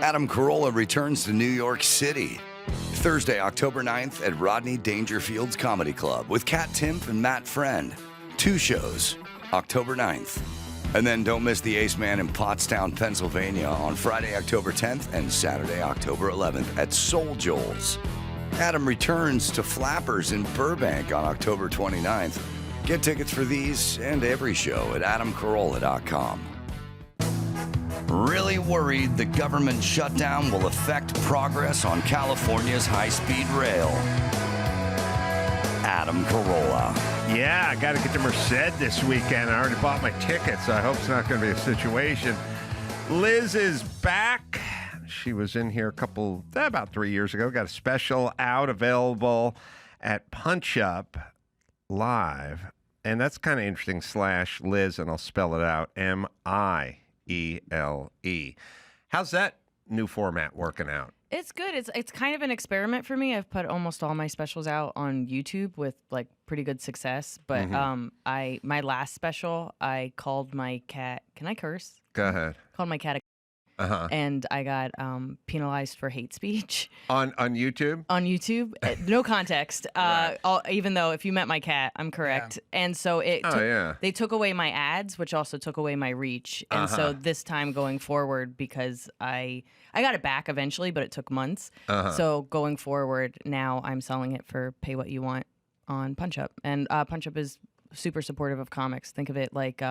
Adam Carolla returns to New York City. Thursday, October 9th at Rodney Dangerfield's Comedy Club with Kat Timpf and Matt Friend. 2 shows, October 9th. And then don't miss the Ace Man in Pottstown, Pennsylvania on Friday, October 10th and Saturday, October 11th at Soul Joel's. Adam returns to Flappers in Burbank on October 29th. Get tickets for these and every show at adamcarolla.com. Really worried the government shutdown will affect progress on California's high-speed rail. Adam Carolla. Yeah, I got to get to Merced this weekend. I already bought my tickets, so I hope it's not going to be a situation. Liz is back. She was in here about 3 years ago. Got a special out available at Punch Up Live. And that's kind of interesting, /Liz, and I'll spell it out, Miele. How's that new format working out? It's good. It's kind of an experiment for me. I've put almost all my specials out on YouTube with like pretty good success. But my last special, I called my cat. Can I curse? Go ahead. Called my cat and I got penalized for hate speech. On YouTube? On YouTube. No context. Right. Even though if you met my cat, I'm correct. Yeah. And so they took away my ads, which also took away my reach. And so this time going forward, because I got it back eventually, but it took months. So going forward, now I'm selling it for pay what you want on Punch Up. And Punch Up is super supportive of comics. Think of it like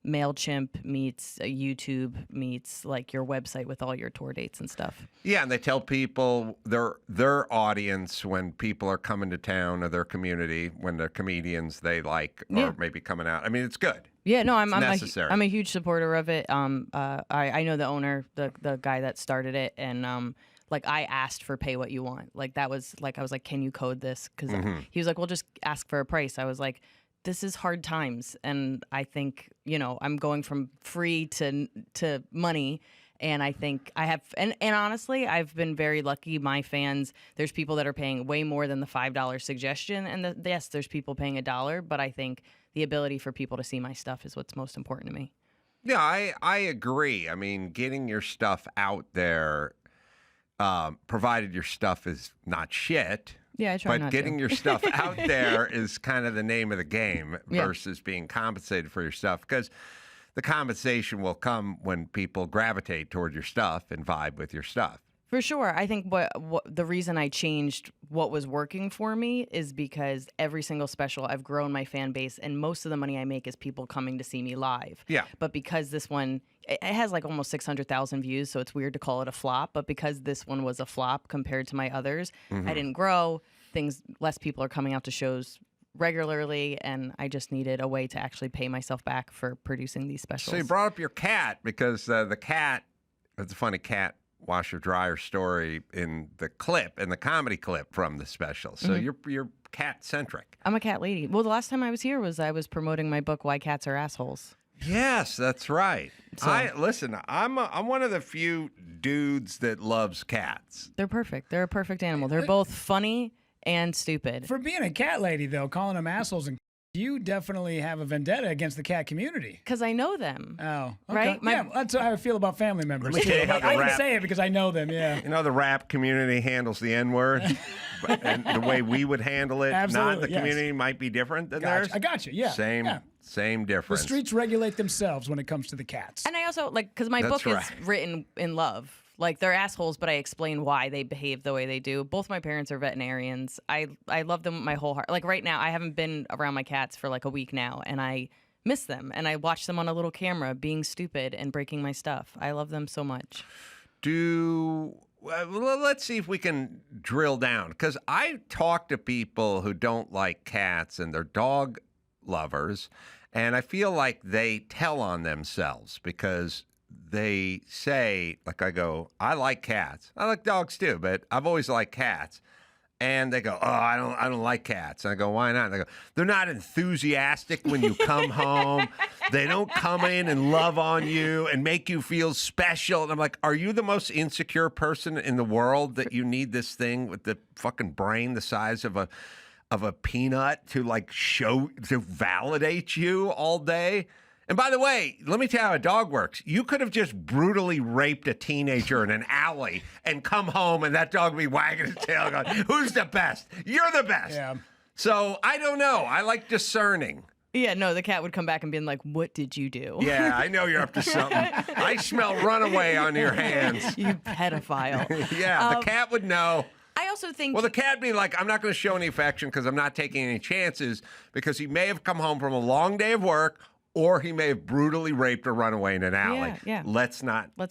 MailChimp meets YouTube meets like your website with all your tour dates and stuff. Yeah, and they tell people their audience when people are coming to town or their community, when they're comedians they like or maybe coming out. I mean, it's good. Yeah, no, I'm necessary. I'm a huge supporter of it. I know the owner, the guy that started it, and like I asked for pay what you want. Like that was like I was like, can you code this? Because he was like, well, just ask for a price. I was like, this is hard times, and I think I'm going from free to money, and I think I have and honestly I've been very lucky. My fans, there's people that are paying way more than the $5 suggestion, and yes, there's people paying $1, but I think the ability for people to see my stuff is what's most important to me. Yeah, I agree. I mean, getting your stuff out there, provided your stuff is not shit. Yeah, I try not But getting to. your stuff out there is kind of the name of the game versus being compensated for your stuff, because the compensation will come when people gravitate toward your stuff and vibe with your stuff. For sure. I think what the reason I changed what was working for me is because every single special I've grown my fan base, and most of the money I make is people coming to see me live. Yeah. But because this one, it has like almost 600,000 views, so it's weird to call it a flop. But because this one was a flop compared to my others, I didn't grow. Less people are coming out to shows regularly, and I just needed a way to actually pay myself back for producing these specials. So you brought up your cat, because the cat, it's a funny cat washer dryer story in the comedy clip from the special. So you're cat centric. I'm a cat lady. Well, the last time I was here I was promoting my book, Why Cats Are Assholes. Yes, that's right. So, listen, I'm one of the few dudes that loves cats. They're perfect. They're a perfect animal. They're both funny and stupid. For being a cat lady, though, calling them assholes, and you definitely have a vendetta against the cat community. Because I know them. Oh, okay. Right? Yeah, that's how I feel about family members. Let me tell you how I can say it because I know them, yeah. You know, the rap community handles the N-word, and the way we would handle it, not the community might be different than theirs. I got you, yeah. Same difference. The streets regulate themselves when it comes to the cats. And I also, because my book is written in love. Like, they're assholes, but I explain why they behave the way they do. Both my parents are veterinarians. I love them with my whole heart. Like, right now, I haven't been around my cats for like a week now, and I miss them. And I watch them on a little camera being stupid and breaking my stuff. I love them so much. Let's see if we can drill down. Because I talk to people who don't like cats, and they're dog lovers, and I feel like they tell on themselves, because they say, like, I go, I like cats. I like dogs too, but I've always liked cats. And they go, oh, I don't like cats. And I go, why not? And they go, they're not enthusiastic when you come home. They don't come in and love on you and make you feel special. And I'm like, are you the most insecure person in the world that you need this thing with the fucking brain the size of a peanut to like to validate you all day? And by the way, let me tell you how a dog works. You could have just brutally raped a teenager in an alley and come home and that dog would be wagging his tail going, who's the best? You're the best. Yeah. So I don't know. I like discerning. Yeah, no, the cat would come back and be like, what did you do? Yeah, I know you're up to something. I smell runaway on your hands. You pedophile. Yeah, the cat would know. I also think... Well, the cat would be like, I'm not going to show any affection because I'm not taking any chances because he may have come home from a long day of work or he may have brutally raped or run away in an alley. Yeah. Let's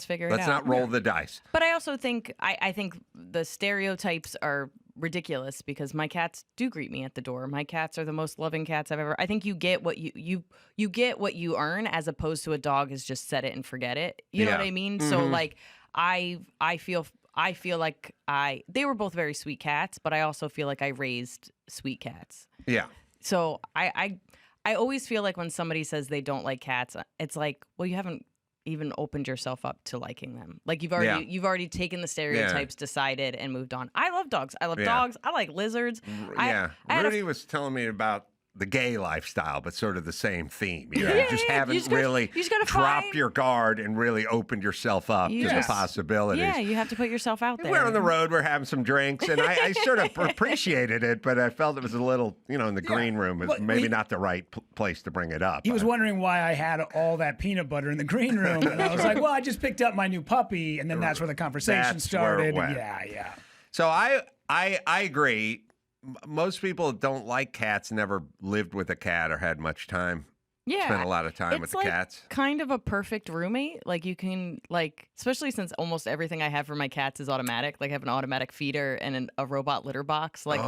figure it out. Let's not roll the dice. But I also think, I think the stereotypes are ridiculous because my cats do greet me at the door. My cats are the most loving cats I've ever. I think you get what you get what you earn as opposed to a dog is just set it and forget it. You know what I mean? So like I feel like they were both very sweet cats, but I also feel like I raised sweet cats. Yeah. So I always feel like when somebody says they don't like cats, it's like, well, you haven't even opened yourself up to liking them. Like you've already taken the stereotypes, decided, and moved on. I love dogs. I love dogs. I like lizards. Yeah. Rudy was telling me about the gay lifestyle, but sort of the same theme. You just haven't really dropped your guard and really opened yourself up to the possibilities. Yeah, you have to put yourself out there. We're on the road, we're having some drinks, and I sort of appreciated it, but I felt it was a little, in the green room, was maybe not the right place to bring it up. He was wondering why I had all that peanut butter in the green room, and I was like, well, I just picked up my new puppy, and then that's where the conversation started. Yeah. So I agree. Most people that don't like cats never lived with a cat or had much time. Yeah. Spent a lot of time with the cats. Kind of a perfect roommate. Like you can especially since almost everything I have for my cats is automatic. Like I have an automatic feeder and a robot litter box. Like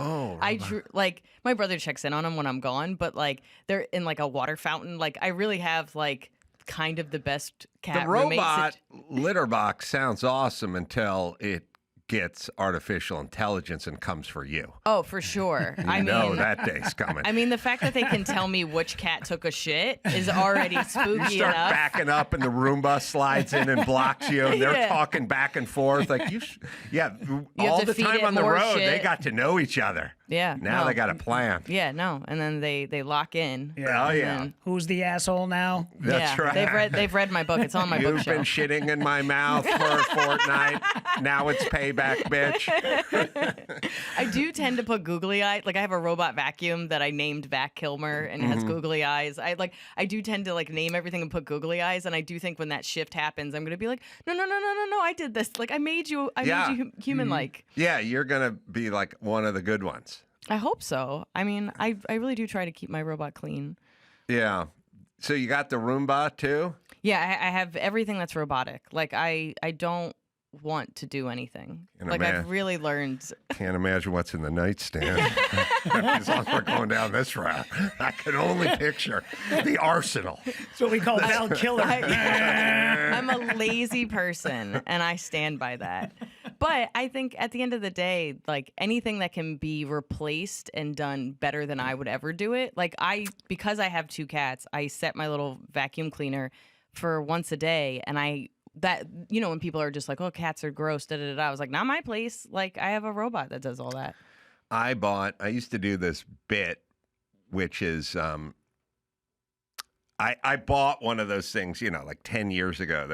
my brother checks in on them when I'm gone, but like they're in like a water fountain. Like I really have like kind of the best cat roommates. The robot litter box sounds awesome until it gets artificial intelligence and comes for you. Oh, for sure. I mean, that day's coming. I mean, the fact that they can tell me which cat took a shit is already spooky you start enough. Backing up and the Roomba slides in and blocks you and they're talking back and forth. Like you all the time on the road, they got to know each other. Yeah. Now they got a plan. Yeah, no. And then they lock in. Yeah. Oh, yeah. Who's the asshole now? That's right. They've read my book. It's on my bookshelf. You've been shitting in my mouth for a fortnight. Now it's payback, bitch. I do tend to put googly eyes. Like I have a robot vacuum that I named Vac Kilmer and it has googly eyes. I do tend to like name everything and put googly eyes. And I do think when that shift happens, I'm gonna be like, no, I did this. Like I made you human like. Yeah, you're gonna be like one of the good ones. I hope so. I mean, I really do try to keep my robot clean. Yeah. So you got the Roomba too? Yeah, I have everything that's robotic. Like I don't want to do anything. I've really learned. Can't imagine what's in the nightstand. As long as we're going down this route, I can only picture the arsenal. That's what we call Val Killer. I'm a lazy person, and I stand by that. But I think at the end of the day, like anything that can be replaced and done better than I would ever do it. Like because I have 2 cats, I set my little vacuum cleaner for once a day, and when people are just like, oh, cats are gross, I was like, not my place. Like I have a robot that does all that. I used to do this bit, which is, I bought one of those things, like 10 years ago.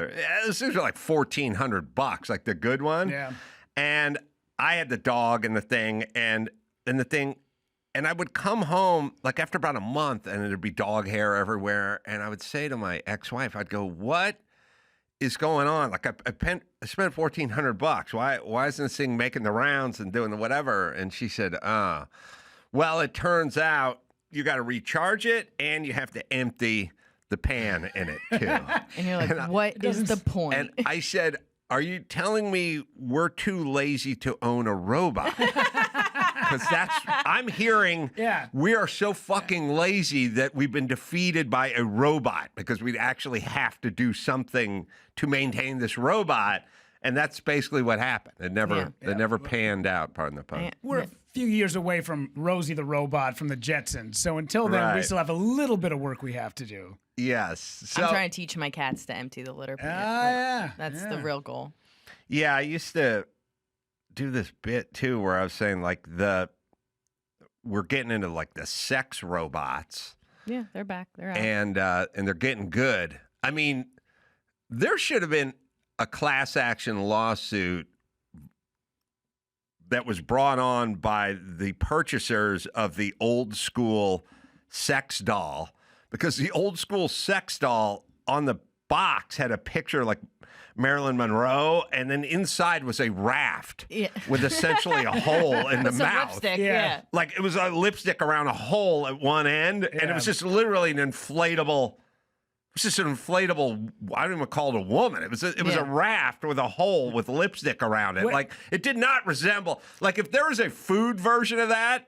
This was like $1,400, like the good one. Yeah. And I had the dog and the thing, and I would come home like after about a month, and there'd be dog hair everywhere. And I would say to my ex-wife, I'd go, what is going on? Like I spent $1,400. Why isn't this thing making the rounds and doing the whatever? And she said, well, it turns out you got to recharge it and you have to empty the pan in it too. And you're like, what is the point? And I said, are you telling me we're too lazy to own a robot? Because I'm hearing we are so fucking lazy that we've been defeated by a robot because we'd actually have to do something to maintain this robot. And that's basically what happened. It never panned out, pardon the pun. We're a few years away from Rosie the Robot from the Jetsons. So until then, we still have a little bit of work we have to do. Yes. So, I'm trying to teach my cats to empty the litter pan. That's the real goal. Yeah, I used to do this bit too where I was saying like we're getting into like the sex robots. Yeah, they're back. They're out. And they're getting good. I mean, there should have been a class action lawsuit that was brought on by the purchasers of the old school sex doll, because the old school sex doll on the box had a picture like Marilyn Monroe, and then inside was a raft with essentially a hole in the mouth. Lipstick, yeah. Like it was a lipstick around a hole at one end, and it was just literally an inflatable. It was just an inflatable. I don't even call it a woman. It was a raft with a hole with lipstick around it. Like it did not resemble. Like if there was a food version of that.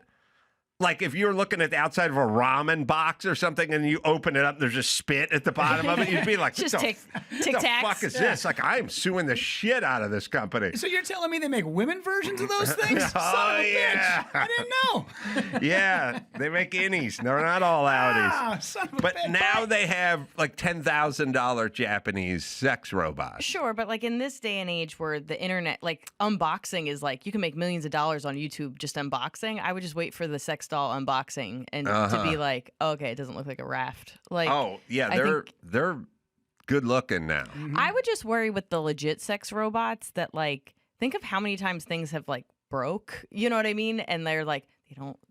Like if you're looking at the outside of a ramen box or something and you open it up, there's just spit at the bottom of it, you'd be like, just what the fuck is this? Like, I'm suing the shit out of this company. So you're telling me they make women versions of those things? Son of a bitch. I didn't know. Yeah, they make innies. They're not all outies. Son of a But bitch. now they have like $10,000 Japanese sex robots. Sure, but like in this day and age where the internet, like unboxing is like, you can make millions of dollars on YouTube just unboxing. I would just wait for the sex doll unboxing and to be like, okay, it doesn't look like a raft. Like, oh yeah, they're good looking now. I would just worry with the legit sex robots that like, think of how many times things have like broke. You know what I mean? And they're like,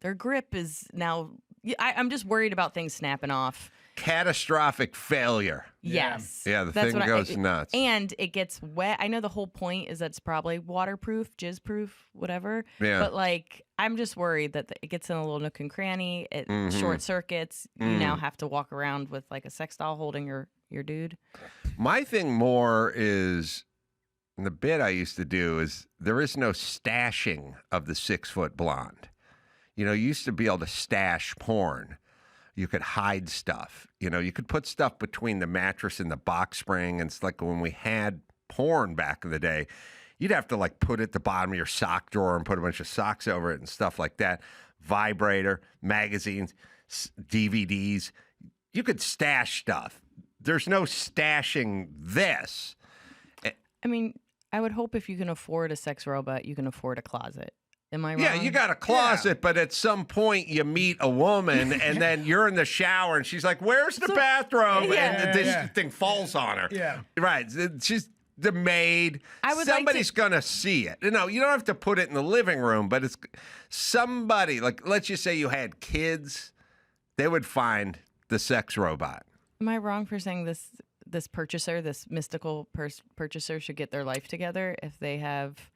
their grip is now. I'm just worried about things snapping off. Catastrophic failure. Yes. Yeah, the thing goes nuts. And it gets wet. I know the whole point is that it's probably waterproof, jizz-proof, whatever. Yeah. But, like, I'm just worried that it gets in a little nook and cranny. It short circuits. You now have to walk around with, like, a sex doll holding your dude. My thing more is, the bit I used to do is there is no stashing of the 6-foot blonde. You used to be able to stash porn. You could hide stuff. You could put stuff between the mattress and the box spring. And it's like when we had porn back in the day, you'd have to like put it at the bottom of your sock drawer and put a bunch of socks over it and stuff like that. Vibrator, magazines, DVDs. You could stash stuff. There's no stashing this. I mean, I would hope if you can afford a sex robot, you can afford a closet. Am I wrong? Yeah, you got a closet, but at some point you meet a woman and then you're in the shower and she's like, where's the bathroom? And this thing falls on her. Yeah. Right. She's the maid. Somebody's going to see it. You don't have to put it in the living room, but it's somebody, like, let's just say you had kids, they would find the sex robot. Am I wrong for saying this purchaser, this mystical purchaser should get their life together if they have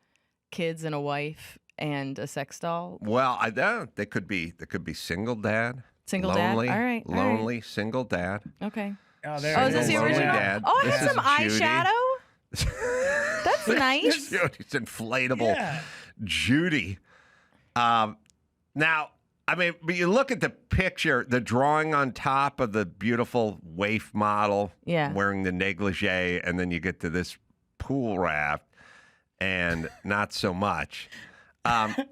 kids and a wife and a sex doll? Well, I don't. They could be single dad. Single lonely, dad? All right. Lonely, single dad. Okay. Oh, there is this the original? Dad. Oh, I this have some eyeshadow. That's nice. It's inflatable. Judy. Now, I mean, but you look at the picture, the drawing on top of the beautiful waif model wearing the negligee, and then you get to this pool raft, and not so much. I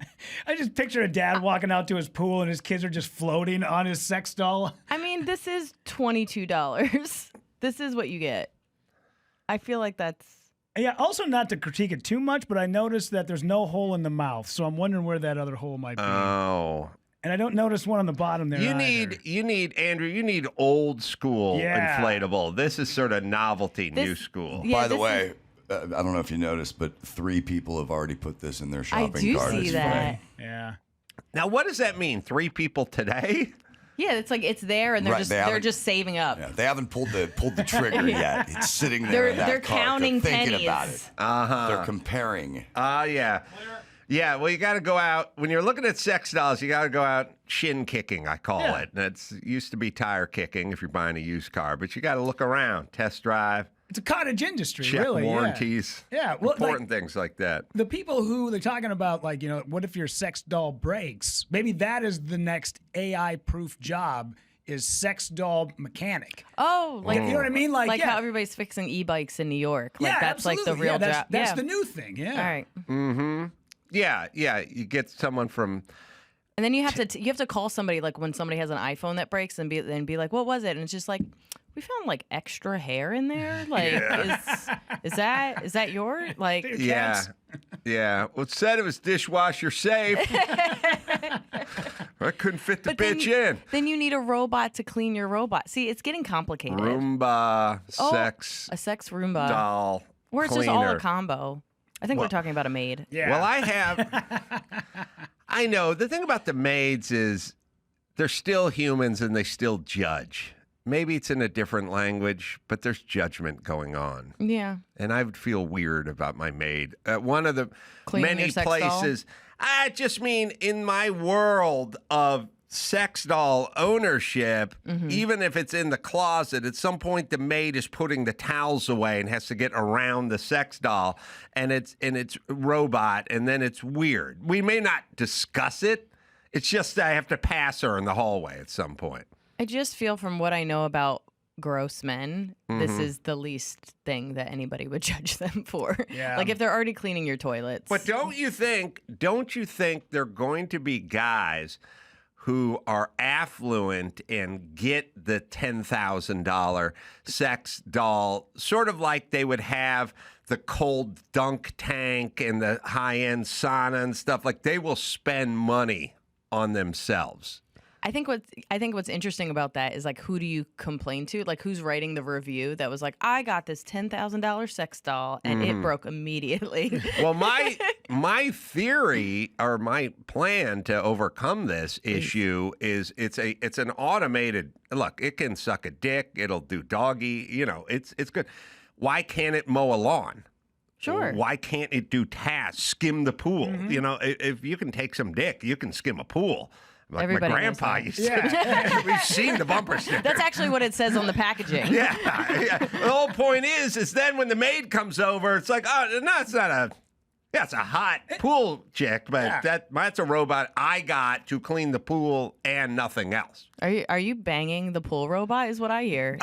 just picture a dad walking out to his pool and his kids are just floating on his sex doll. I mean, this is $22. This is what you get. I feel like that's... Yeah, also not to critique it too much, but I noticed that there's no hole in the mouth, so I'm wondering where that other hole might be. Oh. And I don't notice one on the bottom there You need, Andrew, you need old school inflatable. This is sort of novelty, new school. By the way... I don't know if you noticed, but 3 people have already put this in their shopping cart. I do see that. Yeah. Now, what does that mean? 3 people today? Yeah, it's like it's there, and they're just saving up. Yeah, they haven't pulled the trigger yet. It's sitting there in that they're cart. counting They're thinking pennies. about it. They're comparing. Yeah. Yeah, well, you got to go out. When you're looking at sex dolls, you got to go out shin kicking, I call it. And it used to be tire kicking if you're buying a used car, but you got to look around, test drive. It's a cottage industry, check really. Warranties. Yeah, well, important things like that. The people who they're talking about, like, what if your sex doll breaks? Maybe that is the next AI-proof job, is sex doll mechanic. Oh, like you know what I mean? Like how everybody's fixing e-bikes in New York. Like that's absolutely. like the real job. That's the new thing. Yeah. All right. Mm-hmm. Yeah. You get someone from. And then you have to call somebody, like when somebody has an iPhone that breaks and be like, what was it? And it's just like, we found like extra hair in there. Like, is that yours? Like, yeah. Well, it said it was dishwasher safe. I couldn't fit the But bitch then, in. Then you need a robot to clean your robot. See, it's getting complicated. Roomba, sex A sex Roomba. doll, Or it's cleaner. just all a combo. I think we're talking about a maid. Yeah. Well, I know. The thing about the maids is they're still humans and they still judge. Maybe it's in a different language, but there's judgment going on. Yeah. And I would feel weird about my maid. One of the Cleaning many your sex places, I just mean in my world of sex doll ownership, even if it's in the closet, at some point the maid is putting the towels away and has to get around the sex doll, and it's robot, and then it's weird. We may not discuss it. It's just I have to pass her in the hallway at some point. I just feel from what I know about gross men, this is the least thing that anybody would judge them for. Yeah. Like if they're already cleaning your toilets. But don't you think there are going to be guys who are affluent and get the $10,000 sex doll, sort of like they would have the cold dunk tank and the high-end sauna and stuff? Like they will spend money on themselves. I think what's interesting about that is like, who do you complain to? Like, who's writing the review that was like, I got this $10,000 sex doll and it broke immediately. Well, my theory or my plan to overcome this issue is it's an automated look. It can suck a dick. It'll do doggy. You know, it's good. Why can't it mow a lawn? Sure. Why can't it do tasks? Skim the pool. You know, if you can take some dick, you can skim a pool. Like Everybody my knows grandpa that. used to. We've seen the bumper sticker. That's actually what it says on the packaging. Yeah. The whole point is then when the maid comes over, it's like, oh, no, it's not a. Yeah, it's a hot pool chick, but that's a robot I got to clean the pool and nothing else. Are you banging the pool robot? Is what I hear.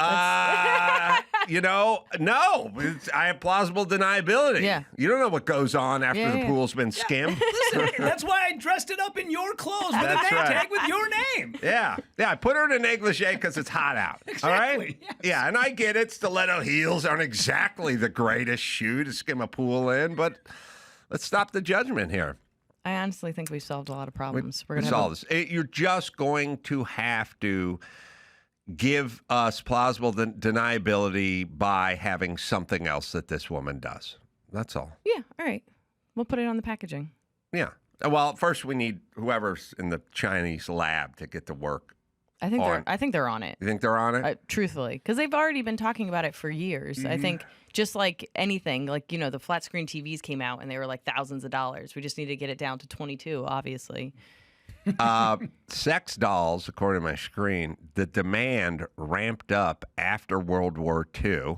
You know, no. I have plausible deniability. Yeah. You don't know what goes on after Yeah, the yeah. pool's been skimmed. Listen, that's why I dressed it up in your clothes with a That's name right. tag with your name. Yeah. I put her in a negligee because it's hot out. All right? Exactly, yes. Yeah, and I get it. Stiletto heels aren't exactly the greatest shoe to skim a pool in, but let's stop the judgment here. I honestly think we've solved a lot of problems. We're We gonna solve this. You're just going to have to give us plausible deniability by having something else that this woman does. That's all. Yeah, all right. We'll put it on the packaging. Yeah. Well, first we need whoever's in the Chinese lab to get to work. I think they're on it. You think they're on it? Truthfully, because they've already been talking about it for years. I think just like anything, like, you know, the flat screen TVs came out and they were like thousands of dollars. We just need to get it down to 22, obviously. Sex dolls, according to my screen, the demand ramped up after World War II.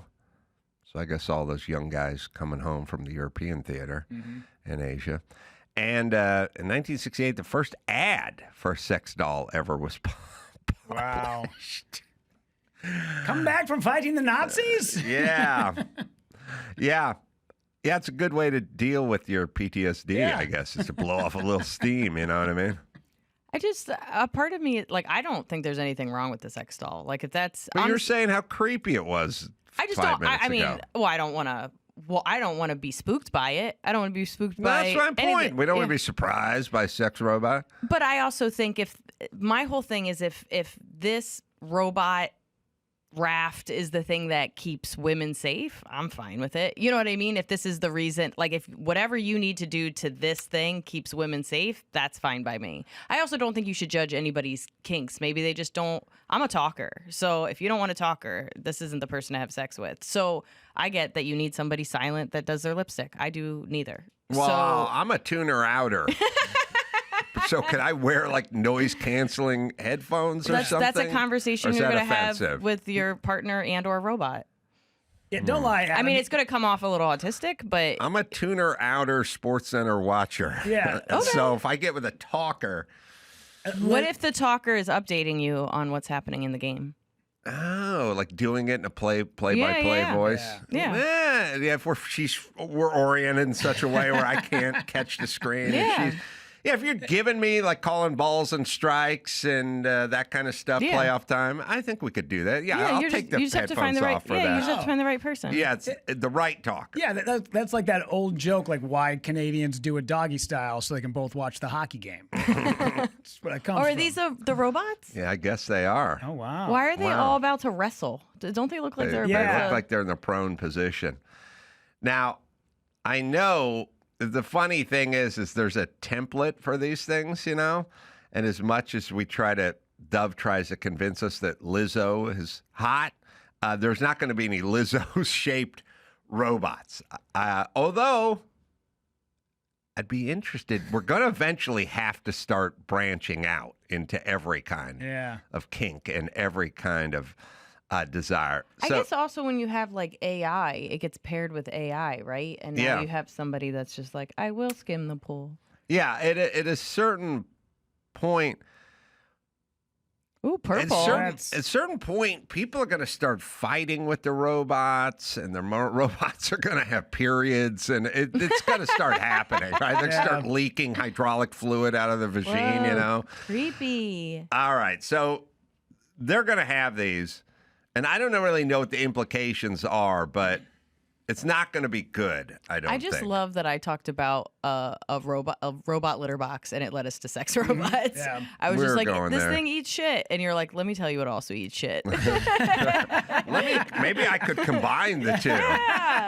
So I guess all those young guys coming home from the European theater in Asia. And in 1968, the first ad for a sex doll ever was Wow. Come back from fighting the Nazis? Yeah. Yeah, it's a good way to deal with your PTSD, I guess, is to blow off a little steam, you know what I mean? A part of me, like, I don't think there's anything wrong with the sex doll. Like, if that's... But you're saying how creepy it was I just 5 don't... minutes I mean, ago. well, I don't want to... Well, I don't want to be spooked by it. I don't want to be spooked by... That's my point. anything. We don't want Yeah. to be surprised by sex robot. But I also think my whole thing is if this robot raft is the thing that keeps women safe, I'm fine with it. You know what I mean? If this is the reason, like if whatever you need to do to this thing keeps women safe, that's fine by me. I also don't think you should judge anybody's kinks. Maybe they just don't. I'm a talker. So if you don't want to talk her, this isn't the person to have sex with. So I get that you need somebody silent that does their lipstick. I do neither. Well, So I'm a tuner-outer. So can I wear like noise-canceling headphones or something? that's a conversation Or is you're that going to have offensive? with your partner and or robot. Yeah, don't lie. I mean, it's going to come off a little autistic, but I'm a tuner-outer Sports Center watcher. Yeah. So if I get with a talker... what if the talker is updating you on what's happening in the game? Oh, like doing it in a play-by-play yeah. voice. Yeah. If we're oriented in such a way where I can't catch the screen. Yeah. And Yeah, if you're giving me like calling balls and strikes and that kind of stuff, Yeah. playoff time, I think we could do that. Yeah, I'll take the you just have to find headphones the right. off for Yeah, that. you just have to find the right person. Yeah, it's the right talk. Yeah, that's like that old joke, like why Canadians do it doggy style so they can both watch the hockey game. That's where that comes Or are from. these the robots? Yeah, I guess they are. Oh, wow. Why are they Wow. all about to wrestle? Don't they look like they're They about look to? like they're in the prone position. Now, I know the funny thing is there's a template for these things, you know? And as much as Dove tries to convince us that Lizzo is hot, there's not going to be any Lizzo-shaped robots. Although, I'd be interested. We're going to eventually have to start branching out into every kind of kink and every kind of desire. I guess also when you have like AI, it gets paired with AI, right? And now you have somebody that's just like, I will skim the pool. Yeah, at a certain point. Ooh, purple. At a certain point, people are going to start fighting with the robots, and the robots are going to have periods, and it's going to start happening, right? They're going to start leaking hydraulic fluid out of the vagine, you know? Creepy. All right, so they're going to have these, and I don't really know what the implications are, but it's not going to be good, I don't I just think. love that I talked about a robot litter box, and it led us to sex robots. Yeah. I was We're just like, going this there. thing eats shit, and you're like, let me tell you, it also eats shit. Maybe I could combine the two.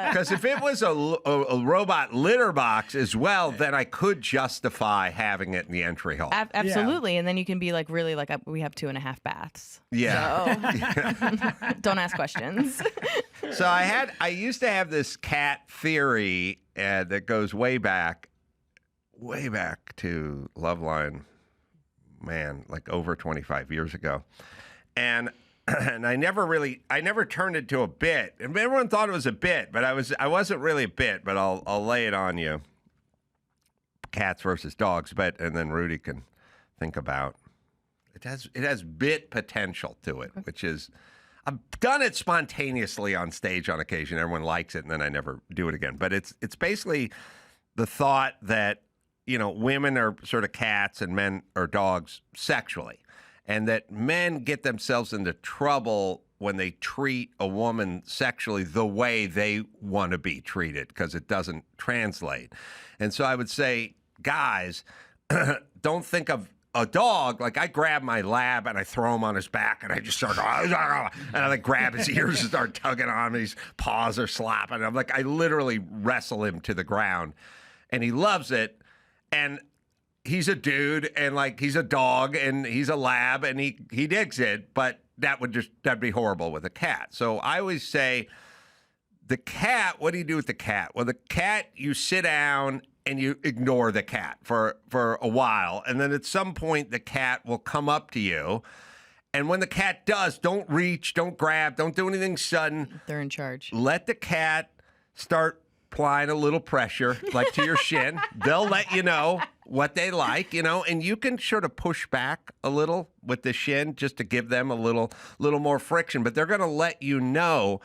Because if it was a robot litter box as well, then I could justify having it in the entry hall. Absolutely, and then you can be like, really, like we have 2.5 baths. Yeah. So don't ask questions. So I used to have this cat theory that goes way back to Loveline, man, like over 25 years ago. And I never turned it to a bit. And everyone thought it was a bit, but I wasn't really a bit, but I'll lay it on you. Cats versus dogs, and then Rudy can think about. It has bit potential to it, which is I've done it spontaneously on stage on occasion. Everyone likes it, and then I never do it again. But it's basically the thought that, you know, women are sort of cats and men are dogs sexually, and that men get themselves into trouble when they treat a woman sexually the way they want to be treated because it doesn't translate. And so I would say, guys, don't think of a dog, like I grab my lab and I throw him on his back and I just start, and I like grab his ears and start tugging on him. His paws are slapping. I'm like, I literally wrestle him to the ground, and he loves it. And he's a dude, and like he's a dog, and he's a lab, and he digs it. But that'd be horrible with a cat. So I always say, the cat. What do you do with the cat? Well, the cat, you sit down and you ignore the cat for a while. And then at some point, the cat will come up to you. And when the cat does, don't reach, don't grab, don't do anything sudden. They're in charge. Let the cat start applying a little pressure, like to your shin. They'll let you know what they like, you know, and you can sort of push back a little with the shin just to give them a little more friction. But they're going to let you know.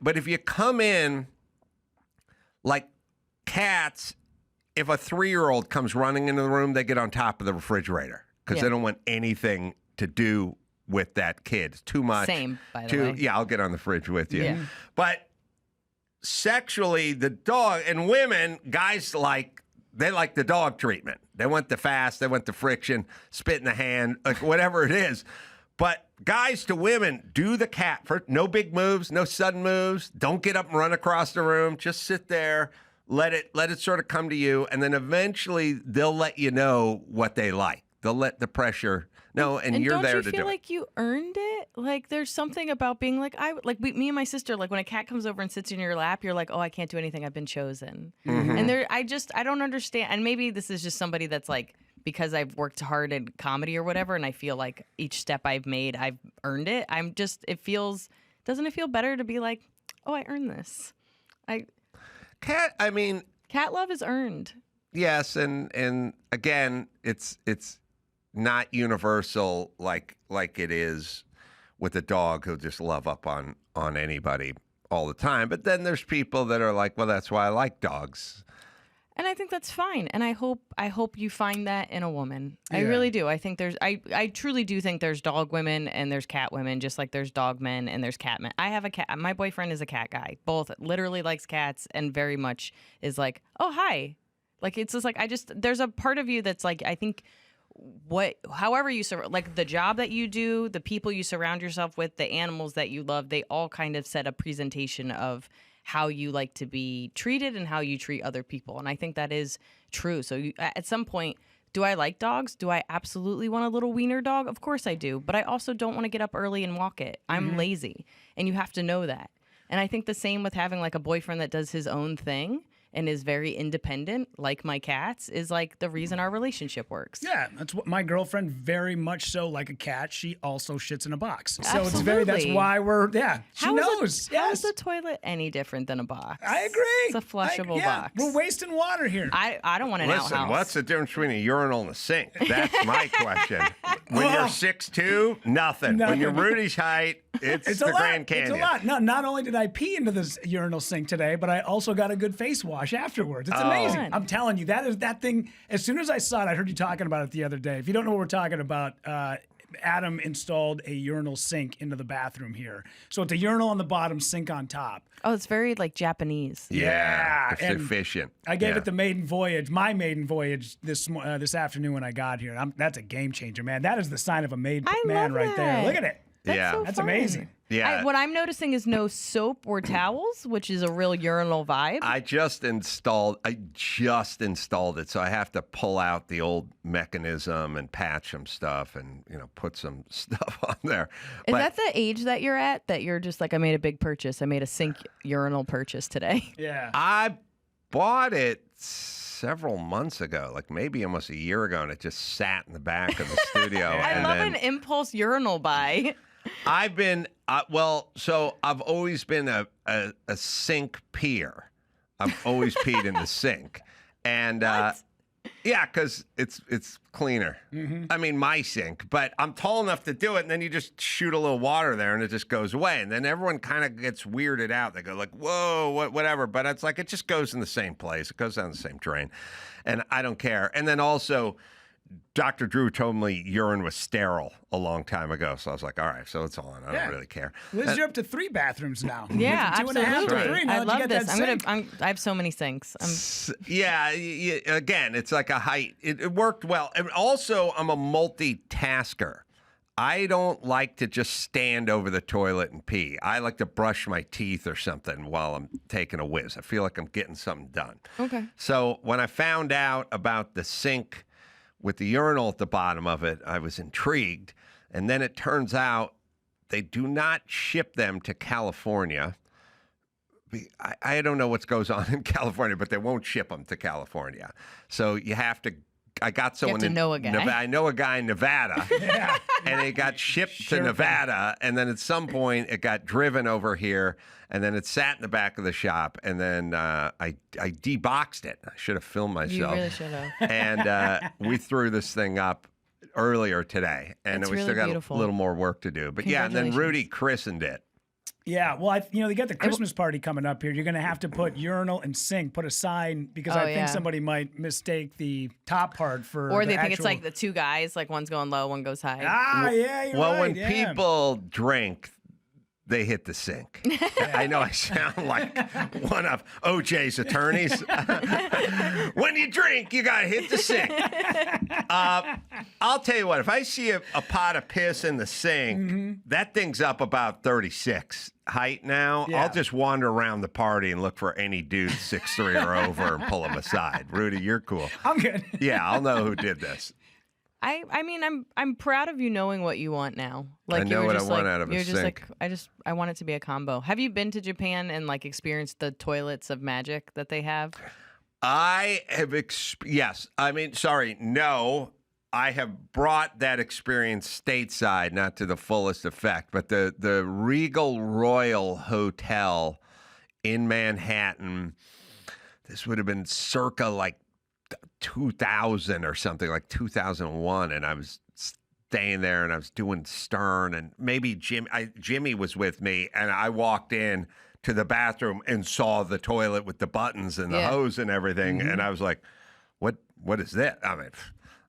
But if you come in like cats, if a 3-year-old comes running into the room, they get on top of the refrigerator because they don't want anything to do with that kid. It's too much. Same, by the way. Yeah, I'll get on the fridge with you. Yeah. But sexually, the dog and women, guys they like the dog treatment. They want the fast, they want the friction, spit in the hand, like whatever it is. But guys to women, do the cat first. No big moves, no sudden moves. Don't get up and run across the room. Just sit there. Let it sort of come to you, and then eventually they'll let you know what they like. They'll let the pressure know, and you're there to do it. Don't you feel like you earned it? Like there's something about being like me and my sister. Like when a cat comes over and sits in your lap, you're like, oh, I can't do anything. I've been chosen. Mm-hmm. And I don't understand. And maybe this is just somebody that's like, because I've worked hard in comedy or whatever, and I feel like each step I've made, I've earned it. Doesn't it feel better to be like, oh, I earned this? Cat Cat love is earned. Yes, and again, it's not universal like it is with a dog who'll just love up on anybody all the time. But then there's people that are like, well, that's why I like dogs. And I think that's fine. And I hope you find that in a woman. I Yeah. really do. I think I truly do think there's dog women and there's cat women, just like there's dog men and there's cat men. I have a cat. My boyfriend is a cat guy. Both literally likes cats and very much is like, oh, hi. Like, it's just like, there's a part of you that's like, I think however you like the job that you do, the people you surround yourself with, the animals that you love, they all kind of set a presentation of how you like to be treated and how you treat other people. And I think that is true. So at some point, do I like dogs? Do I absolutely want a little wiener dog? Of course I do. But I also don't want to get up early and walk it. I'm lazy. And you have to know that. And I think the same with having like a boyfriend that does his own thing and is very independent, like my cats, is like the reason our relationship works. Yeah, that's what my girlfriend, very much so like a cat. She also shits in a box. So Absolutely. that's why she knows. How is the toilet any different than a box? I agree. It's a flushable box. We're wasting water here. I don't want an Listen, outhouse. what's the difference between a urinal and a sink? That's my question. When you're 6'2", nothing. When you're Rudy's height, it's the a lot. Grand Canyon. It's a lot. No, not only did I pee into this urinal sink today, but I also got a good face wash afterwards. It's amazing. Good. I'm telling you, that thing, as soon as I saw it, I heard you talking about it the other day. If you don't know what we're talking about, Adam installed a urinal sink into the bathroom here. So it's a urinal on the bottom, sink on top. Oh, it's very like Japanese. Yeah, It's and efficient. I gave it the maiden voyage, my maiden voyage this afternoon when I got here. That's a game changer, man. That is the sign of a made I man love right there. that. Look at it. That's That's amazing. Yeah. What I'm noticing is no soap or towels, which is a real urinal vibe. I just installed it, so I have to pull out the old mechanism and patch some stuff and put some stuff on there. Is that the age that you're at? That you're just like, I made a big purchase. I made a sink urinal purchase today. Yeah. I bought it several months ago, like maybe almost a year ago, and it just sat in the back of the studio. I love an impulse urinal buy. I've been so I've always been a sink peer. I've always peed in the sink, and yeah, because it's cleaner. I mean, my sink, but I'm tall enough to do it, and then you just shoot a little water there, and it just goes away, and then everyone kind of gets weirded out. They go like, "Whoa, whatever," but it's like it just goes in the same place. It goes down the same drain, and I don't care. And then also, Dr. Drew told me urine was sterile a long time ago, so I was like, all right, so it's on. I don't really care. Liz, you're up to 3 bathrooms now. Yeah, From 2.5 to 3 now I that love you got this. that sink. I have so many sinks. Yeah, again, it's like a height. It worked well. And also, I'm a multitasker. I don't like to just stand over the toilet and pee. I like to brush my teeth or something while I'm taking a whiz. I feel like I'm getting something done. Okay. So when I found out about the sink with the urinal at the bottom of it, I was intrigued. And then it turns out they do not ship them to California. I don't know what goes on in California, but they won't ship them to California. So you have to. I got someone to know a guy. I know a guy in Nevada, and it got shipped to Nevada, and then at some point it got driven over here, and then it sat in the back of the shop, and then I deboxed it. I should have filmed myself. You really should have. And we threw this thing up earlier today, and It's we really still got beautiful. a little more work to do. But yeah, and then Rudy christened it. Yeah, well, they got the Christmas party coming up here. You're going to have to put urinal and sink, put a sign, because I think somebody might mistake the top part for Or the they think it's actual- like the two guys, like one's going low, one goes high. Ah, yeah, you're Well, right. when yeah. people drink, they hit the sink. I know I sound like one of OJ's attorneys. When you drink, you got to hit the sink. I'll tell you what, if I see a pot of piss in the sink, that thing's up about 36 height now. Yeah. I'll just wander around the party and look for any dude 6'3" or over and pull him aside. Rudy, you're cool. I'm good. Yeah, I'll know who did this. I mean, I'm proud of you knowing what you want now. Like I know you were what I just want like, out of a you're just sink. like I want it to be a combo. Have you been to Japan and like experienced the toilets of magic that they have? I have, yes. I mean, sorry, no. I have brought that experience stateside, not to the fullest effect, but the Regal Royal Hotel in Manhattan, this would have been circa like 2000 or something, like 2001, and I was staying there and I was doing Stern, and maybe Jimmy was with me, and I walked in to the bathroom and saw the toilet with the buttons and the hose and everything. And I was like, what is that? I mean,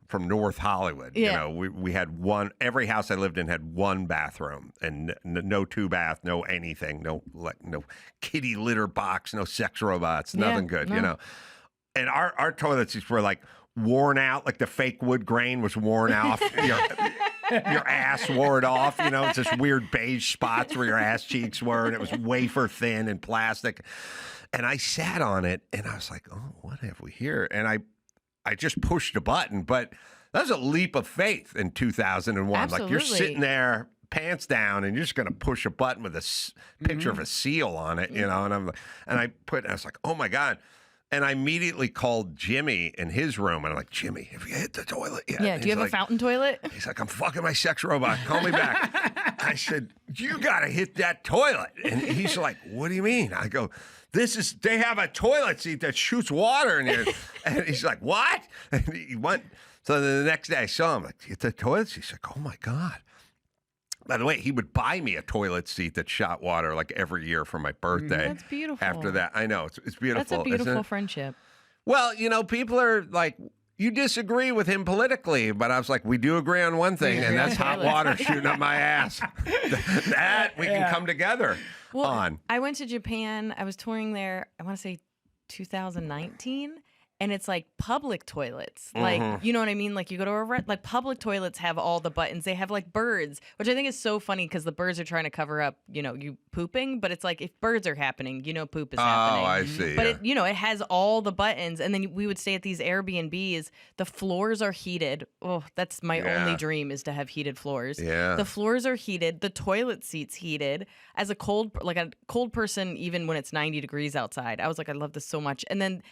from North Hollywood, you know, we had one, every house I lived in had one bathroom and no two bath, no anything, no kitty litter box, no sex robots, nothing good, you know. And our toilets were like worn out, like the fake wood grain was worn off. Your ass wore it off, you know, it's just weird beige spots where your ass cheeks were, and it was wafer thin and plastic. And I sat on it and I was like, oh, what have we here? And I just pushed a button, but that was a leap of faith in 2001. Absolutely. Like, you're sitting there, pants down, and you're just going to push a button with a picture of a seal on it, you know. And I was like, oh my God. And I immediately called Jimmy in his room, and I'm like, Jimmy, have you hit the toilet yet? Yeah, do you have a fountain toilet? He's like, I'm fucking my sex robot. Call me back. I said, you got to hit that toilet. And he's like, what do you mean? I go, they have a toilet seat that shoots water in here. And he's like, what? And he went. So then the next day I saw him, like, hit the toilet seat. He's like, oh my God. By the way, he would buy me a toilet seat that shot water like every year for my birthday. That's beautiful. After that, I know, it's beautiful. That's a beautiful friendship. Well, you know, people are like, you disagree with him politically, but I was like, we do agree on one thing, and that's hot water shooting up my ass. That we can come together on. I went to Japan. I was touring there, I want to say 2019. And it's like public toilets. Like, you know what I mean? Like, you go to like public toilets have all the buttons. They have like birds, which I think is so funny because the birds are trying to cover up, you know, you pooping. But it's like, if birds are happening, you know, poop is happening. Oh, I see. But it, you know, it has all the buttons. And then we would stay at these Airbnbs. The floors are heated. Oh, that's my only dream, is to have heated floors. Yeah. The floors are heated. The toilet seat's heated. As a cold person, even when it's 90 degrees outside, I was like, I love this so much. And then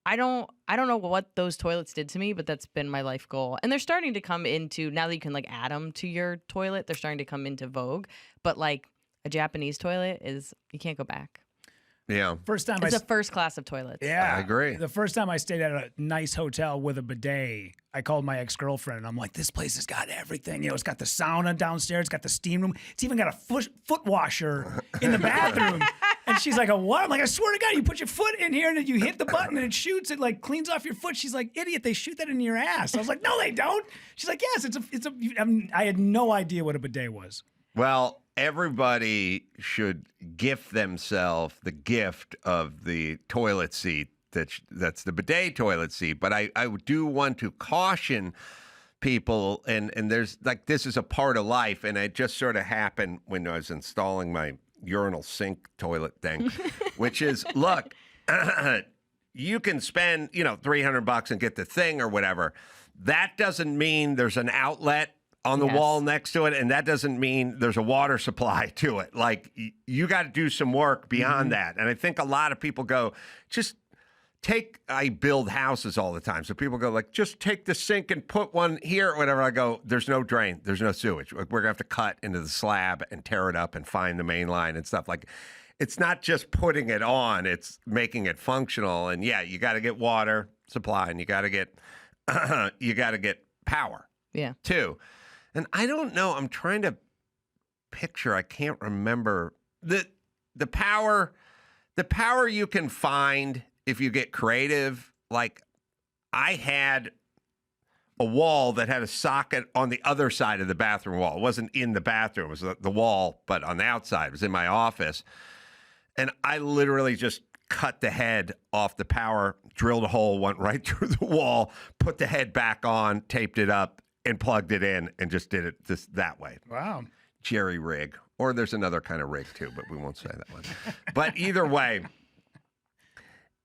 I don't know what those toilets did to me, but that's been my life goal. And they're starting to come into, now that you can like add them to your toilet, they're starting to come into vogue. But like a Japanese toilet you can't go back. Yeah. It's a first class of toilets. Yeah. I agree. The first time I stayed at a nice hotel with a bidet, I called my ex-girlfriend and I'm like, this place has got everything. You know, it's got the sauna downstairs, it's got the steam room. It's even got a foot washer in the bathroom. And she's like, what? I'm like, I swear to God, you put your foot in here and then you hit the button and it shoots, it like cleans off your foot. She's like, idiot, they shoot that in your ass. I was like, no, they don't. She's like, yes, I had no idea what a bidet was. Well, everybody should gift themselves the gift of the toilet seat that's the bidet toilet seat. But I do want to caution people, and there's like, this is a part of life, and it just sort of happened when I was installing my urinal sink toilet thing, which is, look, you can spend, $300 and get the thing or whatever. That doesn't mean there's an outlet on the wall next to it, and that doesn't mean there's a water supply to it. Like, you got to do some work beyond that. And I think a lot of people go, I build houses all the time. So people go like, just take the sink and put one here or whatever. I go, there's no drain. There's no sewage. We're going to have to cut into the slab and tear it up and find the main line and stuff. Like, it's not just putting it on, it's making it functional. And yeah, you got to get water supply, and you got to get, power too. And I don't know, I'm trying to picture, I can't remember the power you can find if you get creative. Like, I had a wall that had a socket on the other side of the bathroom wall. It wasn't in the bathroom, it was the wall, but on the outside. It was in my office. And I literally just cut the head off the power, drilled a hole, went right through the wall, put the head back on, taped it up, and plugged it in, and just did it just that way. Wow. Jerry rig. Or there's another kind of rig too, but we won't say that one. But either way,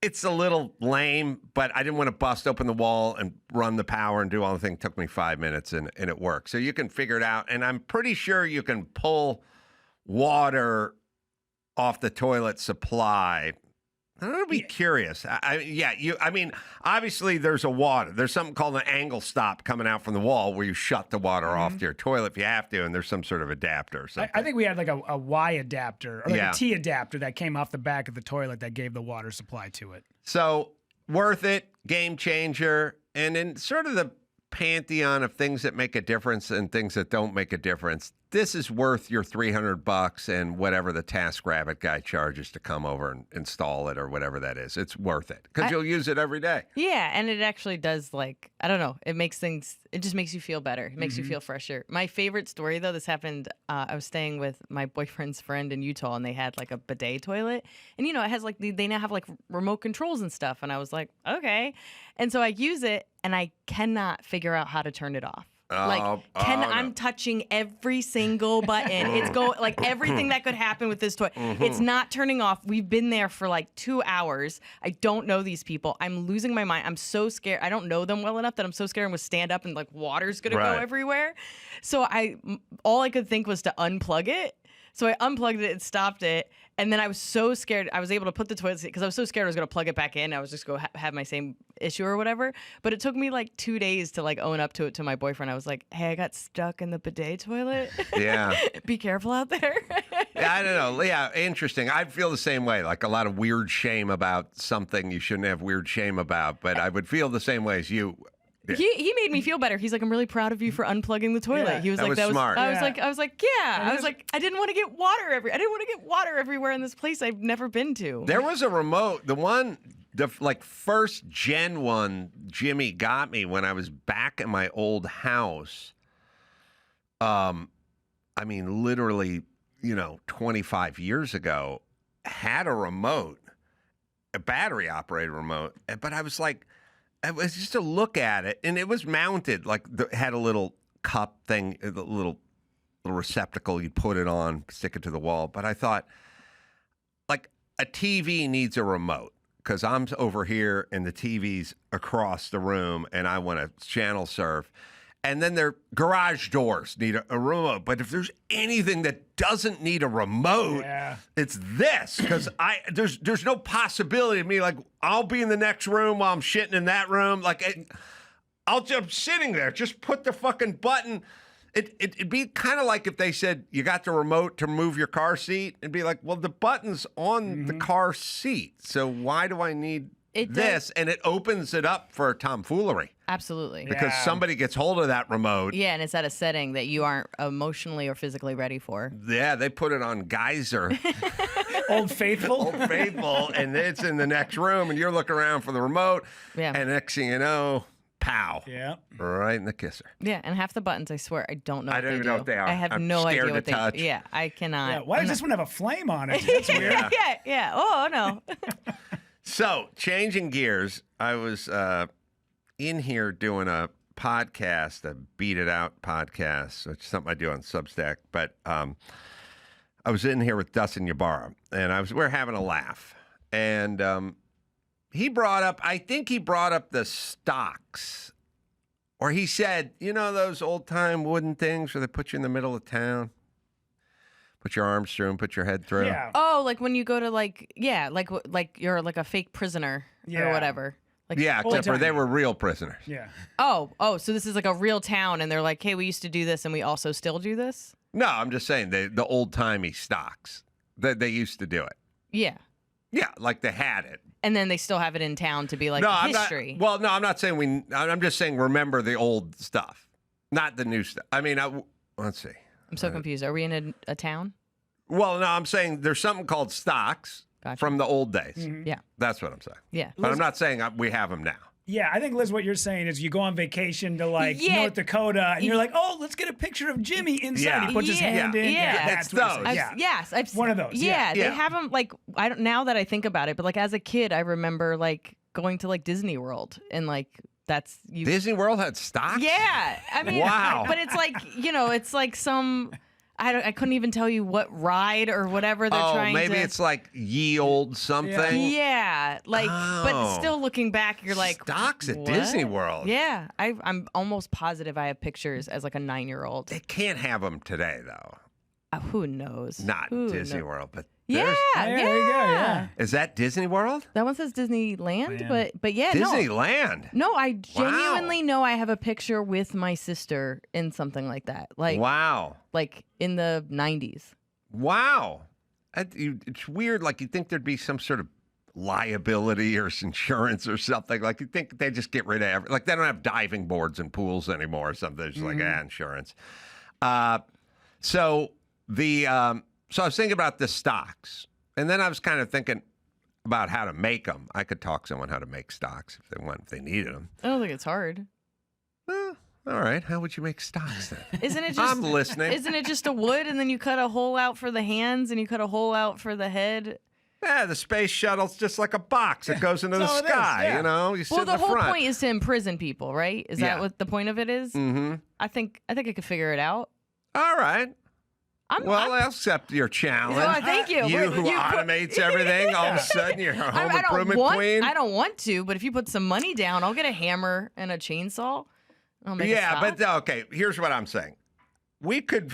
it's a little lame, but I didn't want to bust open the wall and run the power and do all the thing. It took me 5 minutes, and it worked. So you can figure it out. And I'm pretty sure you can pull water off the toilet supply. I'm going to be curious. Obviously there's there's something called an angle stop coming out from the wall where you shut the water off to your toilet if you have to, and there's some sort of adapter or something. I think we had like a Y adapter or like a T adapter that came off the back of the toilet that gave the water supply to it. So worth it, game changer, and in sort of the pantheon of things that make a difference and things that don't make a difference, this is worth your $300 and whatever the TaskRabbit guy charges to come over and install it or whatever that is. It's worth it because you'll use it every day. Yeah, and it actually does, like, I don't know. It just makes you feel better. It makes Mm-hmm. you feel fresher. My favorite story, though, this happened, I was staying with my boyfriend's friend in Utah, and they had, like, a bidet toilet. And, you know, it has, like, they now have, like, remote controls and stuff. And I was like, okay. And so I use it, and I cannot figure out how to turn it off. I'm touching every single button. It's like everything that could happen with this toy. It's not turning off. We've been there for like 2 hours. I don't know these people. I'm losing my mind. I'm so scared. I don't know them well enough that I'm so scared I'm gonna stand up and like water's gonna go everywhere. So all I could think was to unplug it. So I unplugged it and stopped it. And then I was so scared. I was able to put the toilet seat because I was so scared I was going to plug it back in. I was just going to have my same issue or whatever. But it took me like 2 days to like own up to it to my boyfriend. I was like, hey, I got stuck in the bidet toilet. Yeah. Be careful out there. Yeah, I don't know. Yeah, interesting. I feel the same way. Like a lot of weird shame about something you shouldn't have weird shame about. But I would feel the same way as you. Yeah. He made me feel better. He's like, I'm really proud of you for unplugging the toilet. Yeah. He was That like, was that was smart. I Yeah. was like, yeah. I was like, I didn't want to get water I didn't want to get water everywhere in this place I've never been to. There was a remote, the first gen one Jimmy got me when I was back at my old house. I mean, literally, 25 years ago, had a remote, a battery operated remote. But I was like, it was just to look at it, and it was mounted, it had a little cup thing, a little receptacle. You'd put it on, stick it to the wall. But I thought, like, a TV needs a remote because I'm over here and the TV's across the room, and I want to channel surf. And then their garage doors need a remote. But if there's anything that doesn't need a remote, it's this. Because there's no possibility of me, like, I'll be in the next room while I'm shitting in that room. Like, I'm sitting there. Just put the fucking button. It'd be kind of like if they said you got the remote to move your car seat. It'd be like, well, the button's on the car seat. So why do I need this? And it opens it up for tomfoolery. Absolutely. Because somebody gets hold of that remote. Yeah, and it's at a setting that you aren't emotionally or physically ready for. Yeah, they put it on geyser. Old Faithful. Old Faithful, and it's in the next room, and you're looking around for the remote. Yeah. And next thing you know, pow. Yeah. Right in the kisser. Yeah, and half the buttons, I swear, I don't know. I what don't they even do. know what they are. I have I'm no scared idea to what they touch. do. Yeah, I cannot. Yeah. Why does this one have a flame on it? That's weird. Yeah. Oh no. So, changing gears, I was in here doing a podcast, a Beat It Out podcast, which is something I do on Substack. But I was in here with Dustin Ybarra, and we were having a laugh. And he brought up the stocks. Or he said, those old-time wooden things where they put you in the middle of town? Put your arms through and put your head through? Yeah. Oh, like when you go to like you're like a fake prisoner or whatever. Like, Yeah, except for time. they were real prisoners. Yeah. Oh, so this is like a real town, and they're like, hey, we used to do this, and we also still do this? No, I'm just saying the old-timey stocks. They used to do it. Yeah. Yeah, like they had it. And then they still have it in town to be like history. I'm not saying I'm just saying remember the old stuff, not the new stuff. I mean, let's see. I'm so confused. Are we in a town? Well, no, I'm saying there's something called stocks from the old days. Yeah. That's what I'm saying. Yeah. But I'm not saying we have them now. Yeah, I think, Liz, what you're saying is you go on vacation to Yeah. North Dakota, and you're like, oh, let's get a picture of Jimmy inside. Yeah. He puts his hand in. Yeah. That's It's what you're those. saying. Yes, I've One of those, yeah. They Yeah. have them like now that I think about it, but like as a kid, I remember like going to like Disney World and like that's you. Disney World had stocks? Yeah, I mean, Wow. but it's like it's like some. I couldn't even tell you what ride or whatever they're trying to. Maybe it's like ye old something. Yeah, like, but Oh. still looking back, you're like Stocks at what? Disney World. Yeah, I'm almost positive I have pictures as like a 9-year-old. They can't have them today, though. Who knows? Not Who Disney knows? World, but Yeah, there's- yeah. There you go, yeah. Is that Disney World? That one says Disneyland, Man. but yeah, no. Disneyland. No, I genuinely know I have a picture with my sister in something like that. Like Wow. like in the 90s. Wow. It's weird. Like, you'd think there'd be some sort of liability or insurance or something. Like, you'd think they just get rid of they don't have diving boards and pools anymore or something. It's like, insurance. So so I was thinking about the stocks, and then I was kind of thinking about how to make them. I could talk someone how to make stocks if they needed them. I don't think it's hard. All right, how would you make stocks then? Isn't it just? I'm listening. Isn't it just a wood, and then you cut a hole out for the hands, and you cut a hole out for the head? Yeah, the space shuttle's just like a box that goes into the sky. You know, you sit Well, in the whole front. point is to imprison people, right? Is that what the point of it is? Mm-hmm. I think I could figure it out. All right. I'll accept your challenge. Well, thank you. You who automates everything, all of a sudden you're a home improvement queen. I don't want to, but if you put some money down, I'll get a hammer and a chainsaw. I'll make a stock. But okay, here's what I'm saying. We could...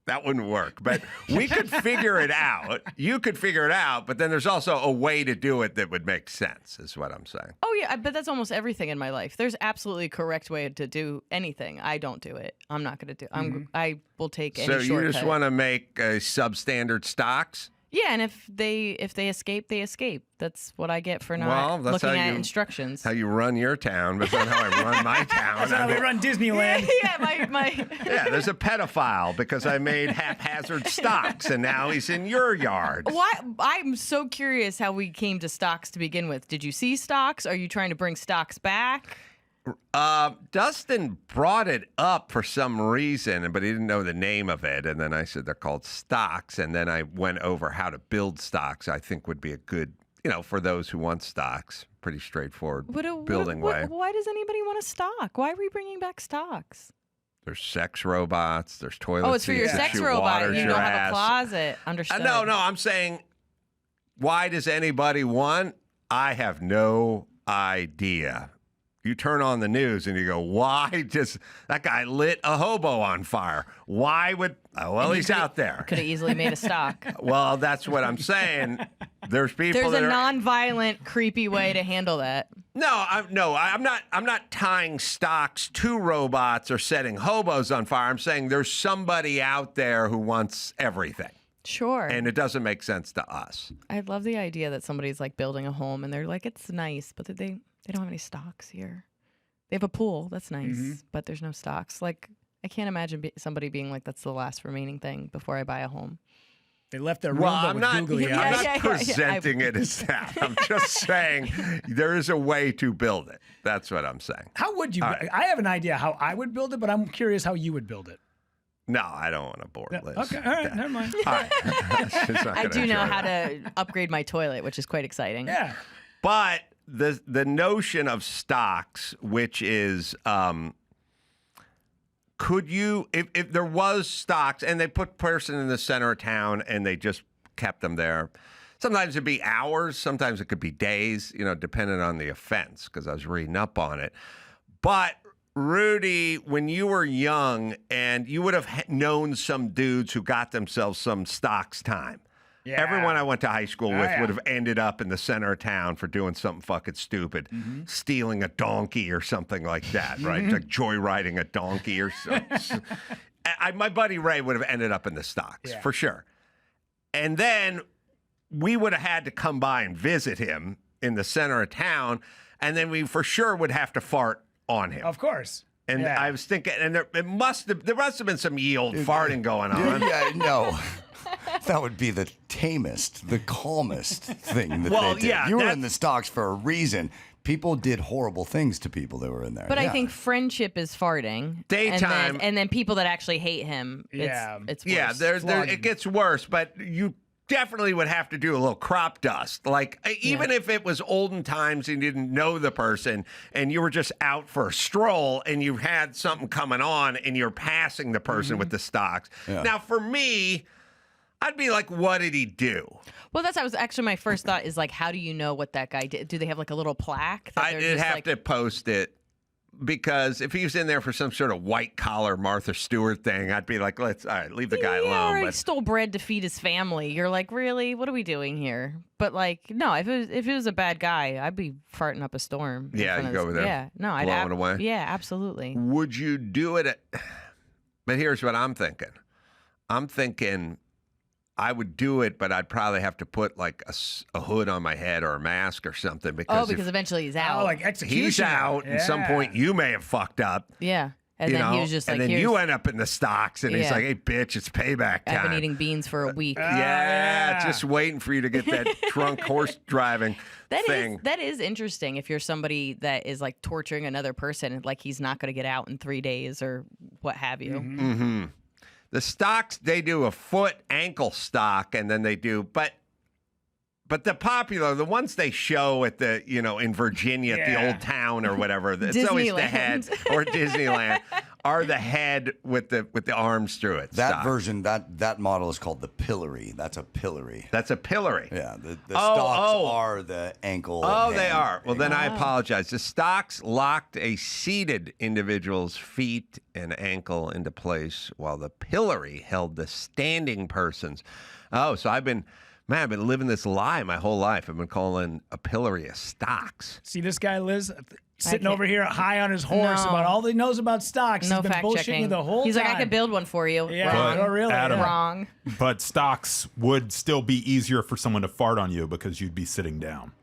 That wouldn't work, but we could figure it out. You could figure it out, but then there's also a way to do it that would make sense, is what I'm saying. Oh, yeah, but that's almost everything in my life. There's absolutely a correct way to do anything. I don't do it. I'm not going to do it. I will take any shortcut. So you just want to make substandard stocks? Yeah, and if they escape, they escape. That's what I get for not looking at instructions. How you run your town, but not how I run my town. That's how we run Disneyland. Yeah, there's a pedophile because I made haphazard stocks, and now he's in your yard. Why? I'm so curious how we came to stocks to begin with. Did you see stocks? Are you trying to bring stocks back? Dustin brought it up for some reason, but he didn't know the name of it. And then I said they're called stocks. And then I went over how to build stocks. I think would be a good, for those who want stocks. Pretty straightforward building way. Why does anybody want a stock? Why are we bringing back stocks? There's sex robots. There's toilet Oh, it's for your sex robot. You don't have a closet. Understood. No, I'm saying, why does anybody want? I have no idea. You turn on the news and you go, why just that guy lit a hobo on fire? Why would, he's out there. Could have easily made a stock. Well, that's what I'm saying. There's people There's that a non-violent, creepy way to handle that. I'm not tying stocks to robots or setting hobos on fire. I'm saying there's somebody out there who wants everything. Sure. And it doesn't make sense to us. I love the idea that somebody's like building a home and they're like, it's nice, but they don't have any stocks here. They have a pool. That's nice, but there's no stocks. Like, I can't imagine somebody being like, that's the last remaining thing before I buy a home. They left their room with googly eyes. I'm not presenting it as that. I'm just saying there is a way to build it. That's what I'm saying. How would you? I have an idea how I would build it, but I'm curious how you would build it. No, I don't want to bore Liz. Okay, all right, never mind. All right. I do know how to upgrade my toilet, which is quite exciting. Yeah. But the notion of stocks, which is, could you, if there was stocks and they put person in the center of town and they just kept them there, sometimes it'd be hours, sometimes it could be days, depending on the offense, because I was reading up on it. But Rudy, when you were young and you would have known some dudes who got themselves some stocks time. Yeah. Everyone I went to high school with would have ended up in the center of town for doing something fucking stupid, stealing a donkey or something like that, right? Like joyriding a donkey or something. My buddy Ray would have ended up in the stocks, for sure. And then we would have had to come by and visit him in the center of town, and then we for sure would have to fart on him. Of course. And I was thinking, and there must have been some ye old farting going on. Yeah, no. That would be the tamest, the calmest thing that they did. Yeah, you were in the stocks for a reason. People did horrible things to people that were in there. But I think friendship is farting. Daytime. And then people that actually hate him, it's worse. Yeah, it gets worse, but you definitely would have to do a little crop dust. Like, even if it was olden times and you didn't know the person and you were just out for a stroll and you had something coming on and you're passing the person with the stocks. Yeah. Now, for me, I'd be like, what did he do? Well, that was actually my first thought is like, how do you know what that guy did? Do they have like a little plaque? I'd have to post it. Because if he was in there for some sort of white collar Martha Stewart thing, I'd be like, leave the guy alone. Or he stole bread to feed his family. You're like, really? What are we doing here? But like, no, if it was a bad guy, I'd be farting up a storm. Yeah, you go over there. Yeah, no, I'd blow it away. Yeah, absolutely. Would you do it? But here's what I'm thinking. I would do it, but I'd probably have to put like a hood on my head or a mask or something. Because eventually he's out. Oh, like execution. He's out. At some point, you may have fucked up. Yeah. And then he was just like, and then "Here's- you end up in the stocks, and he's Yeah. like, "Hey, bitch, it's payback time." I've been eating beans for a week. Yeah, just waiting for you to get that drunk horse driving thing. That is interesting if you're somebody that is like torturing another person, like he's not going to get out in 3 days or what have you. Mm-hmm. The stocks, they do a foot ankle stock, and then they do, but the popular, the ones they show at the, in Virginia at the old town or whatever, it's always the head, or Disneyland, are the head with the arms through it. That stock. version, that model is called the pillory. That's a pillory. That's a pillory. Yeah, the stocks are the ankle. Oh, they hand. are. Well, then I apologize. The stocks locked a seated individual's feet and ankle into place, while the pillory held the standing person's. Oh, so I've been living this lie my whole life. I've been calling a pillory a stocks. See this guy, Liz, sitting over here high on his horse about all he knows about stocks. No He's been fact bullshitting checking. the whole He's time. like, I could build one for you. Yeah, Wrong. oh, really? Adam, Wrong. But stocks would still be easier for someone to fart on you because you'd be sitting down,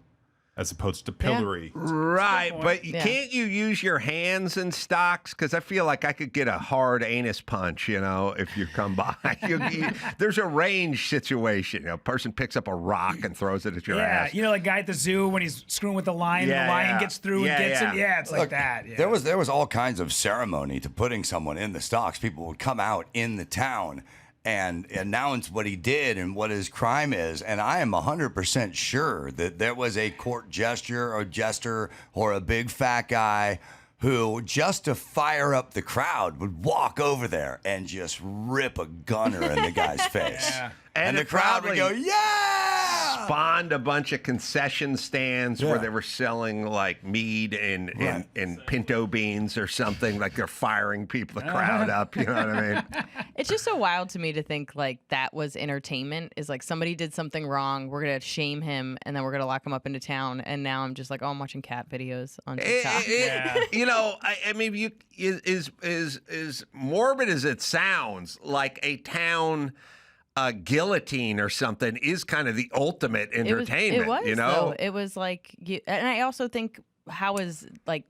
as opposed to pillory. Right, but Yeah. can't you use your hands in stocks? Because I feel like I could get a hard anus punch, if you come by. There's a range situation. A person picks up a rock and throws it at your ass. Yeah, like guy at the zoo when he's screwing with the lion, Yeah, the lion yeah. gets through Yeah, and gets yeah. it. Yeah, it's like Look, that. Yeah. There was all kinds of ceremony to putting someone in the stocks. People would come out in the town and announce what he did and what his crime is. And I am 100% sure that there was a court jester or a big fat guy who, just to fire up the crowd, would walk over there and just rip a gunner in the guy's face. Yeah. And the it crowd would go, probably yeah! Spawned a bunch of concession stands where they were selling like mead and pinto beans or something. Like they're firing the crowd up. You know what I mean? It's just so wild to me to think like that was entertainment. Is like somebody did something wrong, we're gonna shame him, and then we're gonna lock him up into town. And now I'm just like, I'm watching cat videos on TikTok. I mean, you is morbid as it sounds, like a town guillotine or something is kind of the ultimate entertainment. It was, you know, though. It was like, and I also think, how is like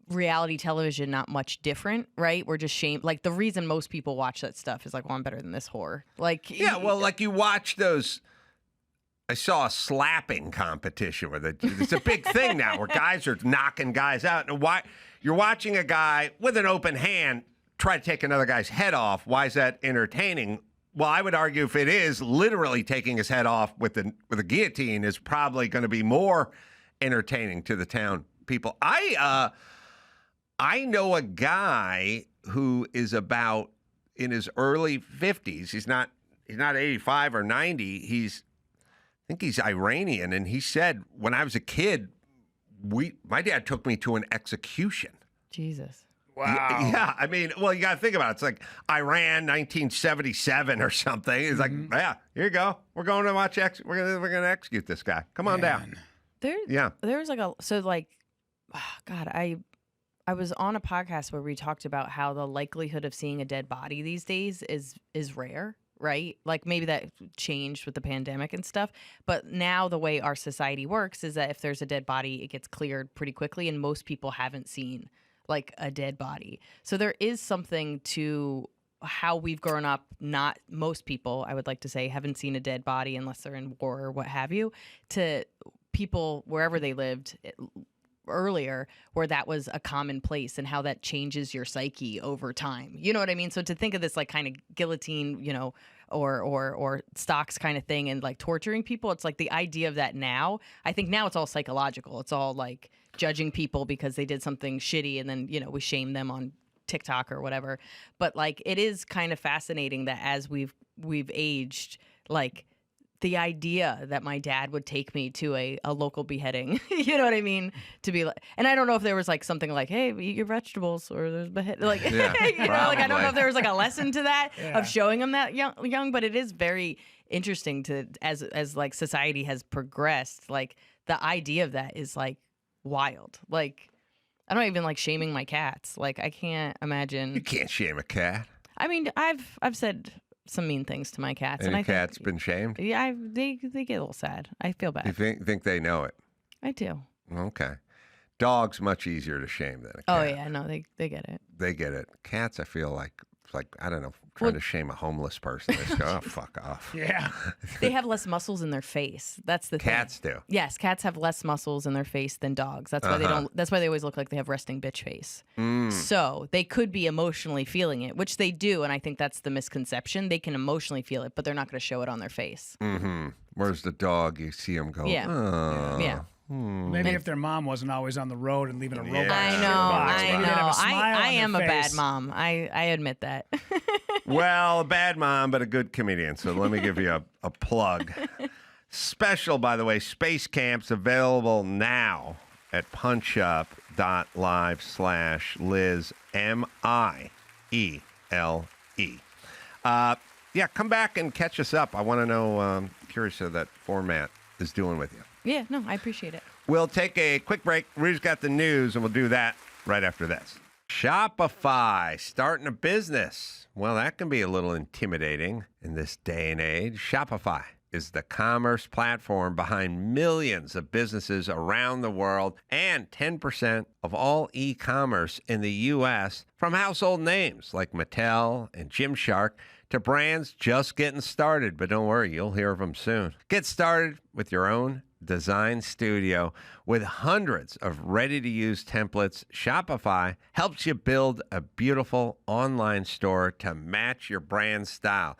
reality television not much different, right? We're just shamed. Like the reason most people watch that stuff is like, well, I'm better than this whore. Like, yeah, well, like you watch those. I saw a slapping competition where it's a big thing now where guys are knocking guys out. And why you're watching a guy with an open hand try to take another guy's head off? Why is that entertaining? Well, I would argue if it is literally taking his head off with a guillotine is probably going to be more entertaining to the town people. I know a guy who is about in his early 50s. He's not 85 or 90. I think he's Iranian, and he said when I was a kid, my dad took me to an execution. Jesus. Wow. Yeah, I mean, well, you got to think about it. It's like Iran, 1977 or something. It's like, yeah, here you go. We're going to watch. We're going to execute this guy. Come on down. There was like God, I was on a podcast where we talked about how the likelihood of seeing a dead body these days is rare, right? Like maybe that changed with the pandemic and stuff, but now the way our society works is that if there's a dead body, it gets cleared pretty quickly, and most people haven't seen like a dead body. So there is something to how we've grown up. Not most people, I would like to say, haven't seen a dead body unless they're in war or what have you, to people wherever they lived earlier where that was a commonplace, and how that changes your psyche over time. You know what I mean? So to think of this like kind of guillotine, or stocks kind of thing, and like torturing people, it's like the idea of that now, I think now it's all psychological. It's all like judging people because they did something shitty, and then, we shame them on TikTok or whatever. But like it is kind of fascinating that as we've aged, like the idea that my dad would take me to a local beheading, you know what I mean? To be like, and I don't know if there was like something like, hey, eat your vegetables, or there's behead, like, Yeah, like I don't know if there was like a lesson to that Yeah. of showing them that young, but it is very interesting to, as like society has progressed, like the idea of that is like wild. Like I don't even like shaming my cats. Like I can't imagine. You can't shame a cat. I mean, I've said some mean things to my cats, And and your I cat's been shamed? yeah, they get a little sad. I feel bad. You think they know it? I do. Okay. Dog's much easier to shame than a cat. Oh yeah, no, they get it. They get it. Cats, I feel like, it's like, I don't know, trying to shame a homeless person. They just go, oh, fuck off. Yeah. They have less muscles in their face. That's the thing. Cats do. Yes, cats have less muscles in their face than dogs. That's why they don't. That's why they always look like they have resting bitch face. So they could be emotionally feeling it, which they do, and I think that's the misconception. They can emotionally feel it, but they're not going to show it on their face. Mm-hmm. Whereas the dog, you see them go, Yeah. oh. Yeah. Maybe if their mom wasn't always on the road and leaving a robot. I in know. their box, I maybe know. they'd have a smile I on am a their bad face. mom. I admit that. Well, a bad mom, but a good comedian. So let me give you a plug. Special, by the way, Space Camp's available now at punchup.live/Liz, M-I-E-L-E. Yeah, come back and catch us up. I want to know, curious how that format is doing with you. Yeah, no, I appreciate it. We'll take a quick break. Rudy's got the news, and we'll do that right after this. Shopify, starting a business. Well, that can be a little intimidating in this day and age. Shopify is the commerce platform behind millions of businesses around the world and 10% of all e-commerce in the U.S. from household names like Mattel and Gymshark to brands just getting started. But don't worry, you'll hear of them soon. Get started with your own design studio with hundreds of ready-to-use templates. Shopify helps you build a beautiful online store to match your brand style.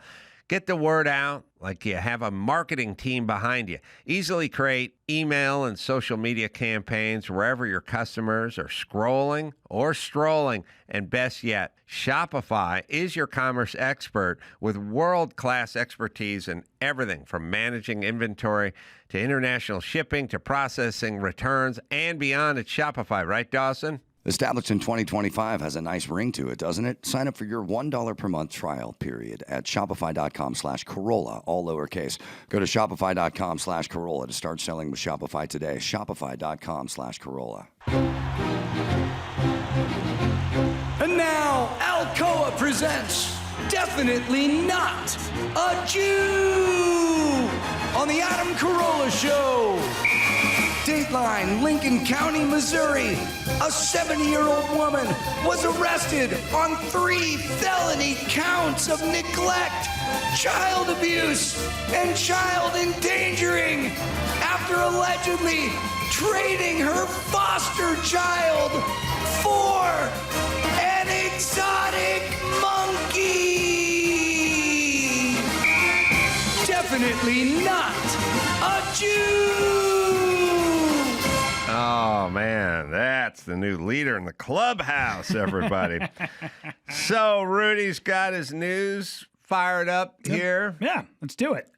Get the word out like you have a marketing team behind you. Easily create email and social media campaigns wherever your customers are scrolling or strolling. And best yet, Shopify is your commerce expert with world-class expertise in everything from managing inventory to international shipping to processing returns and beyond at Shopify. Right, Dawson? Established in 2025 has a nice ring to it, doesn't it? Sign up for your $1 per month trial period at shopify.com/Carolla, all lowercase. Go to shopify.com/Carolla to start selling with Shopify today. Shopify.com/Carolla. And now, Alcoa presents Definitely Not a Jew on the Adam Carolla Show. Dateline, Lincoln County, Missouri. A 70-year-old woman was arrested on 3 felony counts of neglect, child abuse, and child endangering after allegedly trading her foster child for an exotic monkey. Definitely not a Jew. Oh, man, that's the new leader in the clubhouse, everybody. So Rudy's got his news fired up here. Yeah, let's do it.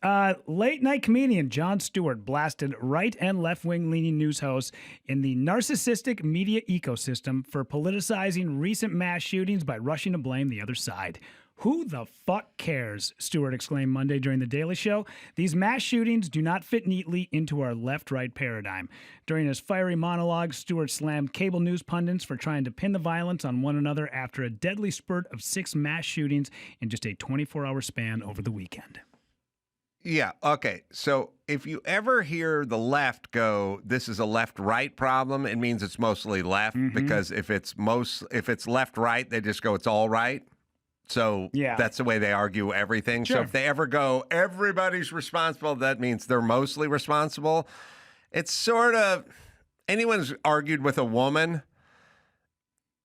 Late night comedian Jon Stewart blasted right and left wing leaning news hosts in the narcissistic media ecosystem for politicizing recent mass shootings by rushing to blame the other side. Who the fuck cares? Stewart exclaimed Monday during The Daily Show. These mass shootings do not fit neatly into our left-right paradigm. During his fiery monologue, Stewart slammed cable news pundits for trying to pin the violence on one another after a deadly spurt of 6 mass shootings in just a 24-hour span over the weekend. Yeah, okay. So if you ever hear the left go, this is a left-right problem, it means it's mostly left, because if it's left-right, they just go, it's all right. So that's the way they argue everything. Sure. So if they ever go, everybody's responsible, that means they're mostly responsible. It's sort of, anyone's argued with a woman,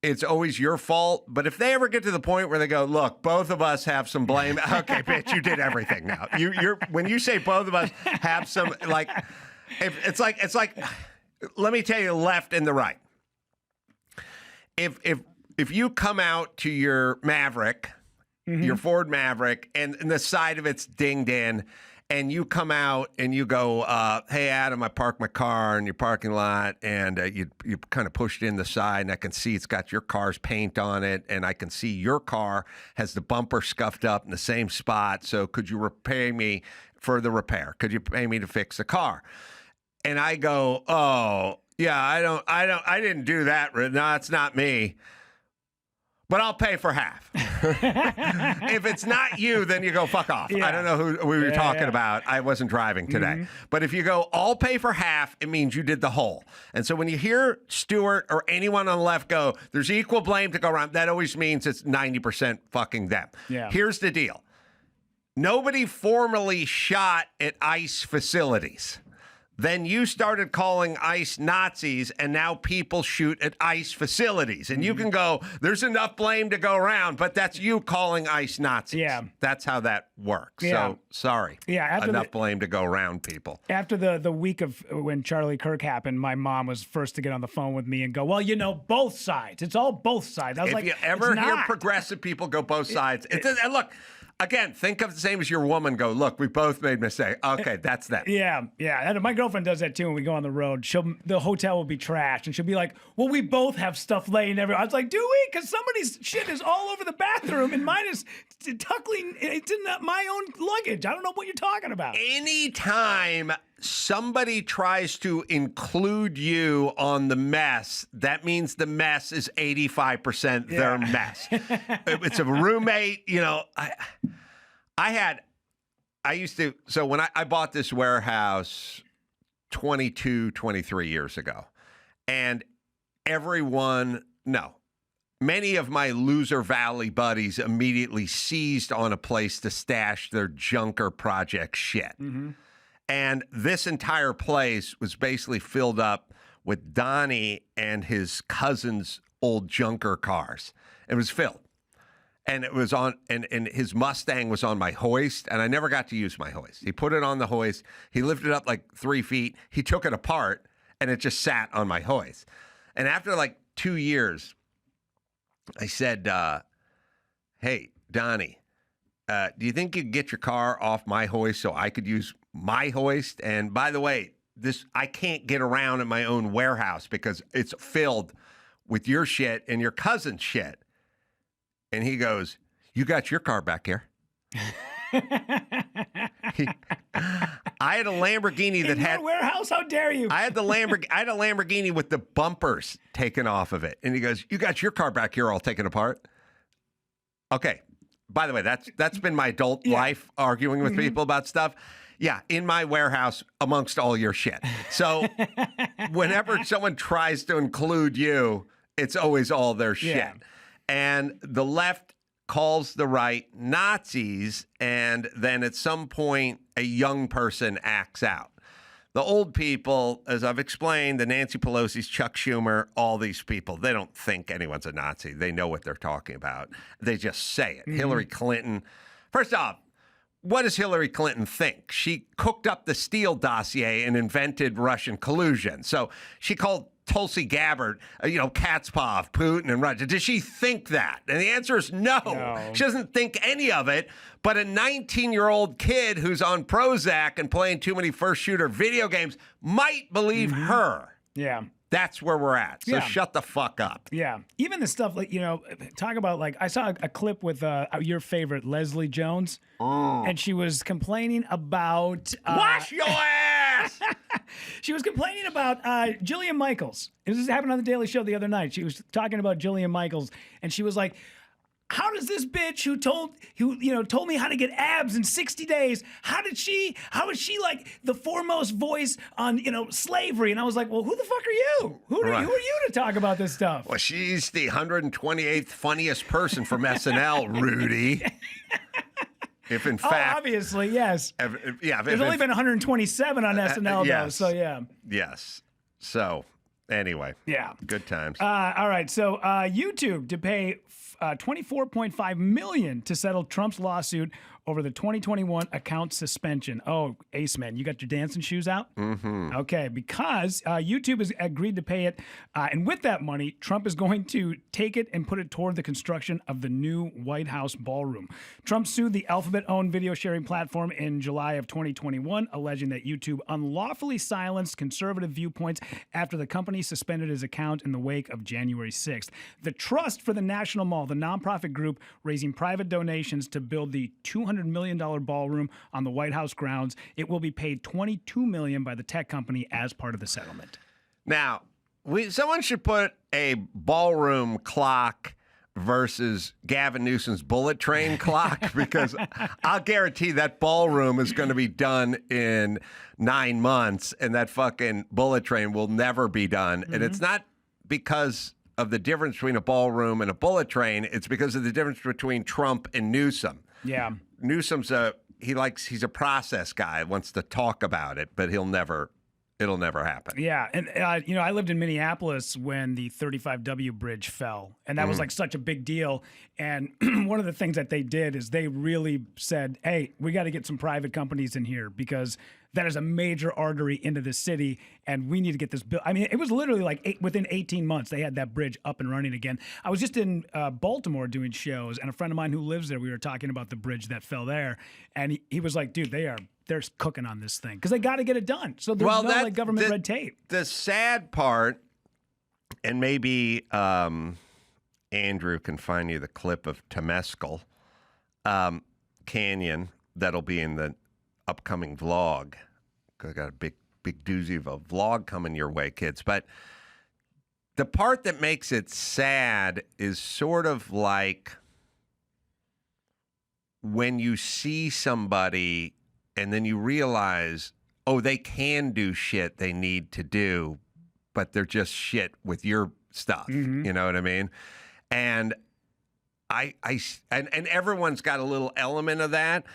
it's always your fault. But if they ever get to the point where they go, look, both of us have some blame. Okay, bitch, you did everything now. You're when you say both of us have some, like, it's like, let me tell you the left and the right. If you come out to your Maverick, your Ford Maverick, and the side of it's dinged in, and you come out and you go, hey, Adam, I parked my car in your parking lot, and you kind of pushed in the side, and I can see it's got your car's paint on it, and I can see your car has the bumper scuffed up in the same spot, so could you pay me for the repair? Could you pay me to fix the car? And I go, oh, yeah, I didn't do that. No, it's not me. but I'll pay for half. If it's not you, then you go fuck off. Yeah. I don't know who we were talking about. I wasn't driving today. But if you go, I'll pay for half, it means you did the whole. And so when you hear Stewart or anyone on the left go, there's equal blame to go around, that always means it's 90% fucking them. Yeah. Here's the deal. Nobody formally shot at ICE facilities. Then you started calling ICE Nazis, and now people shoot at ICE facilities. And you can go, there's enough blame to go around, but that's you calling ICE Nazis. Yeah. That's how that works. Yeah. So, sorry. Yeah, after enough blame to go around, people. After the week of when Charlie Kirk happened, my mom was first to get on the phone with me and go, well, both sides. It's all both sides. I was If you ever it's hear not. progressive people go both sides, and look, again, think of the same as your woman go, look, we both made mistakes. Okay, that's them. Yeah. And my girlfriend does that too when we go on the road. The hotel will be trashed, and she'll be like, well, we both have stuff laying everywhere. I was like, do we? Because somebody's shit is all over the bathroom, and mine is tuckling. It's in my own luggage. I don't know what you're talking about. Anytime somebody tries to include you on the mess, that means the mess is 85% their mess. It's a roommate, so when I bought this warehouse 22, 23 years ago, and many of my loser valley buddies immediately seized on a place to stash their junker project shit. And this entire place was basically filled up with Donnie and his cousin's old junker cars. It was filled. And it was on, and his Mustang was on my hoist, and I never got to use my hoist. He put it on the hoist. He lifted it up like 3 feet. He took it apart, and it just sat on my hoist. And after like 2 years, I said, hey, Donnie, do you think you could get your car off my hoist so I could use my hoist? And by the way, I can't get around in my own warehouse because it's filled with your shit and your cousin's shit. And he goes, you got your car back here. I had a Lamborghini that had warehouse. How dare you? I had a Lamborghini with the bumpers taken off of it. And he goes, you got your car back here all taken apart. Okay. By the way, that's been my adult life, arguing with people about stuff. Yeah, in my warehouse amongst all your shit. So whenever someone tries to include you, it's always all their shit. Yeah. And the left calls the right Nazis, and then at some point, a young person acts out. The old people, as I've explained, the Nancy Pelosi's, Chuck Schumer, all these people, they don't think anyone's a Nazi. They know what they're talking about. They just say it. Hillary Clinton. First off, what does Hillary Clinton think? She cooked up the Steele dossier and invented Russian collusion. So she called Tulsi Gabbard, Katspov, Putin, and Russia. Does she think that? And the answer is no. She doesn't think any of it. But a 19-year-old kid who's on Prozac and playing too many first-shooter video games might believe her. Yeah. That's where we're at. So shut the fuck up. Yeah. Even the stuff talk about I saw a clip with your favorite Leslie Jones, and she was complaining about wash your ass. She was complaining about Jillian Michaels. This happened on the Daily Show the other night. She was talking about Jillian Michaels, and she was like, how does this bitch who told me how to get abs in 60 days, how is she like the foremost voice on, slavery? And I was like, well, who the fuck are you? Who are you to talk about this stuff? Well, she's the 128th funniest person from SNL, Rudy. If in fact, obviously, yes. There's only been 127 on SNL, though. So yeah. Yes. So anyway. Yeah. Good times. All right. So YouTube to pay $24.5 million to settle Trump's lawsuit over the 2021 account suspension. Oh, Ace Man, you got your dancing shoes out? Mm-hmm. Okay, because YouTube has agreed to pay it. And with that money, Trump is going to take it and put it toward the construction of the new White House ballroom. Trump sued the Alphabet-owned video sharing platform in July of 2021, alleging that YouTube unlawfully silenced conservative viewpoints after the company suspended his account in the wake of January 6th. The Trust for the National Mall, the nonprofit group raising private donations to build the $200 million ballroom on the White House grounds. It will be paid $22 million by the tech company as part of the settlement. Now, someone should put a ballroom clock versus Gavin Newsom's bullet train clock, because I'll guarantee that ballroom is going to be done in 9 months, and that fucking bullet train will never be done. And it's not because of the difference between a ballroom and a bullet train. It's because of the difference between Trump and Newsom. Yeah. Newsom's he's a process guy, wants to talk about it, but it'll never happen. Yeah, and I lived in Minneapolis when the 35W bridge fell, and that was like such a big deal. And one of the things that they did is they really said, "Hey, we got to get some private companies in here because that is a major artery into the city, and we need to get this built." I mean, it was literally like within 18 months they had that bridge up and running again. I was just in Baltimore doing shows, and a friend of mine who lives there, we were talking about the bridge that fell there, and he was like, "Dude, they're cooking on this thing because they got to get it done." So there's no government red tape. The sad part, and maybe Andrew can find you the clip of Temescal Canyon that'll be in the upcoming vlog. I got a big doozy of a vlog coming your way, kids. But the part that makes it sad is sort of like when you see somebody and then you realize, oh, they can do shit they need to do, but they're just shit with your stuff. You know what I mean? And and everyone's got a little element of that.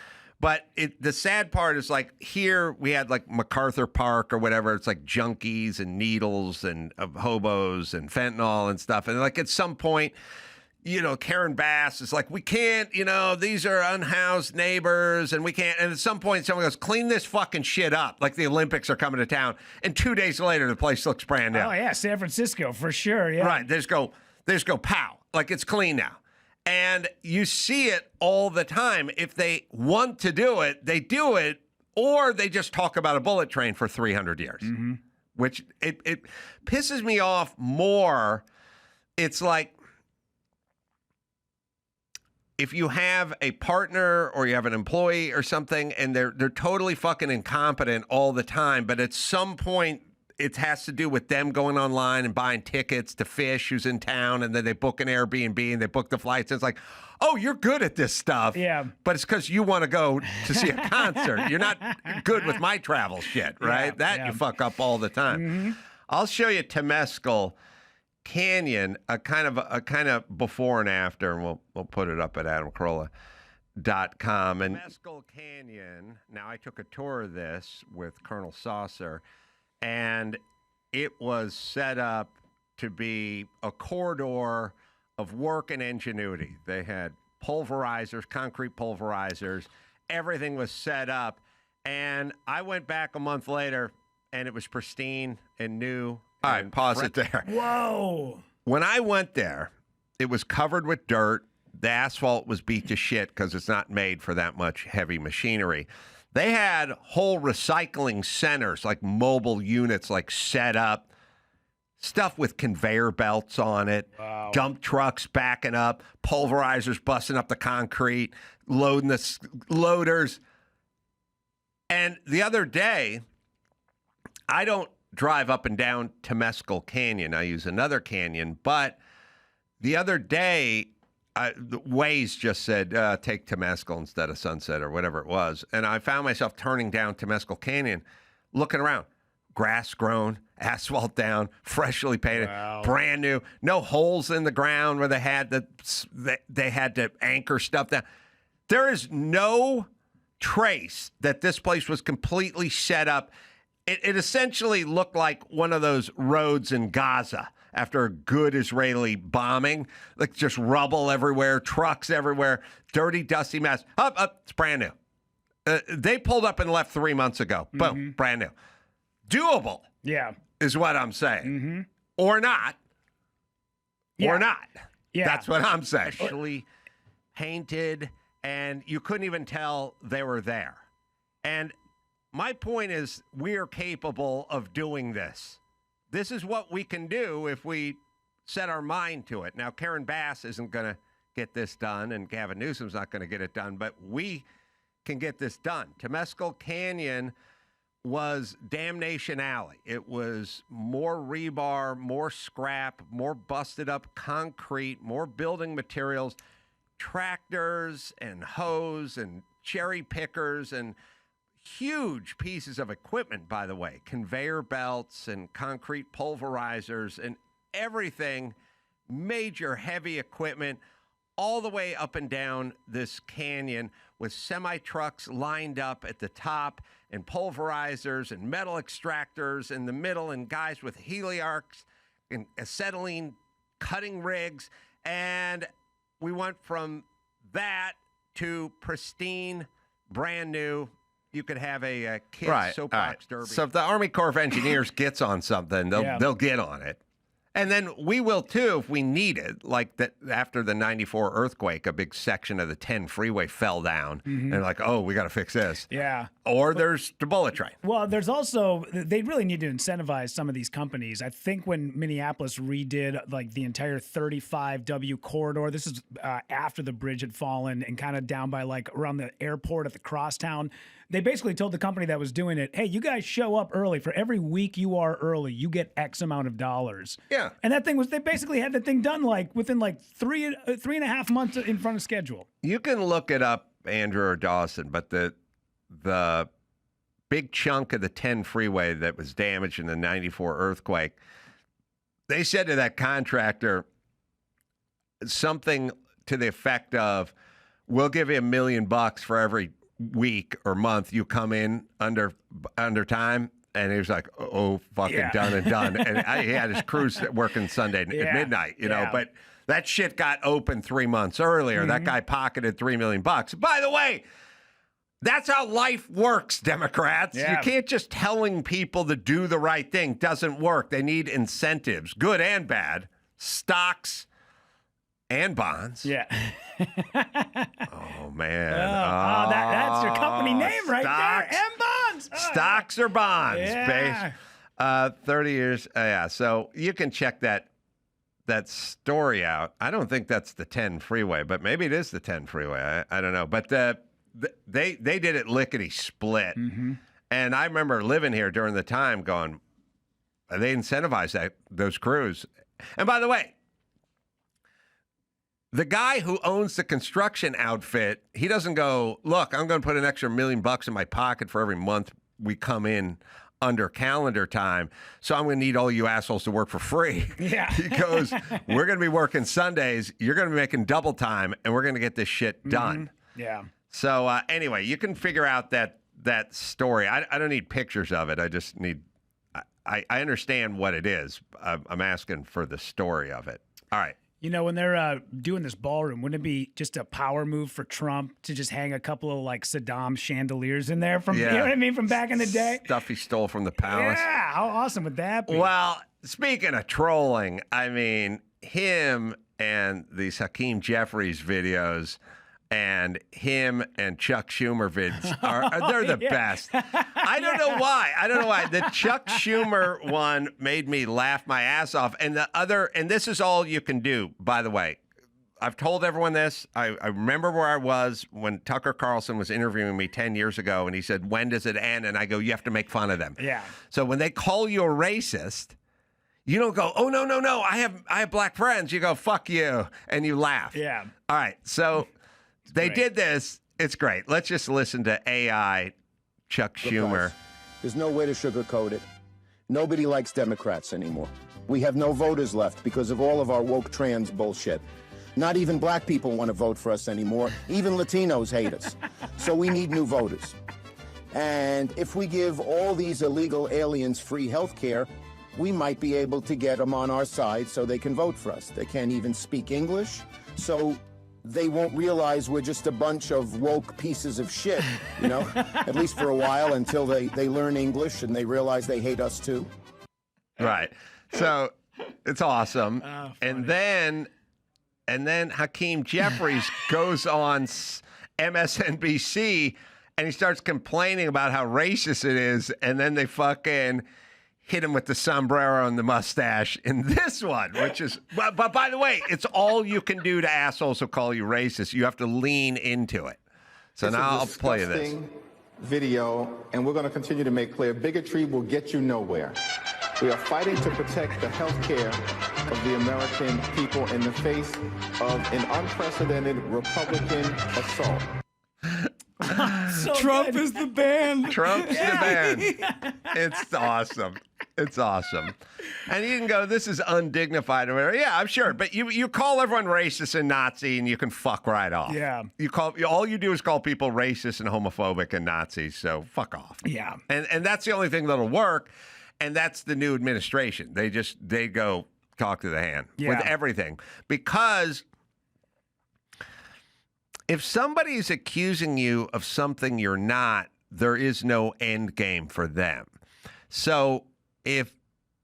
But the sad part is, like, here we had like MacArthur Park or whatever. It's like junkies and needles and hobos and fentanyl and stuff. And like at some point, Karen Bass is like, we can't, these are unhoused neighbors and we can't. And at some point, someone goes, clean this fucking shit up. Like the Olympics are coming to town. And 2 days later, the place looks brand new. Oh, yeah. San Francisco, for sure. Yeah. Right. They just go, pow. Like it's clean now. And you see it all the time. If they want to do it, they do it, or they just talk about a bullet train for 300 years, which it pisses me off more. It's like, if you have a partner or you have an employee or something and they're totally fucking incompetent all the time, but at some point it has to do with them going online and buying tickets to Fish, who's in town, and then they book an Airbnb and they book the flights. It's like, oh, you're good at this stuff. Yeah. But it's because you want to go to see a concert. You're not good with my travel shit, right? You fuck up all the time. I'll show you Temescal Canyon, a kind of before and after, and we'll put it up at AdamCarolla.com. And Temescal Canyon, now I took a tour of this with Colonel Saucer, and it was set up to be a corridor of work and ingenuity. They had pulverizers, concrete pulverizers. Everything was set up. And I went back a month later, and it was pristine and new. All right, pause it there. Whoa. When I went there, it was covered with dirt. The asphalt was beat to shit because it's not made for that much heavy machinery. They had whole recycling centers, like mobile units, like set up, stuff with conveyor belts on it, dump trucks backing up, pulverizers busting up the concrete, loading the loaders. And the other day, I don't drive up and down Temescal Canyon. I use another canyon. But the other day, the Waze just said, take Temescal instead of Sunset or whatever it was. And I found myself turning down Temescal Canyon, looking around. Grass grown, asphalt down, freshly painted, brand new. No holes in the ground where they had to anchor stuff down. There is no trace that this place was completely set up. It essentially looked like one of those roads in Gaza after a good Israeli bombing, like just rubble everywhere, trucks everywhere, dirty, dusty mess. It's brand new. They pulled up and left 3 months ago. Boom, brand new. Doable. Yeah. Is what I'm saying. Or not. Yeah. Or not. Yeah. That's what I'm saying. Actually painted, and you couldn't even tell they were there. And my point is, we're capable of doing this. This is what we can do if we set our mind to it. Now, Karen Bass isn't going to get this done, and Gavin Newsom's not going to get it done, but we can get this done. Temescal Canyon was Damnation Alley. It was more rebar, more scrap, more busted up concrete, more building materials, tractors and hose and cherry pickers and huge pieces of equipment, by the way, conveyor belts and concrete pulverizers and everything, major heavy equipment, all the way up and down this canyon with semi-trucks lined up at the top and pulverizers and metal extractors in the middle and guys with heliarcs and acetylene cutting rigs. And we went from that to pristine, brand new. You could have a kid's soapbox derby. So if the Army Corps of Engineers gets on something, they'll get on it. And then we will, too, if we need it. Like that after the 94 earthquake, a big section of the 10 freeway fell down. And they're like, oh, we got to fix this. Yeah. Or there's the bullet train. Well, there's also, they really need to incentivize some of these companies. I think when Minneapolis redid like the entire 35W corridor, this is after the bridge had fallen and kind of down by like around the airport at the crosstown. They basically told the company that was doing it, hey, you guys show up early. For every week you are early, you get X amount of dollars. Yeah. And that thing was, they basically had the thing done like within like three and a half months in front of schedule. You can look it up, Andrew or Dawson, but the big chunk of the 10 freeway that was damaged in the 94 earthquake, they said to that contractor something to the effect of, we'll give you $1 million for every week or month you come in under time. And he was like, oh, fucking done and done. And he had his crews working Sunday at midnight, you know. But that shit got open 3 months earlier. That guy pocketed $3 million. By the way, that's how life works, Democrats. You can't just telling people to do the right thing. Doesn't work. They need incentives, good and bad, stocks and bonds. Yeah. Oh, man. That's your company name right there. M Bonds. Stocks or bonds. Yeah. 30 years. So you can check that story out. I don't think that's the 10 freeway, but maybe it is the 10 freeway. I don't know. But they did it lickety split. And I remember living here during the time going, they incentivized those crews. And by the way, the guy who owns the construction outfit, he doesn't go, look, I'm going to put an extra $1 million in my pocket for every month we come in under calendar time, so I'm going to need all you assholes to work for free. Yeah. He goes, we're going to be working Sundays, you're going to be making double time, and we're going to get this shit done. Yeah. So anyway, you can figure out that story. I don't need pictures of it. I just need, I understand what it is. I'm asking for the story of it. All right. You know, when they're doing this ballroom, wouldn't it be just a power move for Trump to just hang a couple of like Saddam chandeliers in there from, you know what I mean, from back in the day? Stuff he stole from the palace. Yeah, how awesome would that be? Well, speaking of trolling, I mean, him and these Hakeem Jeffries videos and him and Chuck Schumer vids they're the best. I don't know why. The Chuck Schumer one made me laugh my ass off. And the other, and this is all you can do, by the way. I've told everyone this. I remember where I was when Tucker Carlson was interviewing me 10 years ago, and he said, when does it end? And I go, you have to make fun of them. Yeah. So when they call you a racist, you don't go, oh, no, I have black friends. You go, fuck you, and you laugh. Yeah. All right, so they did this. It's great. Let's just listen to AI Chuck Schumer. There's no way to sugarcoat it. Nobody likes Democrats anymore. We have no voters left because of all of our woke trans bullshit. Not even black people want to vote for us anymore. Even Latinos hate us. So we need new voters. And if we give all these illegal aliens free health care, we might be able to get them on our side so they can vote for us. They can't even speak English, so they won't realize we're just a bunch of woke pieces of shit, you know, at least for a while until they learn English and they realize they hate us too. Right. So it's awesome. And then Hakeem Jeffries goes on MSNBC and he starts complaining about how racist it is. And then they fucking hit him with the sombrero and the mustache in this one, which is, but by the way, it's all you can do to assholes who call you racist. You have to lean into it. So now I'll play this. video, and we're going to continue to make clear, bigotry will get you nowhere. We are fighting to protect the health care of the American people in the face of an unprecedented Republican assault. Trump is the band. Trump's the band. It's awesome. It's awesome. And you can go, this is undignified or whatever. Yeah, I'm sure. But you call everyone racist and Nazi and you can fuck right off. Yeah. All you do is call people racist and homophobic and Nazis, so fuck off. Yeah. And that's the only thing that'll work. And that's the new administration. They go talk to the hand with everything. Because if somebody's accusing you of something you're not, there is no end game for them. So if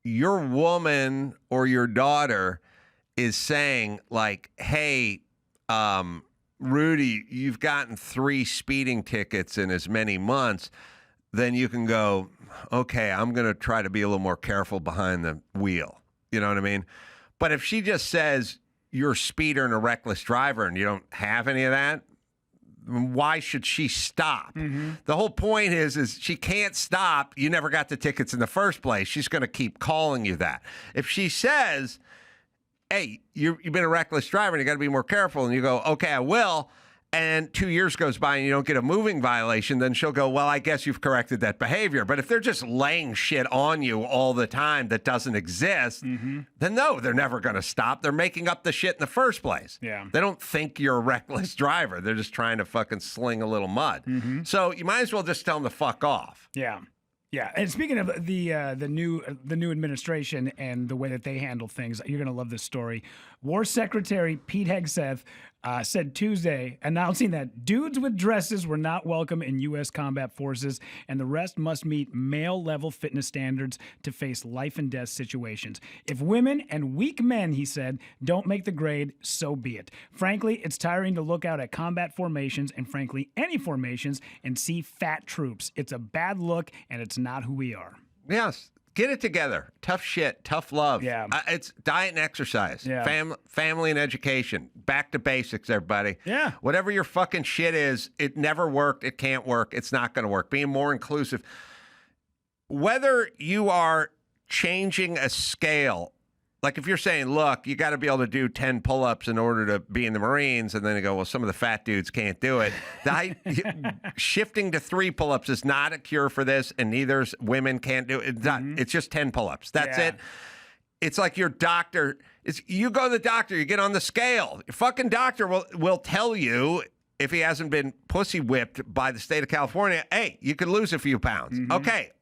your woman or your daughter is saying like, hey, Rudy, you've gotten 3 speeding tickets in as many months, then you can go, okay, I'm going to try to be a little more careful behind the wheel. You know what I mean? But if she just says you're a speeder and a reckless driver and you don't have any of that, why should she stop? Mm-hmm. The whole point is she can't stop. You never got the tickets in the first place. She's going to keep calling you that. If she says, hey, you've been a reckless driver and you got to be more careful, and you go, okay, I will, and 2 years goes by and you don't get a moving violation, then she'll go, well, I guess you've corrected that behavior. But if they're just laying shit on you all the time that doesn't exist, then no, they're never going to stop. They're making up the shit in the first place. Yeah. They don't think you're a reckless driver. They're just trying to fucking sling a little mud. So you might as well just tell them to fuck off. Yeah. Yeah, and speaking of the new administration and the way that they handle things, you're going to love this story. War Secretary Pete Hegseth said Tuesday, announcing that dudes with dresses were not welcome in U.S. combat forces, and the rest must meet male-level fitness standards to face life-and-death situations. If women and weak men, he said, don't make the grade, so be it. Frankly, it's tiring to look out at combat formations, and frankly, any formations, and see fat troops. It's a bad look, and it's not who we are. Yes. Get it together. Tough shit. Tough love. Yeah. It's diet and exercise. Yeah. Family and education. Back to basics, everybody. Yeah. Whatever your fucking shit is, it never worked. It can't work. It's not going to work. Being more inclusive. Whether you are changing a scale, like if you're saying, look, you got to be able to do 10 pull-ups in order to be in the Marines, and then you go, well, some of the fat dudes can't do it. Shifting to 3 pull-ups is not a cure for this, and neither women can't do it. It's just 10 pull-ups. That's it. It's like your doctor. You go to the doctor, you get on the scale. Your fucking doctor will tell you, if he hasn't been pussy whipped by the state of California, hey, you could lose a few pounds. Okay.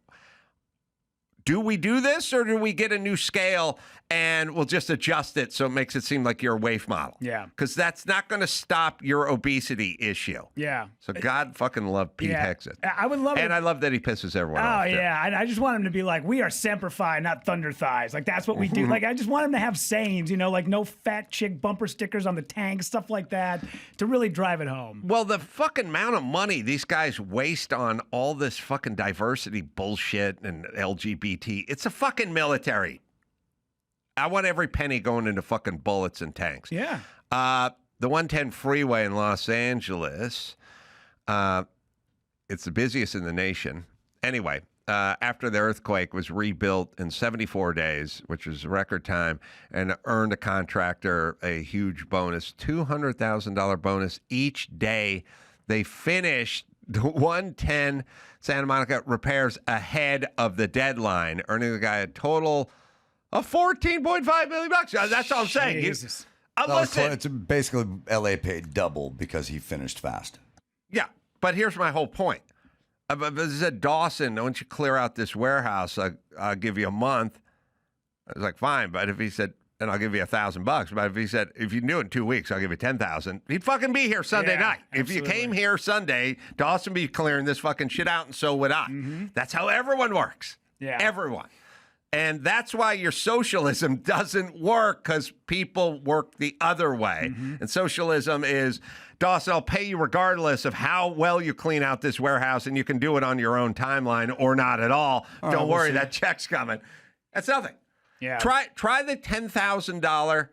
Do we do this, or do we get a new scale and we'll just adjust it so it makes it seem like you're a waif model? Yeah. Because that's not going to stop your obesity issue. Yeah. So God fucking love Pete Hegseth. I would love it. And I love that he pisses everyone off. Oh, yeah. I just want him to be like, we are Semper Fi, not Thunder Thighs. Like, that's what we do. Like, I just want him to have sayings, like no fat chick bumper stickers on the tank, stuff like that, to really drive it home. Well, the fucking amount of money these guys waste on all this fucking diversity bullshit and LGBT, it's a fucking military. I want every penny going into fucking bullets and tanks. Yeah. The 110 freeway in Los Angeles, it's the busiest in the nation. Anyway, after the earthquake, was rebuilt in 74 days, which was a record time, and earned a contractor a huge bonus, $200,000 bonus each day. They finished the 110 Santa Monica repairs ahead of the deadline, earning the guy a total of $14.5 million. That's all I'm saying. Jesus. It's basically LA paid double because he finished fast. Yeah, but here's my whole point. If I said, Dawson, don't you clear out this warehouse? I'll give you a month. I was like, fine. But if he said, and I'll give you $1,000. But if he said, if you do it in 2 weeks, I'll give you $10,000. He'd fucking be here Sunday night. Absolutely. If you came here Sunday, Dawson would be clearing this fucking shit out, and so would I. That's how everyone works. Yeah. Everyone. And that's why your socialism doesn't work, because people work the other way. And socialism is, Dawson, I'll pay you regardless of how well you clean out this warehouse, and you can do it on your own timeline or not at all. Don't worry, that check's coming. That's nothing. Yeah. Try the $10,000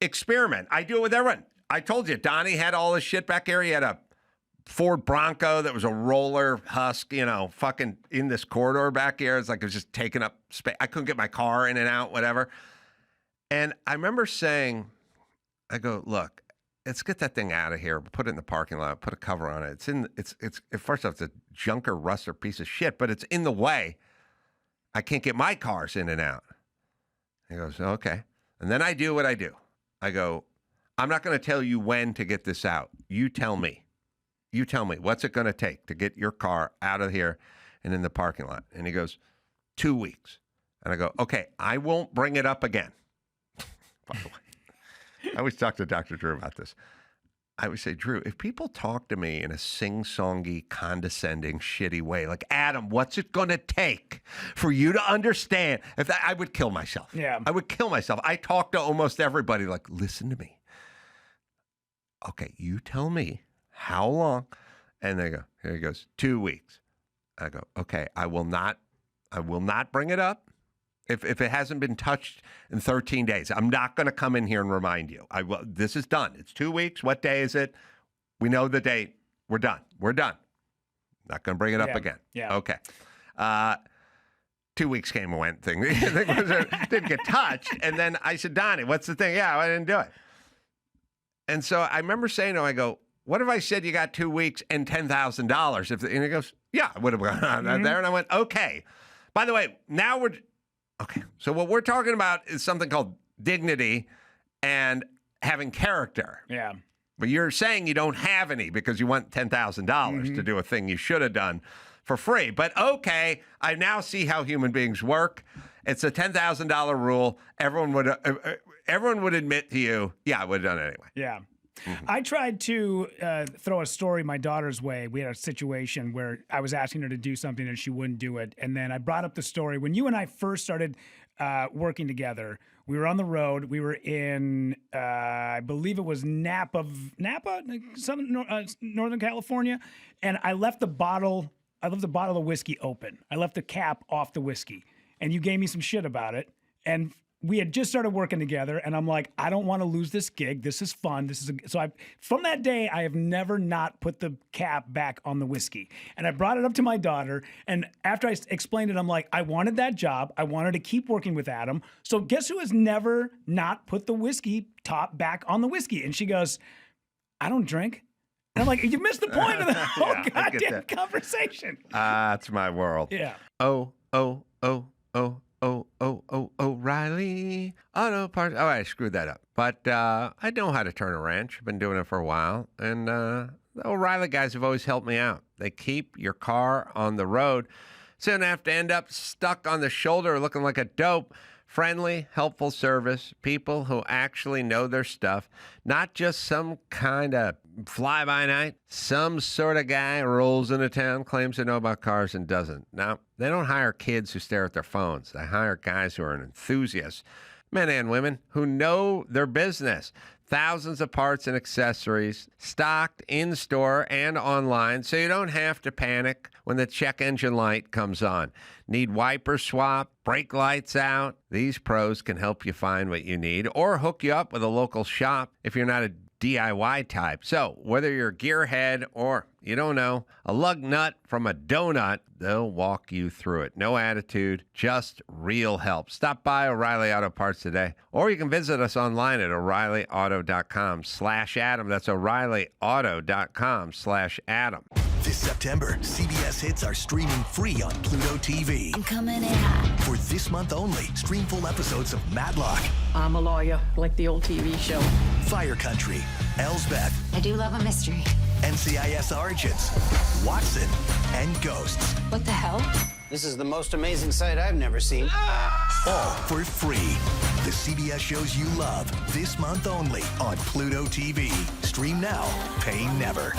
experiment. I do it with everyone. I told you, Donnie had all his shit back here. He had a Ford Bronco that was a roller husk, fucking in this corridor back here. It's like it was just taking up space. I couldn't get my car in and out, whatever. And I remember saying, I go, look, let's get that thing out of here. Put it in the parking lot. Put a cover on it. It's first off, it's a junker, ruster piece of shit, but it's in the way. I can't get my cars in and out. He goes, okay. And then I do what I do. I go, I'm not going to tell you when to get this out. You tell me. You tell me, what's it going to take to get your car out of here and in the parking lot? And he goes, 2 weeks. And I go, okay, I won't bring it up again. By the way, I always talk to Dr. Drew about this. I would say, Drew, if people talk to me in a sing-songy, condescending, shitty way, like, Adam, what's it going to take for you to understand? I would kill myself. Yeah. I would kill myself. I talk to almost everybody like, listen to me. Okay, you tell me how long? And they go, here he goes, 2 weeks. I go, okay, I will not bring it up. If it hasn't been touched in 13 days, I'm not going to come in here and remind you. This is done. It's 2 weeks. What day is it? We know the date. We're done. We're done. Not going to bring it up again. Yeah. Okay. 2 weeks came and went. Thing didn't get touched. And then I said, Donnie, what's the thing? Yeah, I didn't do it. And so I remember saying to him, I go, what if I said you got 2 weeks and $10,000? And he goes, yeah, I would have gone on there. And I went, okay. By the way, now okay, so what we're talking about is something called dignity and having character. Yeah. But you're saying you don't have any because you want $10,000 to do a thing you should have done for free. But okay, I now see how human beings work. It's a $10,000 rule. Everyone would admit to you, yeah, I would have done it anyway. Yeah. I tried to throw a story my daughter's way. We had a situation where I was asking her to do something and she wouldn't do it. And then I brought up the story. When you and I first started working together, we were on the road. We were in, I believe it was Napa, Northern California. And I left the bottle of whiskey open. I left the cap off the whiskey. And you gave me some shit about it. And we had just started working together, and I'm like, I don't want to lose this gig. This is fun. From that day, I have never not put the cap back on the whiskey. And I brought it up to my daughter, and after I explained it, I'm like, I wanted that job. I wanted to keep working with Adam. So guess who has never not put the whiskey top back on the whiskey? And she goes, I don't drink. And I'm like, you missed the point of the whole goddamn conversation. That's my world. Yeah. Oh, O'Reilly Auto Parts. Oh, I screwed that up. But I know how to turn a wrench. I've been doing it for a while. And the O'Reilly guys have always helped me out. They keep your car on the road so you don't have to end up stuck on the shoulder looking like a dope. Friendly, helpful service, people who actually know their stuff, not just some kind of fly-by-night, some sort of guy rolls into town, claims to know about cars and doesn't. Now, they don't hire kids who stare at their phones. They hire guys who are enthusiasts, men and women, who know their business. Thousands of parts and accessories stocked in-store and online, so you don't have to panic when the check engine light comes on. Need wiper swap, brake lights out? These pros can help you find what you need or hook you up with a local shop if you're not a DIY type. So whether you're a gearhead or, you don't know, a lug nut from a donut, they'll walk you through it. No attitude, just real help. Stop by O'Reilly Auto Parts today, or you can visit us online at O'ReillyAuto.com/Adam. That's O'ReillyAuto.com/Adam. This September, CBS hits are streaming free on Pluto TV. I'm coming in. For this month only, stream full episodes of Matlock, I'm a lawyer, like the old TV show. Fire Country, Elsbeth, I do love a mystery. NCIS Origins, Watson, and Ghosts. What the hell? This is the most amazing sight I've never seen. All for free. The CBS shows you love, this month only on Pluto TV. Stream now, pay never.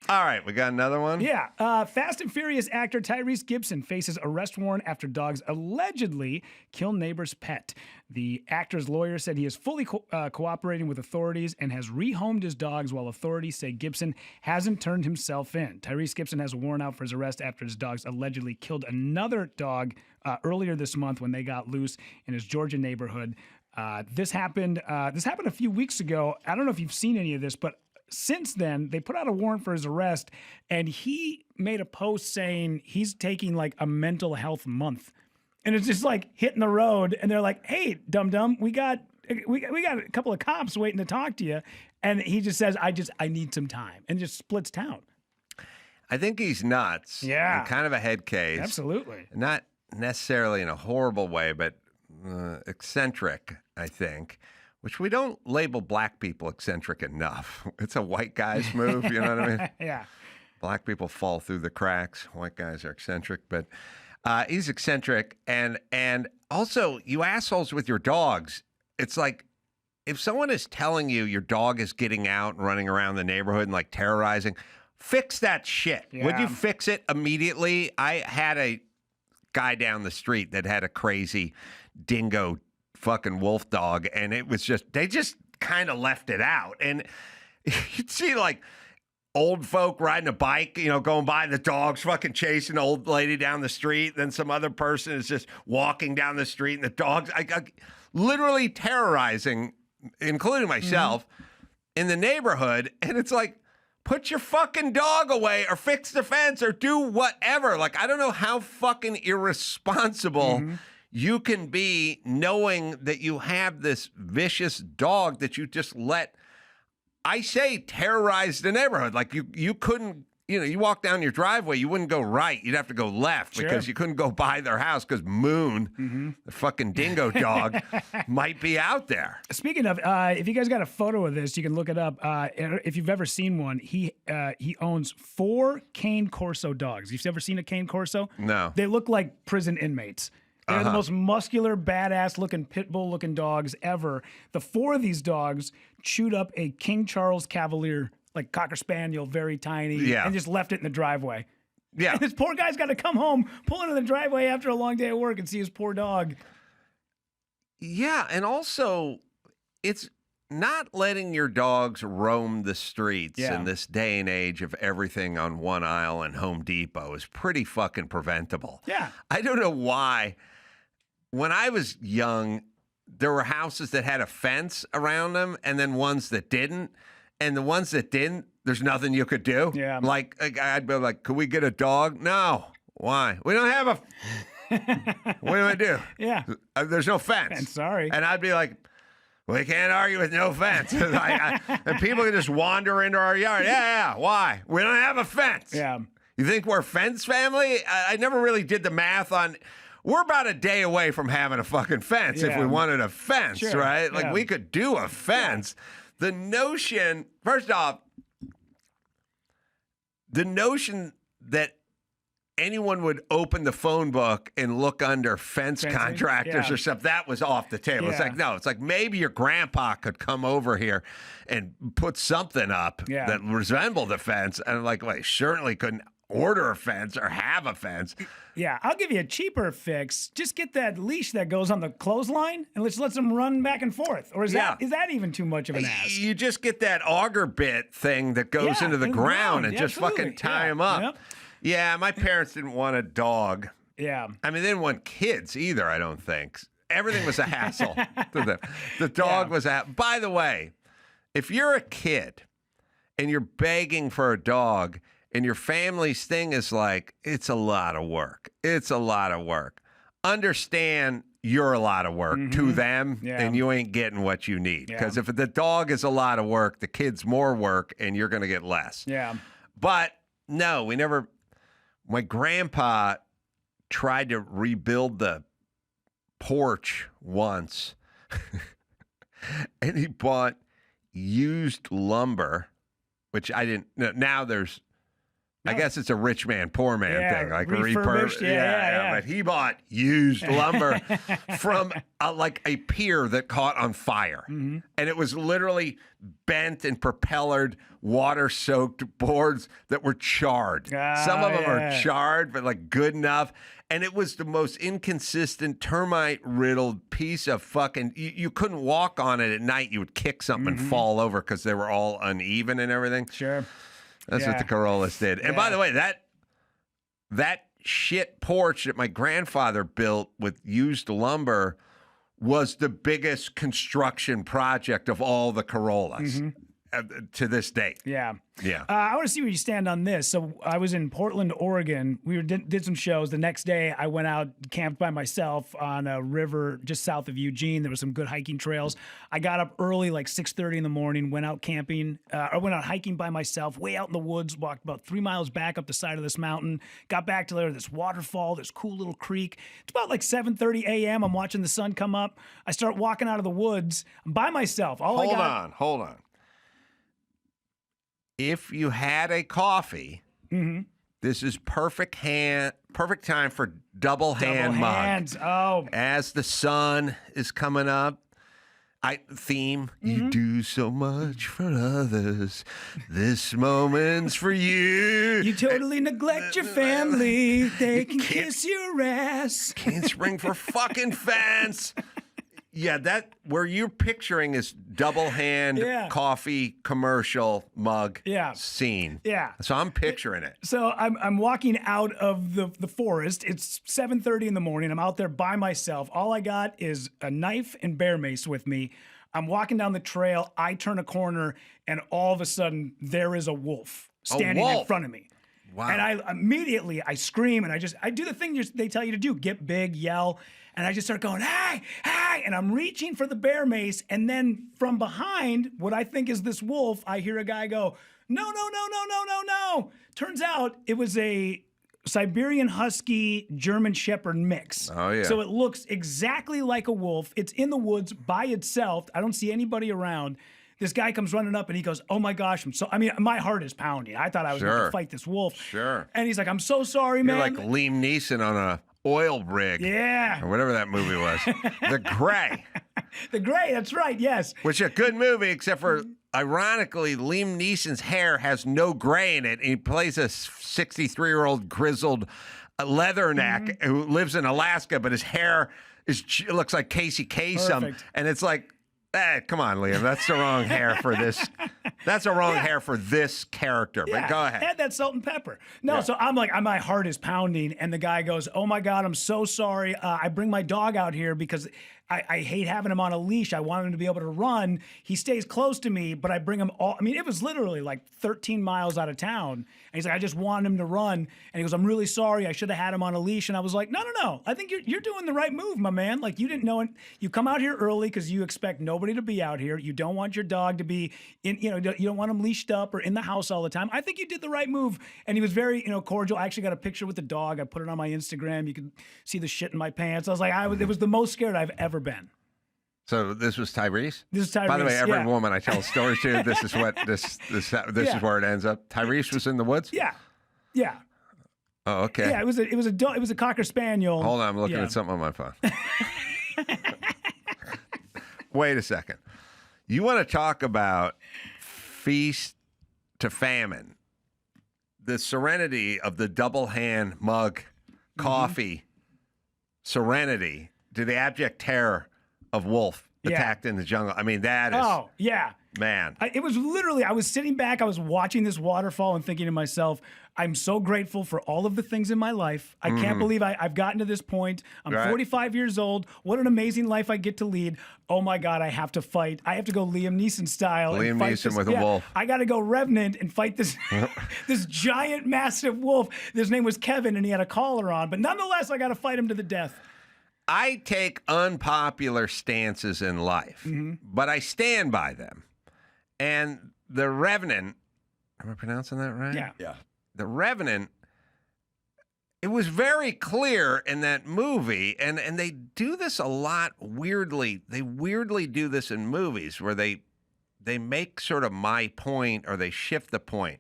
All right, we got another one? Yeah. Fast and Furious actor Tyrese Gibson faces arrest warrant after dogs allegedly kill neighbor's pet. The actor's lawyer said he is fully cooperating with authorities and has rehomed his dogs, while authorities say Gibson hasn't turned himself in. Tyrese Gibson has a warrant out for his arrest after his dogs allegedly killed another dog earlier this month when they got loose in his Georgia neighborhood. This happened a few weeks ago. I don't know if you've seen any of this, but since then, they put out a warrant for his arrest, and he made a post saying he's taking like a mental health month. And it's just like hitting the road, and they're like, "Hey, dum-dum, we got a couple of cops waiting to talk to you." And he just says, I need some time, and just splits town. I think he's nuts. Yeah. And kind of a head case. Absolutely. Not necessarily in a horrible way, but eccentric, I think, which we don't label black people eccentric enough. It's a white guy's move, you know what I mean? Yeah. Black people fall through the cracks. White guys are eccentric, but he's eccentric. And also, you assholes with your dogs, it's like, if someone is telling you your dog is getting out and running around the neighborhood and like terrorizing, fix that shit. Yeah. Would you fix it immediately? I had a guy down the street that had a crazy dingo fucking wolf dog, and it was just, they just kind of left it out. And you'd see like old folk riding a bike, you know, going by, the dog's fucking chasing an old lady down the street. Then some other person is just walking down the street, and the dog's literally terrorizing, including myself, in the neighborhood. And it's like, put your fucking dog away or fix the fence or do whatever. Like, I don't know how fucking irresponsible you can be knowing that you have this vicious dog that you just let, I say, terrorize the neighborhood. Like, you couldn't, you know, you walk down your driveway, you wouldn't go right. You'd have to go left because you couldn't go by their house because Moon, the fucking dingo dog, might be out there. Speaking of, if you guys got a photo of this, you can look it up. If you've ever seen one, he owns 4 Cane Corso dogs. You've ever seen a Cane Corso? No. They look like prison inmates. They're the most muscular, badass-looking, pit bull-looking dogs ever. The 4 of these dogs chewed up a King Charles Cavalier, like Cocker Spaniel, very tiny, and just left it in the driveway. Yeah. And this poor guy's got to come home, pull into the driveway after a long day at work and see his poor dog. Yeah, and also, it's not letting your dogs roam the streets in this day and age of everything on one aisle and Home Depot is pretty fucking preventable. Yeah. I don't know why. When I was young, there were houses that had a fence around them and then ones that didn't. And the ones that didn't, there's nothing you could do. Yeah. Like, I'd be like, could we get a dog? No. Why? We don't have a... What do I do? Yeah. There's no fence. And sorry. And I'd be like, we can't argue with no fence. And people can just wander into our yard. Yeah. Why? We don't have a fence. Yeah. You think we're a fence family? I never really did the math on... We're about a day away from having a fucking fence if we wanted a fence, right? Like, we could do a fence. Yeah. The notion, first off, the notion that anyone would open the phone book and look under fence contractors or something, that was off the table. It's like, no, it's like maybe your grandpa could come over here and put something up that resembled a fence. And I'm like, well, he certainly couldn't order a fence or have a fence. Yeah, I'll give you a cheaper fix. Just get that leash that goes on the clothesline and let's let them run back and forth. Or is that even too much of an ask? You just get that auger bit thing that goes into the ground and just fucking tie them up. Yep. Yeah, my parents didn't want a dog. Yeah. I mean, they didn't want kids either, I don't think. Everything was a hassle to them. The dog was a... By the way, if you're a kid and you're begging for a dog and your family's thing is like, it's a lot of work. It's a lot of work. Understand you're a lot of work to them and you ain't getting what you need. Because if the dog is a lot of work, the kid's more work and you're going to get less. Yeah. But no, we never... My grandpa tried to rebuild the porch once, and he bought used lumber, which I didn't. Now there's, I guess it's a rich man, pour man thing, like refurbished. Yeah. But he bought used lumber from like a pier that caught on fire, and it was literally bent and propellered, water-soaked boards that were charred. Some of them are charred, but like good enough. And it was the most inconsistent, termite-riddled piece of fucking... You couldn't walk on it at night. You would kick something and fall over because they were all uneven and everything. Sure. That's what the Carollas did. And by the way, that shit porch that my grandfather built with used lumber was the biggest construction project of all the Carollas. to this date. Yeah. Yeah. I want to see where you stand on this. So I was in Portland, Oregon. We did some shows. The next day, I went out, camped by myself on a river just south of Eugene. There were some good hiking trails. I got up early, like 6:30 in the morning, went out camping. I went out hiking by myself, way out in the woods, walked about 3 miles back up the side of this mountain, got back to there, this waterfall, this cool little creek. It's about like 7:30 a.m. I'm watching the sun come up. I start walking out of the woods. I'm by myself. Hold on. If you had a coffee, this is perfect time for double hand mug. Hands. Oh. As the sun is coming up, you do so much for others. This moment's for you. You totally neglect your family. They can kiss your ass. Can't spring for fucking fence. Yeah, that where you're picturing is double hand coffee commercial mug scene. Yeah. So I'm picturing it. So I'm walking out of the forest. It's 7:30 in the morning. I'm out there by myself. All I got is a knife and bear mace with me. I'm walking down the trail. I turn a corner, and all of a sudden there is a wolf standing in front of me. Wow. And I immediately scream, and I do the thing they tell you to do: get big, yell. And I just start going, hey, and I'm reaching for the bear mace. And then from behind, what I think is this wolf, I hear a guy go, no. Turns out it was a Siberian Husky German Shepherd mix. Oh, yeah. So it looks exactly like a wolf. It's in the woods by itself. I don't see anybody around. This guy comes running up and he goes, oh my gosh, my heart is pounding. I thought I was going to fight this wolf. Sure. And he's like, I'm so sorry, man. You're like Liam Neeson on a oil rig. Yeah. Or whatever that movie was. The Gray. The Gray, that's right, yes. Which is a good movie, except for, ironically, Liam Neeson's hair has no gray in it. And he plays a 63-year-old grizzled leatherneck who lives in Alaska, but his hair looks like Casey Kasem. Perfect. And it's like, come on, Liam. That's the wrong hair for this. That's the wrong hair for this character. But go ahead. Add that salt and pepper. No, so I'm like, my heart is pounding, and the guy goes, "Oh my God, I'm so sorry. I bring my dog out here because I hate having him on a leash. I want him to be able to run. He stays close to me, but I bring him all. I mean, it was literally like 13 miles out of town. And he's like, I just want him to run. And he goes, I'm really sorry. I should have had him on a leash. And I was like, no. I think you're doing the right move, my man. Like, you didn't know it. You come out here early because you expect nobody to be out here. You don't want your dog to be in, you don't want him leashed up or in the house all the time. I think you did the right move. And he was very, cordial. I actually got a picture with the dog. I put it on my Instagram. You could see the shit in my pants. I was like, it was the most scared I've ever been. So this was Tyrese? This is Tyrese. By the way, every woman I tell stories to, this is what this is where it ends up. Tyrese was in the woods? Yeah. Oh, okay. Yeah, it was a Cocker Spaniel. Hold on, I'm looking at something on my phone. Wait a second. You want to talk about feast to famine? The serenity of the double hand mug coffee serenity to the abject terror of wolf attacked in the jungle. I mean, that is... Oh, yeah. Man. It was literally, I was sitting back, I was watching this waterfall and thinking to myself, I'm so grateful for all of the things in my life. I can't believe I've gotten to this point. I'm 45 years old. What an amazing life I get to lead. Oh my God, I have to fight. I have to go Liam Neeson style. Liam Neeson with a wolf. I got to go Revenant and fight this this giant, massive wolf. His name was Kevin and he had a collar on, but nonetheless, I got to fight him to the death. I take unpopular stances in life, but I stand by them. And The Revenant, am I pronouncing that right? Yeah. The Revenant, it was very clear in that movie, and they do this a lot weirdly. They weirdly do this in movies where they make sort of my point or they shift the point.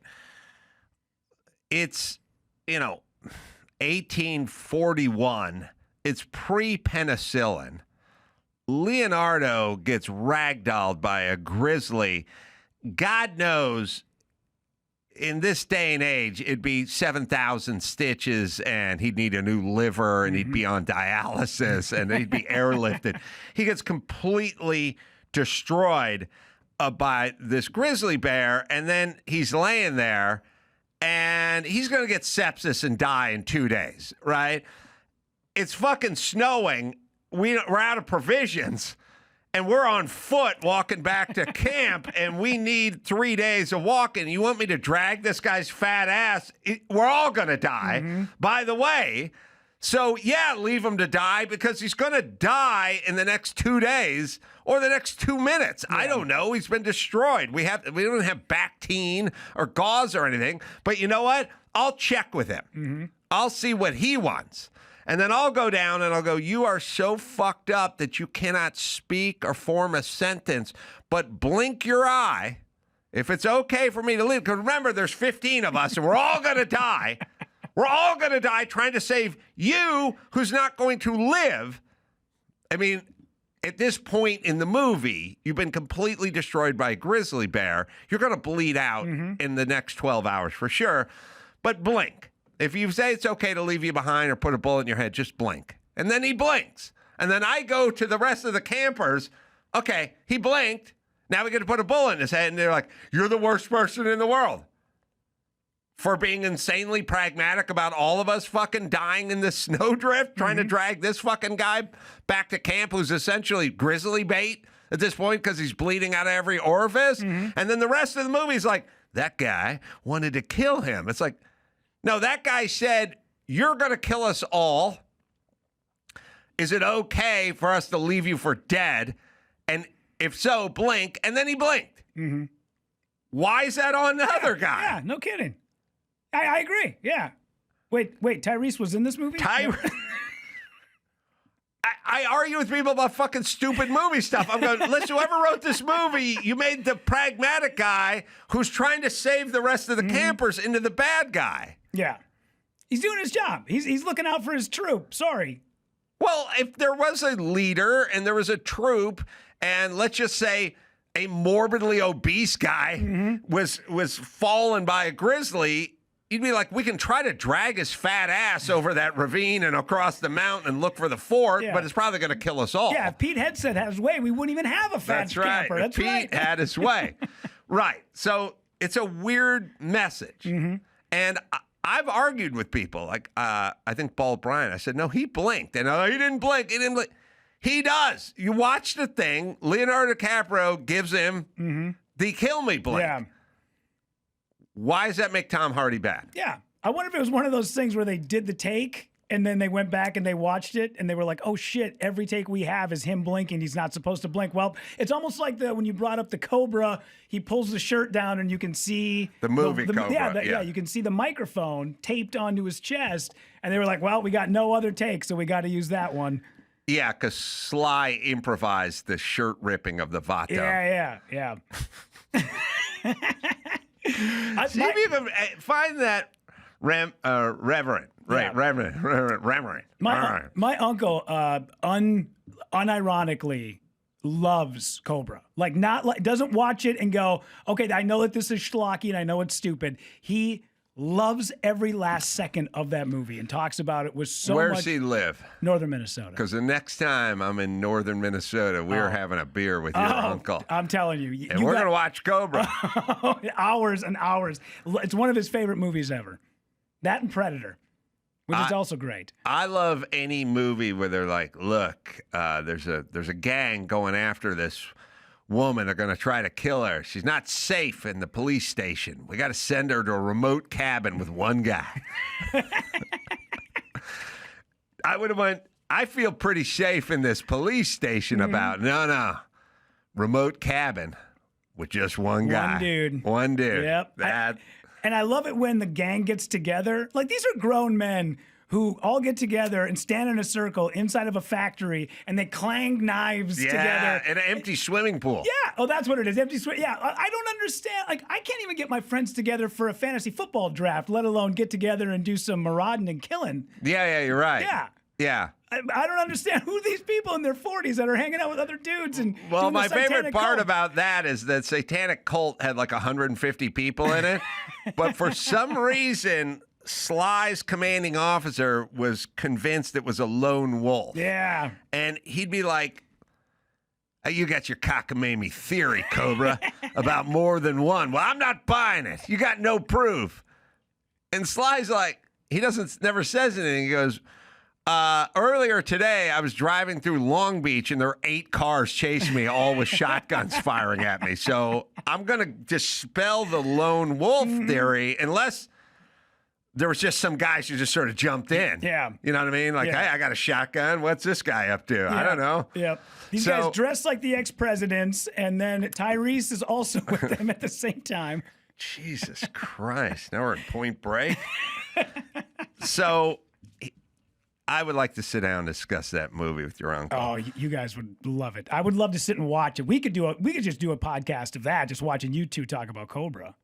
It's, 1841. It's pre-penicillin. Leonardo gets ragdolled by a grizzly. God knows, in this day and age, it'd be 7,000 stitches, and he'd need a new liver, and he'd be on dialysis, and he'd be airlifted. He gets completely destroyed by this grizzly bear, and then he's laying there, and he's going to get sepsis and die in 2 days, right? It's fucking snowing. We're out of provisions. and we're on foot walking back to camp, and we need 3 days of walking. You want me to drag this guy's fat ass? We're all going to die. By the way, so yeah, leave him to die because he's going to die in the next 2 days or the next 2 minutes. I don't know. He's been destroyed. We don't have Bactine or gauze or anything. But you know what? I'll check with him. I'll see what he wants. And then I'll go down and I'll go, you are so fucked up that you cannot speak or form a sentence, but blink your eye if it's okay for me to leave. Because remember, there's 15 of us and we're all going to die. We're all going to die trying to save you, who's not going to live. I mean, at this point in the movie, you've been completely destroyed by a grizzly bear. You're going to bleed out in the next 12 hours for sure. But blink. If you say it's okay to leave you behind or put a bullet in your head, just blink. And then he blinks. And then I go to the rest of the campers. Okay, he blinked. Now we get to put a bullet in his head. And they're like, you're the worst person in the world for being insanely pragmatic about all of us fucking dying in the snowdrift, trying to drag this fucking guy back to camp who's essentially grizzly bait at this point because he's bleeding out of every orifice. And then the rest of the movie is like, that guy wanted to kill him. It's like, no, that guy said, you're going to kill us all. Is it okay for us to leave you for dead? And if so, blink. And then he blinked. Why is that on the other guy? Yeah, no kidding. I agree. Yeah. Wait, Tyrese was in this movie? Tyrese. I argue with people about fucking stupid movie stuff. I'm going, listen, whoever wrote this movie, you made the pragmatic guy who's trying to save the rest of the campers into the bad guy. Yeah. He's doing his job. He's looking out for his troop. Sorry. Well, if there was a leader and there was a troop, and let's just say a morbidly obese guy was fallen by a grizzly, you'd be like, we can try to drag his fat ass over that ravine and across the mountain and look for the fort, but it's probably going to kill us all. Yeah, if Pete Hegseth had his way, we wouldn't even have a fat camper. That's right. Pete had his way. Right. So it's a weird message. And I've argued with people, like I think Bald Brian. I said, no, he blinked. And he didn't blink. He didn't blink. He does. You watch the thing. Leonardo DiCaprio gives him the kill me blink. Yeah. Why does that make Tom Hardy bad? Yeah. I wonder if it was one of those things where they did the take and then they went back and they watched it and they were like, oh shit, every take we have is him blinking. He's not supposed to blink. Well, it's almost like when you brought up the Cobra, he pulls the shirt down and you can see the movie Cobra. Yeah, you can see the microphone taped onto his chest. And they were like, well, we got no other take, so we got to use that one. Yeah, because Sly improvised the shirt ripping of the Vato. Yeah. See if you can find that reverend. Right, Yeah. Reverend. My uncle unironically loves Cobra. Doesn't watch it and go, okay, I know that this is schlocky and I know it's stupid. He loves every last second of that movie and talks about it with so much. Where's he live? Northern Minnesota. Because the next time I'm in northern Minnesota, we're having a beer with your uncle. I'm telling you. And we're going to watch Cobra. Hours and hours. It's one of his favorite movies ever. That and Predator, which is also great. I love any movie where they're like, look, there's a gang going after this woman. They're going to try to kill her. She's not safe in the police station. We got to send her to a remote cabin with one guy. I would have went, I feel pretty safe in this police station about, no, remote cabin with just one guy. One dude. Yep. And I love it when the gang gets together. Like, these are grown men who all get together and stand in a circle inside of a factory, and they clang knives together. Yeah, in an empty swimming pool. Yeah. Oh, that's what it is. Empty swimming. Yeah. I don't understand. Like, I can't even get my friends together for a fantasy football draft, let alone get together and do some marauding and killing. Yeah, you're right. Yeah. I don't understand who these people in their 40s that are hanging out with other dudes and well, my favorite satanic part cult. about that is that satanic cult had like 150 people in it, but for some reason, Sly's commanding officer was convinced it was a lone wolf. Yeah, and he'd be like, "You got your cockamamie theory, Cobra, about more than one. Well, I'm not buying it. You got no proof." And Sly's like, never says anything. He goes, Earlier today, I was driving through Long Beach, and there were 8 cars chasing me, all with shotguns firing at me. So I'm going to dispel the lone wolf theory, unless there was just some guys who just sort of jumped in. Yeah. You know what I mean? Like, hey, I got a shotgun. What's this guy up to? I don't know. Yep. These guys dress like the ex-presidents, and then Tyrese is also with them at the same time. Jesus Christ. Now we're in Point Break. So I would like to sit down and discuss that movie with your uncle. Oh, you guys would love it. I would love to sit and watch it. We could just do a podcast of that, just watching you two talk about Cobra.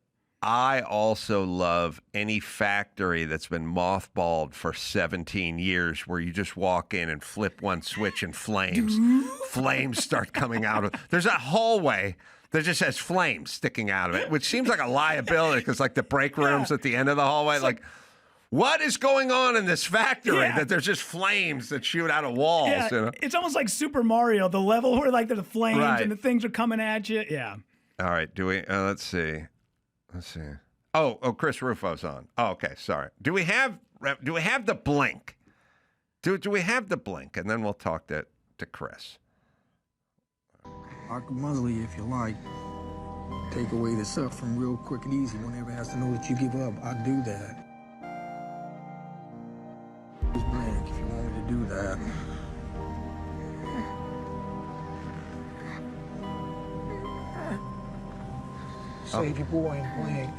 I also love any factory that's been mothballed for 17 years where you just walk in and flip one switch and flames start coming out of. There's a hallway that just has flames sticking out of it, which seems like a liability because like the break room's at the end of the hallway. Like, what is going on in this factory that there's just flames that shoot out of walls? Yeah, you know? It's almost like Super Mario, the level where like the flames and the things are coming at you. Yeah. All right. Do we? Let's see. Oh, Chris Rufo's on. Oh, okay. Sorry. Do we have the blink? Do we have the blink? And then we'll talk to Chris. I can muzzle you if you like. Take away the suffering real quick and easy. Whenever it has to know that you give up, I do that. Just blink if you want me to do that. Save your boy and blink.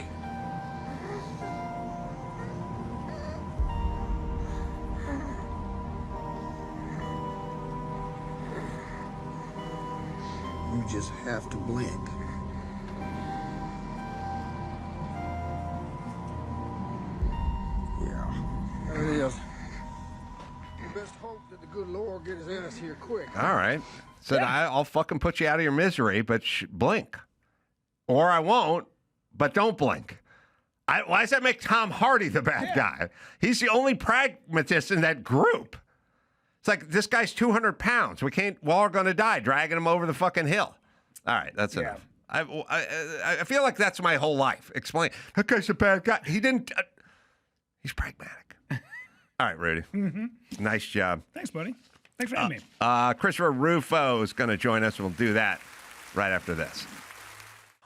You just have to blink. Yeah, there it is. You best hope that the good Lord get his ass here quick. All right. So I'll fucking put you out of your misery, but blink. Or I won't, but don't blink. Why does that make Tom Hardy the bad guy? He's the only pragmatist in that group. It's like, this guy's 200 pounds. We're all going to die dragging him over the fucking hill. All right, that's enough. I feel like that's my whole life. Explain. That guy's a bad guy. He didn't. He's pragmatic. All right, Rudy. Nice job. Thanks, buddy. Thanks for having me. Christopher Rufo is going to join us. We'll do that right after this.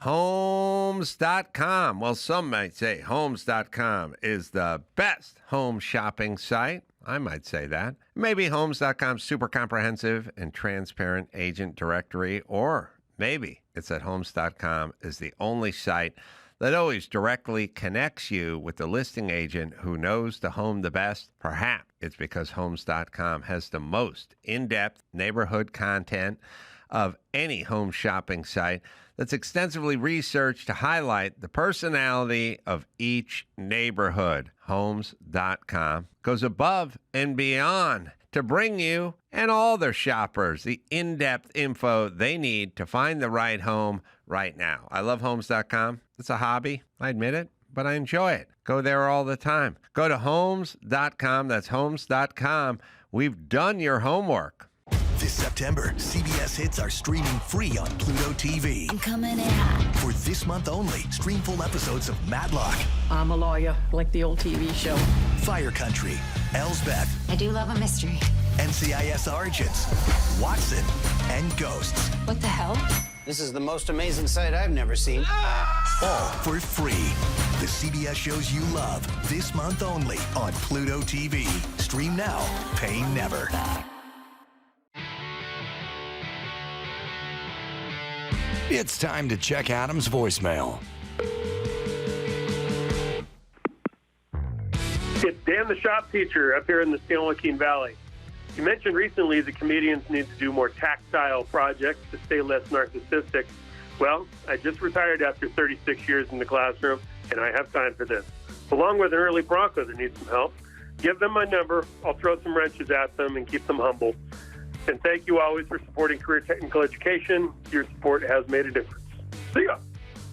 Homes.com. Well, some might say Homes.com is the best home shopping site. I might say that. Maybe Homes.com's super comprehensive and transparent agent directory, or maybe it's that Homes.com is the only site that always directly connects you with the listing agent who knows the home the best. Perhaps it's because Homes.com has the most in-depth neighborhood content of any home shopping site that's extensively researched to highlight the personality of each neighborhood. Homes.com goes above and beyond to bring you and all their shoppers the in-depth info they need to find the right home right now. I love Homes.com. It's a hobby, I admit it, but I enjoy it. Go there all the time. Go to Homes.com. That's Homes.com. We've done your homework. This September, CBS hits are streaming free on Pluto TV. I'm coming in hot. For this month only, stream full episodes of Matlock, I'm a lawyer, like the old TV show. Fire Country, Elsbeth, I do love a mystery. NCIS Origins, Watson, and Ghosts. What the hell? This is the most amazing sight I've never seen. All for free. The CBS shows you love, this month only on Pluto TV. Stream now, pay never. It's time to check Adam's voicemail. It's Dan the shop teacher up here in the San Joaquin Valley. You mentioned recently that comedians need to do more tactile projects to stay less narcissistic. Well, I just retired after 36 years in the classroom, and I have time for this. Along with an early Bronco that needs some help, give them my number. I'll throw some wrenches at them and keep them humble. And thank you always for supporting career technical education. Your support has made a difference. See ya.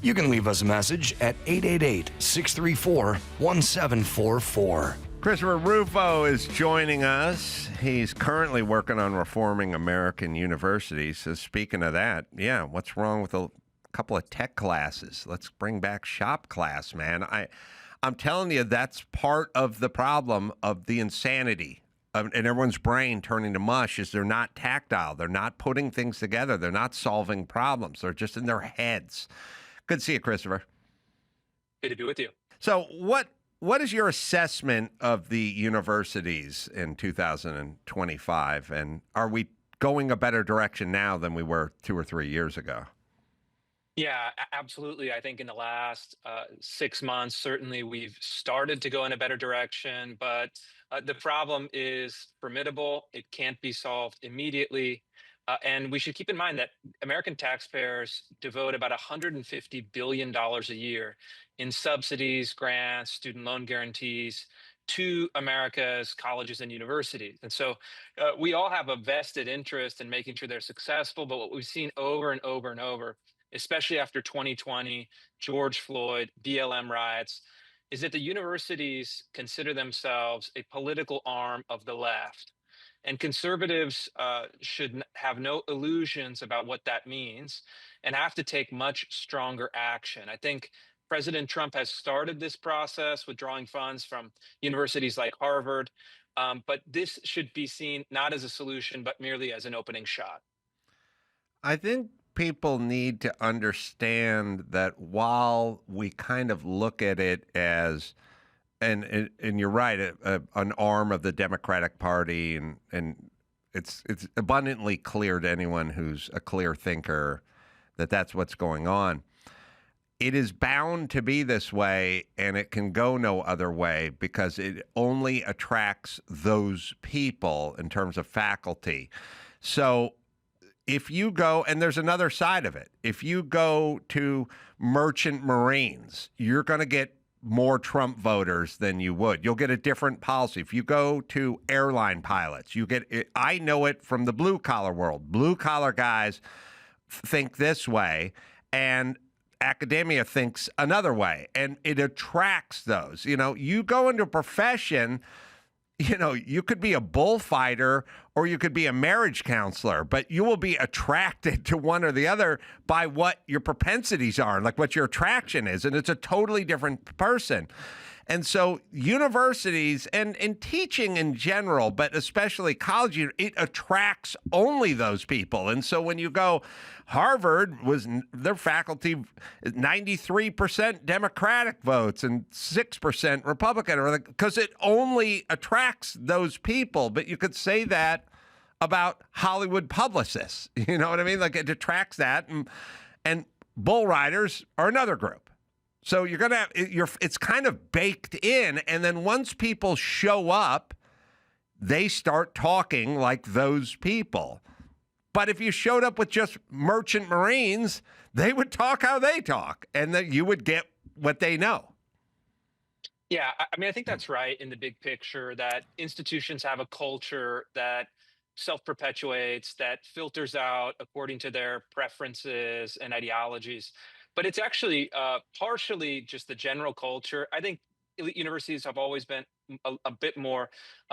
You can leave us a message at 888-634-1744. Christopher Rufo is joining us. He's currently working on reforming American universities. So speaking of that, what's wrong with a couple of tech classes? Let's bring back shop class, man. I'm telling you, that's part of the problem of the insanity and everyone's brain turning to mush is they're not tactile. They're not putting things together. They're not solving problems. They're just in their heads. Good to see you, Christopher. Good to be with you. So what is your assessment of the universities in 2025? And are we going a better direction now than we were 2 or 3 years ago? Yeah, absolutely. I think in the last 6 months, certainly we've started to go in a better direction, but the problem is formidable. It can't be solved immediately. And we should keep in mind that American taxpayers devote about $150 billion a year in subsidies, grants, student loan guarantees to America's colleges and universities. And so we all have a vested interest in making sure they're successful. But what we've seen over and over and over, especially after 2020, George Floyd, BLM riots, is that the universities consider themselves a political arm of the left. And conservatives should have no illusions about what that means and have to take much stronger action. I think President Trump has started this process withdrawing funds from universities like Harvard, but this should be seen not as a solution, but merely as an opening shot. I think people need to understand that while we kind of look at it as, and you're right, an arm of the Democratic Party, and it's abundantly clear to anyone who's a clear thinker that that's what's going on. It is bound to be this way, and it can go no other way because it only attracts those people in terms of faculty. So if you go, and there's another side of it, if you go to merchant marines, you're going to get more Trump voters than you would. You'll get a different policy. If you go to airline pilots, you get, I know it from the blue collar world. Blue collar guys think this way, and academia thinks another way, and it attracts those. You know, you go into a profession, you know, you could be a bullfighter or you could be a marriage counselor, but you will be attracted to one or the other by what your propensities are, like what your attraction is. And it's a totally different person. And so universities and teaching in general, but especially college, it attracts only those people. And so when you go, Harvard was their faculty 93% Democratic votes and 6% Republican, because it only attracts those people. But you could say that about Hollywood publicists. You know what I mean? Like it attracts that, and bull riders are another group. So you're gonna have, it's kind of baked in, and then once people show up, they start talking like those people. But if you showed up with just merchant marines, they would talk how they talk, and then you would get what they know. Yeah, I mean, I think that's right in the big picture, that institutions have a culture that self-perpetuates, that filters out according to their preferences and ideologies. But it's actually partially just the general culture. I think elite universities have always been a bit more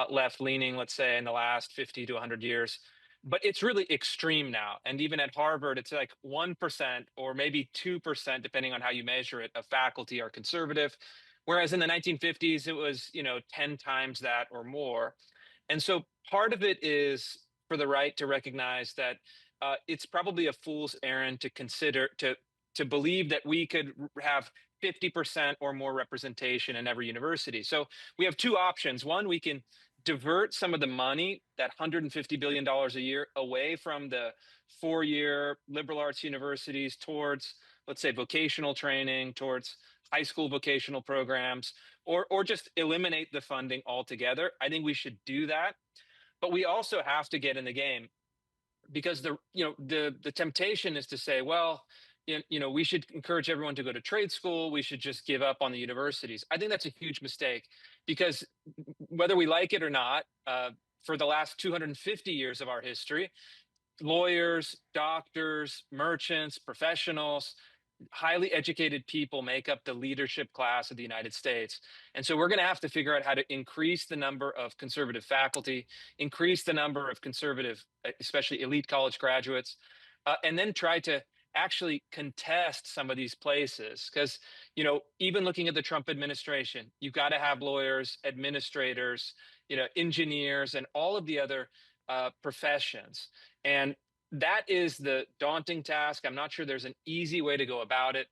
left-leaning, let's say, in the last 50 to 100 years. But it's really extreme now. And even at Harvard, it's like 1% or maybe 2%, depending on how you measure it, of faculty are conservative. Whereas in the 1950s, it was, 10 times that or more. And so part of it is for the right to recognize that it's probably a fool's errand to consider, to believe that we could have 50% or more representation in every university. So we have two options. One, we can divert some of the money, that $150 billion a year, away from the four-year liberal arts universities towards, let's say, vocational training, towards high school vocational programs, or just eliminate the funding altogether. I think we should do that. But we also have to get in the game, because the temptation is to say, well, we should encourage everyone to go to trade school. We should just give up on the universities. I think that's a huge mistake, because whether we like it or not, for the last 250 years of our history, lawyers, doctors, merchants, professionals, highly educated people make up the leadership class of the United States. And so we're going to have to figure out how to increase the number of conservative faculty, increase the number of conservative, especially elite college graduates, and then try to actually contest some of these places. Because, even looking at the Trump administration, you've got to have lawyers, administrators, engineers and all of the other professions. And that is the daunting task. I'm not sure there's an easy way to go about it.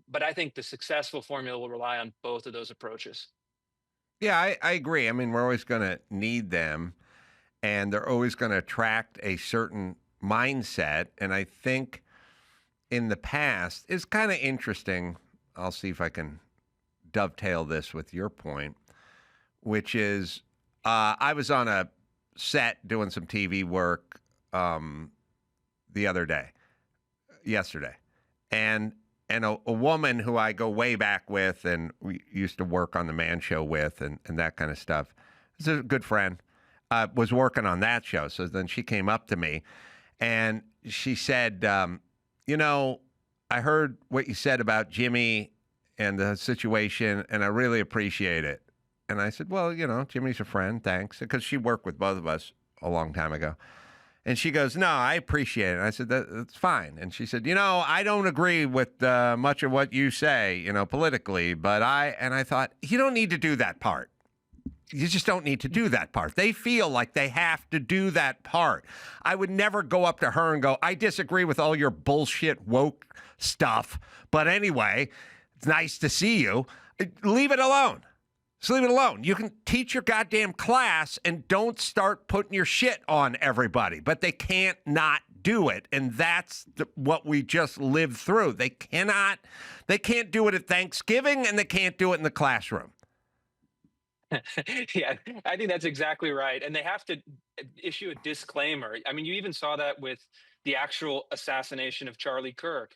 But I think the successful formula will rely on both of those approaches. Yeah, I agree. I mean, we're always going to need them, and they're always going to attract a certain mindset. And I think in the past, it's kind of interesting. I'll see if I can dovetail this with your point, which is I was on a set doing some TV work yesterday, and a woman who I go way back with and we used to work on the Man Show with and that kind of stuff, is a good friend, was working on that show. So then she came up to me and she said, I heard what you said about Jimmy and the situation, and I really appreciate it. And I said, well, Jimmy's a friend, thanks, because she worked with both of us a long time ago. And she goes, no, I appreciate it. And I said, that's fine. And she said, I don't agree with much of what you say, politically, but I thought, you don't need to do that part. You just don't need to do that part. They feel like they have to do that part. I would never go up to her and go, I disagree with all your bullshit woke stuff. But anyway, it's nice to see you. Leave it alone. Just leave it alone. You can teach your goddamn class and don't start putting your shit on everybody. But they can't not do it. And that's what we just lived through. They can't do it at Thanksgiving, and they can't do it in the classroom. Yeah, I think that's exactly right. And they have to issue a disclaimer. I mean, you even saw that with the actual assassination of Charlie Kirk.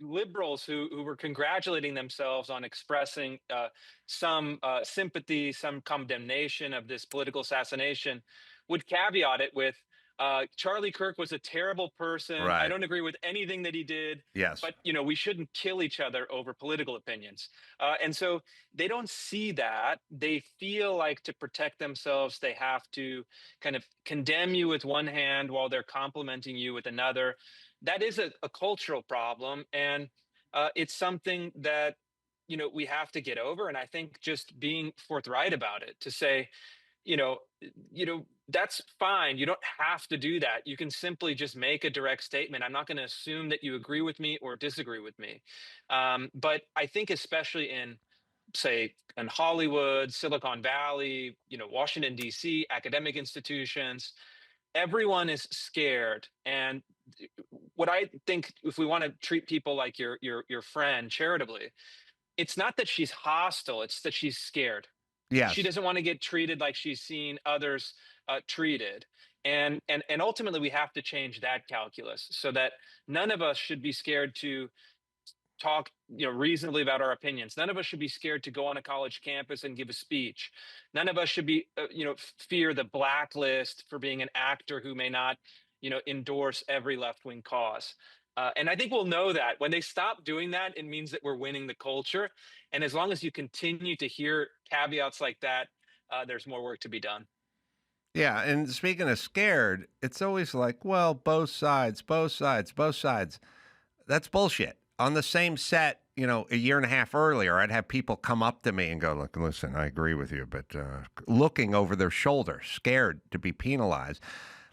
Liberals who were congratulating themselves on expressing some sympathy, some condemnation of this political assassination would caveat it with, Charlie Kirk was a terrible person. Right. I don't agree with anything that he did. Yes. But, we shouldn't kill each other over political opinions. And so they don't see that. They feel like to protect themselves, they have to kind of condemn you with one hand while they're complimenting you with another. That is a cultural problem. And it's something that, we have to get over. And I think just being forthright about it to say, that's fine. You don't have to do that. You can simply just make a direct statement. I'm not going to assume that you agree with me or disagree with me. But I think especially in, say, in Hollywood, Silicon Valley, Washington, D.C., academic institutions, everyone is scared. And what I think, if we want to treat people like your friend charitably, it's not that she's hostile, it's that she's scared. Yes. She doesn't want to get treated like she's seen others treated. And ultimately, we have to change that calculus so that none of us should be scared to talk reasonably about our opinions. None of us should be scared to go on a college campus and give a speech. None of us should be fear the blacklist for being an actor who may not endorse every left-wing cause. And I think we'll know that when they stop doing that, it means that we're winning the culture. And as long as you continue to hear caveats like that, there's more work to be done. Yeah, and speaking of scared, it's always like, well, both sides. That's bullshit. On the same set, a year and a half earlier, I'd have people come up to me and go, look, listen, I agree with you, but looking over their shoulder, scared to be penalized.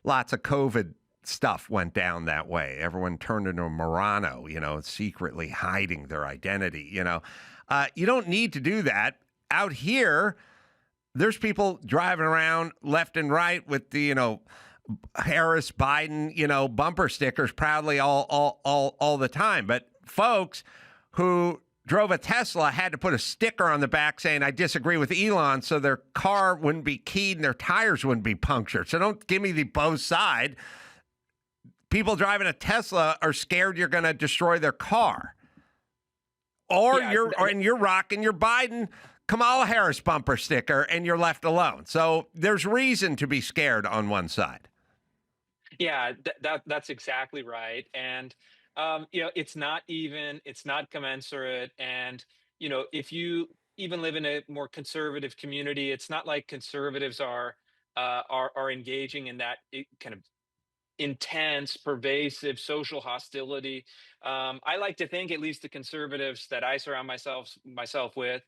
Lots of COVID stuff went down that way. Everyone turned into a Morano, secretly hiding their identity, You don't need to do that. Out here, there's people driving around left and right with the, Harris, Biden, bumper stickers proudly all the time. But folks who drove a Tesla had to put a sticker on the back saying, I disagree with Elon, so their car wouldn't be keyed and their tires wouldn't be punctured. So don't give me the both side. People driving a Tesla are scared you're going to destroy their car. Or you're rocking your Biden Kamala Harris bumper sticker and you're left alone. So there's reason to be scared on one side. Yeah, that's exactly right. And, it's not even, it's not commensurate. And, if you even live in a more conservative community, it's not like conservatives are engaging in that kind of intense, pervasive social hostility. I like to think, at least the conservatives that I surround myself with,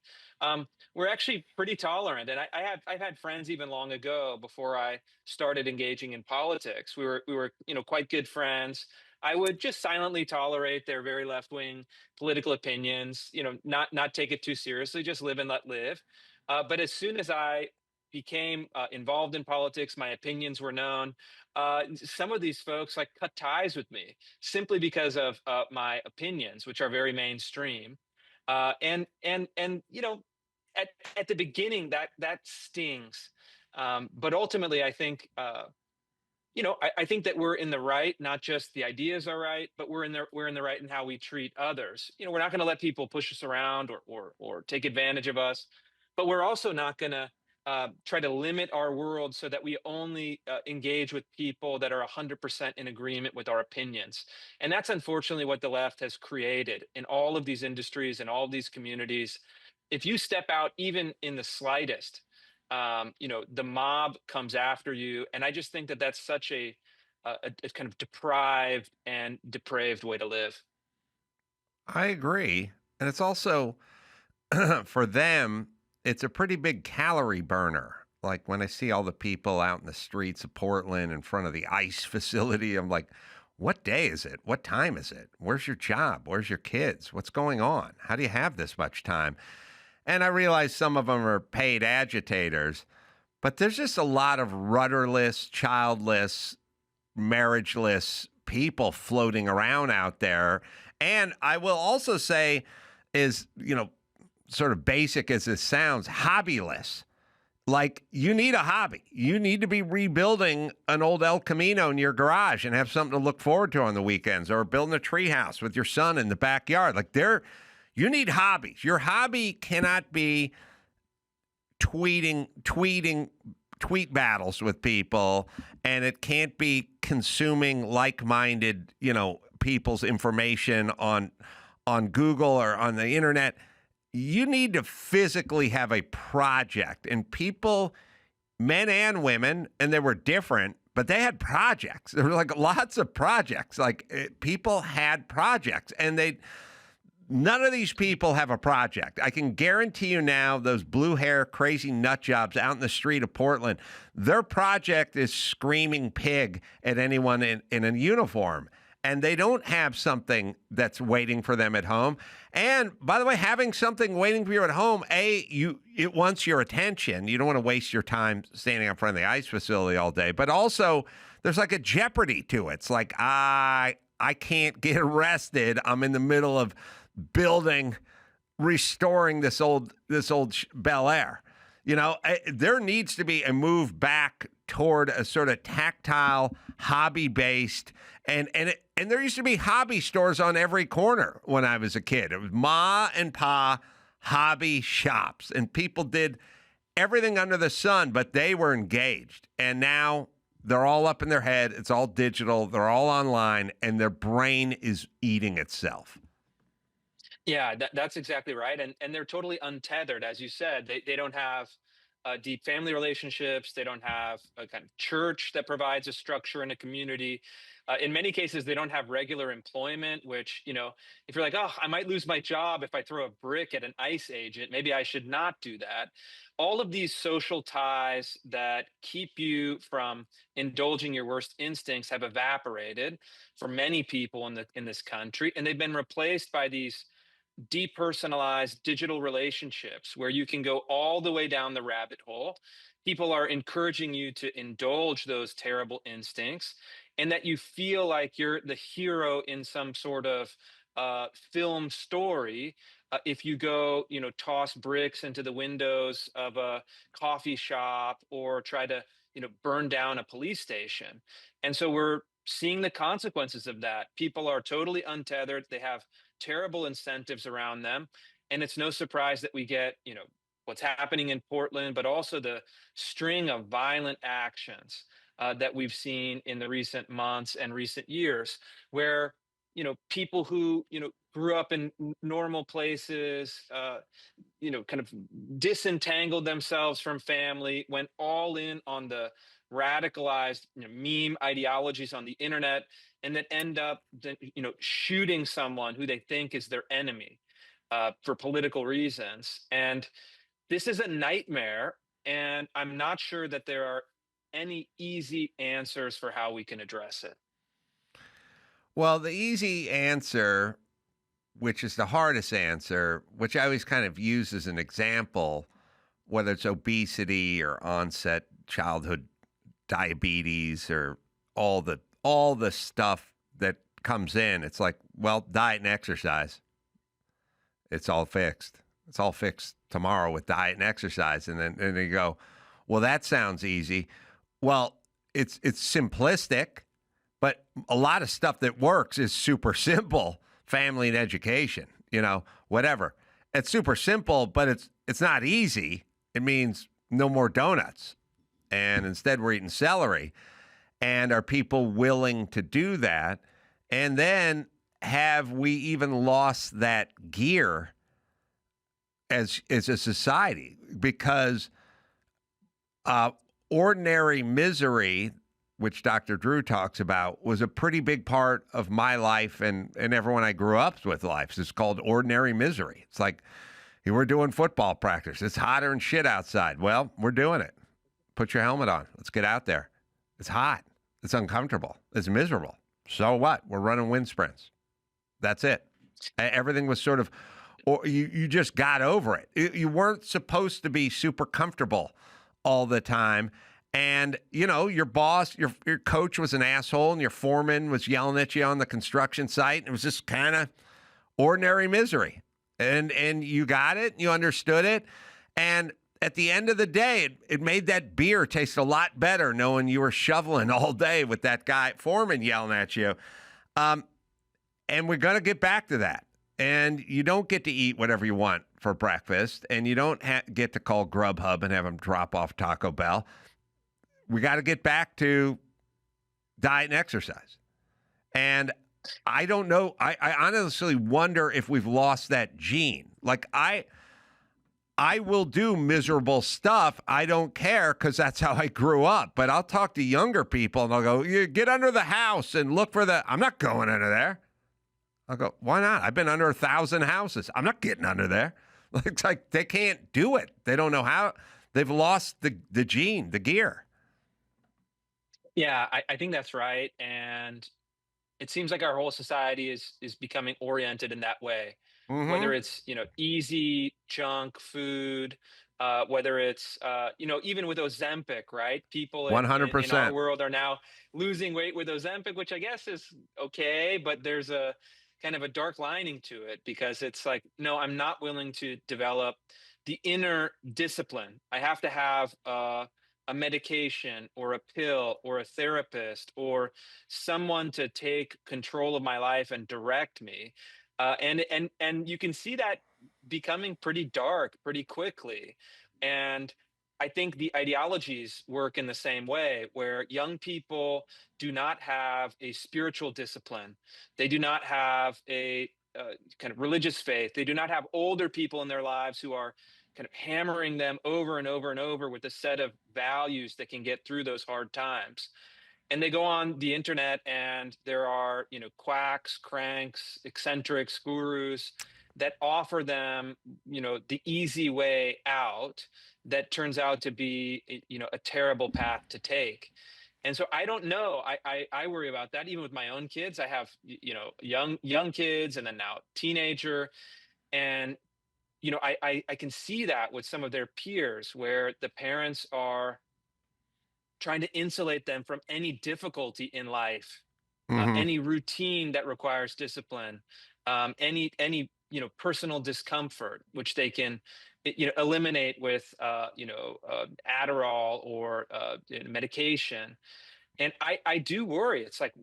we're actually pretty tolerant. And I've had friends even long ago, before I started engaging in politics. We were quite good friends. I would just silently tolerate their very left wing political opinions. Not take it too seriously, just live and let live. But as soon as I became involved in politics, my opinions were known. Some of these folks like cut ties with me simply because of my opinions, which are very mainstream. And at the beginning, that stings. But ultimately, I think I think that we're in the right. Not just the ideas are right, but we're in the right in how we treat others. We're not going to let people push us around or take advantage of us, but we're also not going to try to limit our world so that we only engage with people that are 100% in agreement with our opinions. And that's unfortunately what the left has created in all of these industries and all of these communities. If you step out even in the slightest, the mob comes after you. And I just think that that's such a kind of deprived and depraved way to live. I agree. And it's also, for them, it's a pretty big calorie burner. Like when I see all the people out in the streets of Portland in front of the ICE facility, I'm like, what day is it? What time is it? Where's your job? Where's your kids? What's going on? How do you have this much time? And I realize some of them are paid agitators, but there's just a lot of rudderless, childless, marriageless people floating around out there. And I will also say is, sort of basic as this sounds, hobbyless. Like, you need a hobby. You need to be rebuilding an old El Camino in your garage and have something to look forward to on the weekends, or building a treehouse with your son in the backyard. Like, you need hobbies. Your hobby cannot be tweet battles with people, and it can't be consuming like-minded, people's information on Google or on the internet. You need to physically have a project. And people, men and women, and they were different, but they had projects. There were like lots of projects. People had projects, and none of these people have a project. I can guarantee you now, those blue hair, crazy nut jobs out in the street of Portland, their project is screaming pig at anyone in a uniform. And they don't have something that's waiting for them at home. And by the way, having something waiting for you at home, it wants your attention. You don't want to waste your time standing in front of the ICE facility all day. But also, there's like a jeopardy to it. It's like, I can't get arrested. I'm in the middle of restoring this old Bel Air. There needs to be a move back toward a sort of tactile, hobby-based, and there used to be hobby stores on every corner when I was a kid. It was Ma and Pa hobby shops, and people did everything under the sun, but they were engaged. And now they're all up in their head. It's all digital. They're all online, and their brain is eating itself. Yeah, that's exactly right. And they're totally untethered. As you said, they don't have deep family relationships. They don't have a kind of church that provides a structure and a community. In many cases, they don't have regular employment, which, if you're like, oh, I might lose my job if I throw a brick at an ICE agent, maybe I should not do that. All of these social ties that keep you from indulging your worst instincts have evaporated for many people in this country, and they've been replaced by these depersonalized digital relationships where you can go all the way down the rabbit hole. People are encouraging you to indulge those terrible instincts, and that you feel like you're the hero in some sort of film story if you go, toss bricks into the windows of a coffee shop or try to, burn down a police station. And so we're seeing the consequences of that. People are totally untethered. They have terrible incentives around them. And it's no surprise that we get, what's happening in Portland, but also the string of violent actions that we've seen in the recent months and recent years, where people who, grew up in normal places, kind of disentangled themselves from family, went all in on the radicalized meme ideologies on the internet, and then end up, shooting someone who they think is their enemy for political reasons. And this is a nightmare. And I'm not sure that there are any easy answers for how we can address it. Well, the easy answer, which is the hardest answer, which I always kind of use as an example, whether it's obesity or onset childhood diabetes or all the stuff that comes in, it's like, well, diet and exercise. It's all fixed. It's all fixed tomorrow with diet and exercise. And then you go, well, that sounds easy. Well, it's simplistic, but a lot of stuff that works is super simple. Family and education, whatever. It's super simple, but it's not easy. It means no more donuts. And instead we're eating celery. And are people willing to do that? And then have we even lost that gear as a society? Because ordinary misery, which Dr. Drew talks about, was a pretty big part of my life and everyone I grew up with life. It's called ordinary misery. It's like, we're doing football practice. It's hotter than shit outside. Well, we're doing it. Put your helmet on. Let's get out there. It's hot. It's uncomfortable. It's miserable. So what? We're running wind sprints. That's it. Everything was sort of, or you just got over it. You weren't supposed to be super comfortable all the time. And, your boss, your coach was an asshole and your foreman was yelling at you on the construction site. It was just kind of ordinary misery. And you got it. You understood it. And at the end of the day, it made that beer taste a lot better knowing you were shoveling all day with that guy, foreman, yelling at you. And we're going to get back to that. And you don't get to eat whatever you want for breakfast. And you don't get to call Grubhub and have them drop off Taco Bell. We got to get back to diet and exercise. And I don't know. I honestly wonder if we've lost that gene. Like I will do miserable stuff. I don't care because that's how I grew up. But I'll talk to younger people and I'll go, you get under the house and look for I'm not going under there. I'll go, why not? I've been under 1,000 houses. I'm not getting under there. It's like they can't do it. They don't know how. They've lost the gene, the gear. Yeah, I think that's right. And it seems like our whole society is becoming oriented in that way. Mm-hmm. Whether it's, easy junk food, whether it's, even with Ozempic, right? People in 100%. our world are now losing weight with Ozempic, which I guess is okay, but there's a kind of a dark lining to it because it's like, no, I'm not willing to develop the inner discipline. I have to have a medication or a pill or a therapist or someone to take control of my life and direct me. And you can see that becoming pretty dark pretty quickly. And I think the ideologies work in the same way, where young people do not have a spiritual discipline. They do not have a kind of religious faith. They do not have older people in their lives who are kind of hammering them over and over and over with a set of values that can get through those hard times. And they go on the internet and there are, quacks, cranks, eccentrics, gurus that offer them, the easy way out that turns out to be, a terrible path to take. And so I don't know. I worry about that even with my own kids. I have, young kids and then now teenager. And, I can see that with some of their peers where the parents are trying to insulate them from any difficulty in life, any routine that requires discipline, any personal discomfort, which they can eliminate with Adderall or medication. And I do worry. It's like,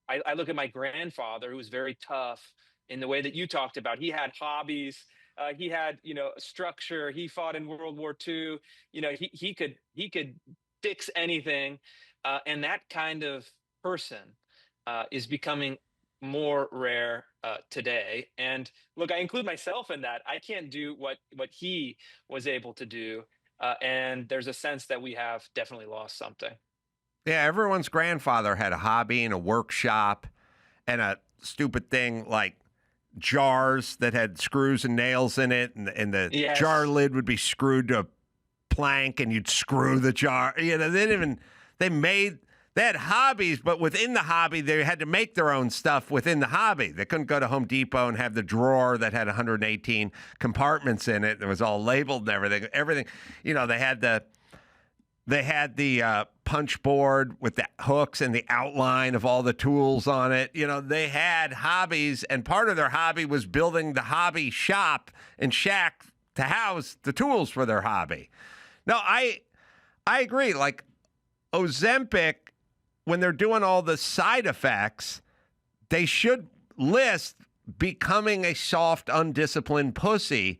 I look at my grandfather who was very tough in the way that you talked about. He had hobbies. He had, structure. He fought in World War II. He could fix anything. And that kind of person is becoming more rare today. And look, I include myself in that. I can't do what he was able to do, and there's a sense that we have definitely lost something. Yeah, everyone's grandfather had a hobby and a workshop and a stupid thing like jars that had screws and nails in it, and the Yes. jar lid would be screwed to a plank, and you'd screw the jar. You know, they had hobbies, but within the hobby, they had to make their own stuff within the hobby. They couldn't go to Home Depot and have the drawer that had 118 compartments in it. It was all labeled and everything. Everything, you know, they had the punch board with the hooks and the outline of all the tools on it. You know, they had hobbies, and part of their hobby was building the hobby shop and shack to house the tools for their hobby. No, I agree. Like Ozempic, when they're doing all the side effects, they should list becoming a soft, undisciplined pussy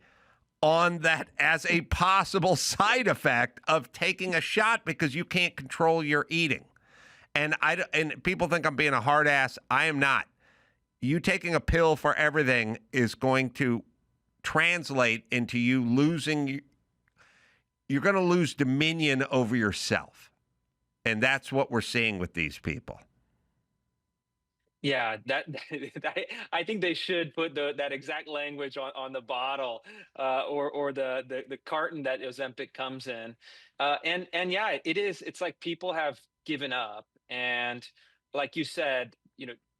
on that as a possible side effect of taking a shot because you can't control your eating. And people think I'm being a hard ass. I am not. You taking a pill for everything is going to translate into you losing. You're going to lose dominion over yourself. And that's what we're seeing with these people. Yeah, I think they should put that exact language on the bottle, or the carton that Ozempic comes in, and yeah, it is. It's like people have given up, and like you said,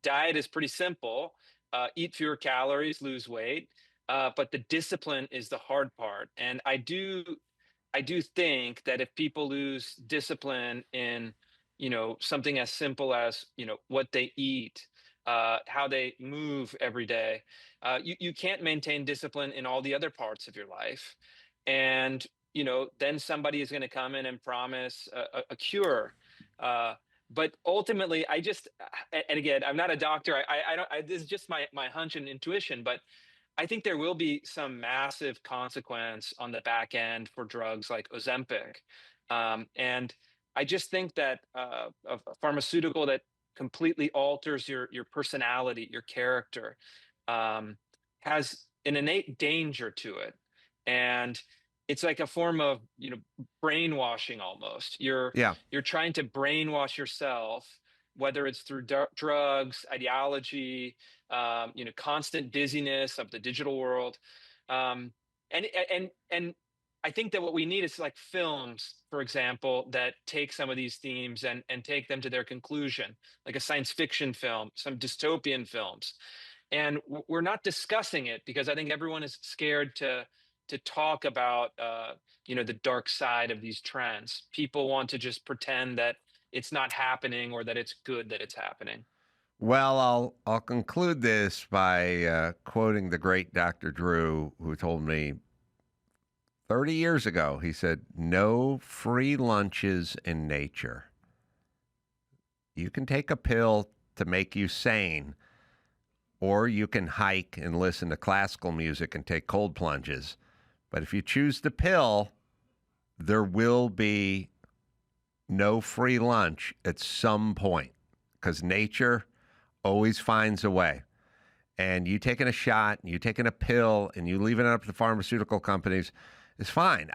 diet is pretty simple. Eat fewer calories, lose weight, but the discipline is the hard part. And I do think that if people lose discipline in something as simple as what they eat, how they move every day, you can't maintain discipline in all the other parts of your life. And then somebody is going to come in and promise a cure, but ultimately and again, I'm not a doctor. I don't, this is just my hunch and intuition, but I think there will be some massive consequence on the back end for drugs like Ozempic. And I just think that a pharmaceutical that completely alters your personality, your character, has an innate danger to it. And it's like a form of, brainwashing almost. You're trying to brainwash yourself, whether it's through drugs, ideology, constant dizziness of the digital world. And I think that what we need is like films, for example, that take some of these themes and take them to their conclusion, like a science fiction film, some dystopian films. And we're not discussing it because I think everyone is scared to talk about, the dark side of these trends. People want to just pretend that it's not happening or that it's good that it's happening. Well, I'll conclude this by quoting the great Dr. Drew, who told me 30 years ago, he said, "No free lunches in nature. You can take a pill to make you sane, or you can hike and listen to classical music and take cold plunges. But if you choose the pill, there will be no free lunch at some point, because nature always finds a way. And you taking a shot, and you taking a pill, and you leaving it up to the pharmaceutical companies is fine.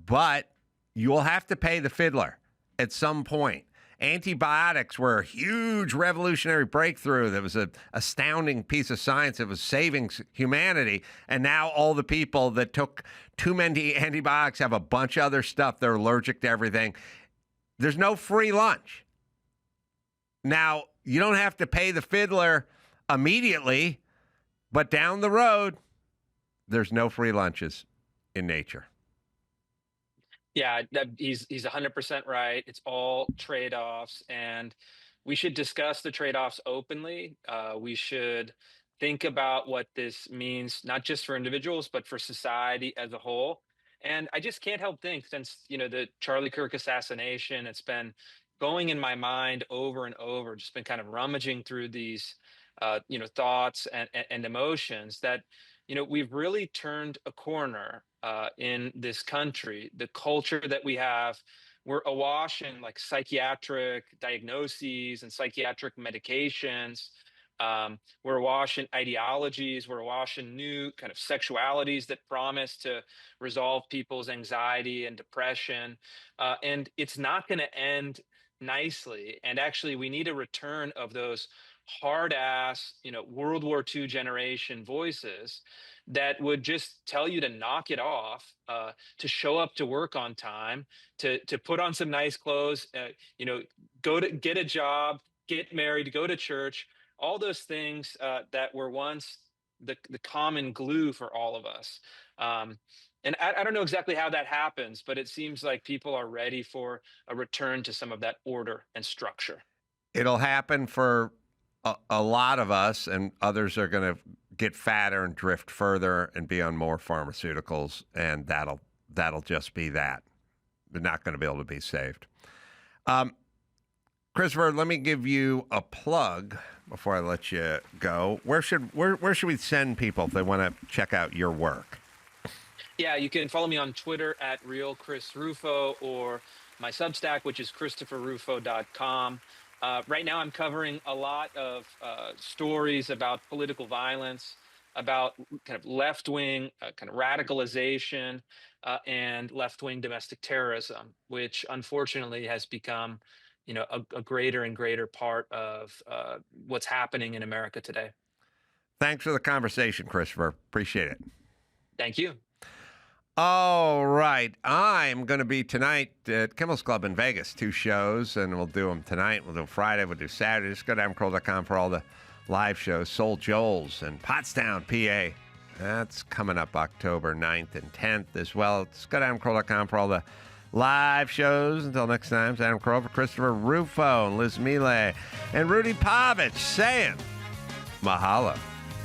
But you will have to pay the fiddler at some point. Antibiotics were a huge revolutionary breakthrough that was an astounding piece of science that was saving humanity. And now all the people that took too many antibiotics have a bunch of other stuff. They're allergic to everything. There's no free lunch. Now, you don't have to pay the fiddler immediately, but down the road, there's no free lunches in nature. Yeah, he's 100% right. It's all trade-offs, and we should discuss the trade-offs openly. We should think about what this means, not just for individuals, but for society as a whole. And I just can't help think, since the Charlie Kirk assassination, it's been going in my mind over and over, just been kind of rummaging through these thoughts and emotions, that we've really turned a corner in this country. The culture that we have, we're awash in like psychiatric diagnoses and psychiatric medications. We're awash in ideologies. We're awash in new kind of sexualities that promise to resolve people's anxiety and depression. And it's not going to end nicely. And actually, we need a return of those hard ass, World War II generation voices that would just tell you to knock it off, to show up to work on time, to put on some nice clothes, go to get a job, get married, go to church, all those things that were once the common glue for all of us. And I don't know exactly how that happens, but it seems like people are ready for a return to some of that order and structure. It'll happen for a lot of us, and others are going to get fatter and drift further and be on more pharmaceuticals, and that'll just be that. They're not going to be able to be saved. Christopher, let me give you a plug before I let you go. Where should we send people if they want to check out your work? Yeah, you can follow me on Twitter at RealChrisRufo, or my Substack, which is ChristopherRufo.com. Right now, I'm covering a lot of stories about political violence, about kind of left-wing kind of radicalization, and left-wing domestic terrorism, which unfortunately has become, a greater and greater part of what's happening in America today. Thanks for the conversation, Christopher. Appreciate it. Thank you. All right. I'm going to be tonight at Kimmel's Club in Vegas, 2 shows, and we'll do them tonight. We'll do Friday. We'll do Saturday. Just go to AdamCarolla.com for all the live shows. Soul Joel's in Pottstown, PA. That's coming up October 9th and 10th as well. Just go to AdamCarolla.com for all the live shows. Until next time, it's Adam Carolla, for Christopher Rufo, and Liz Miele, and Rudy PAVICH saying mahalo.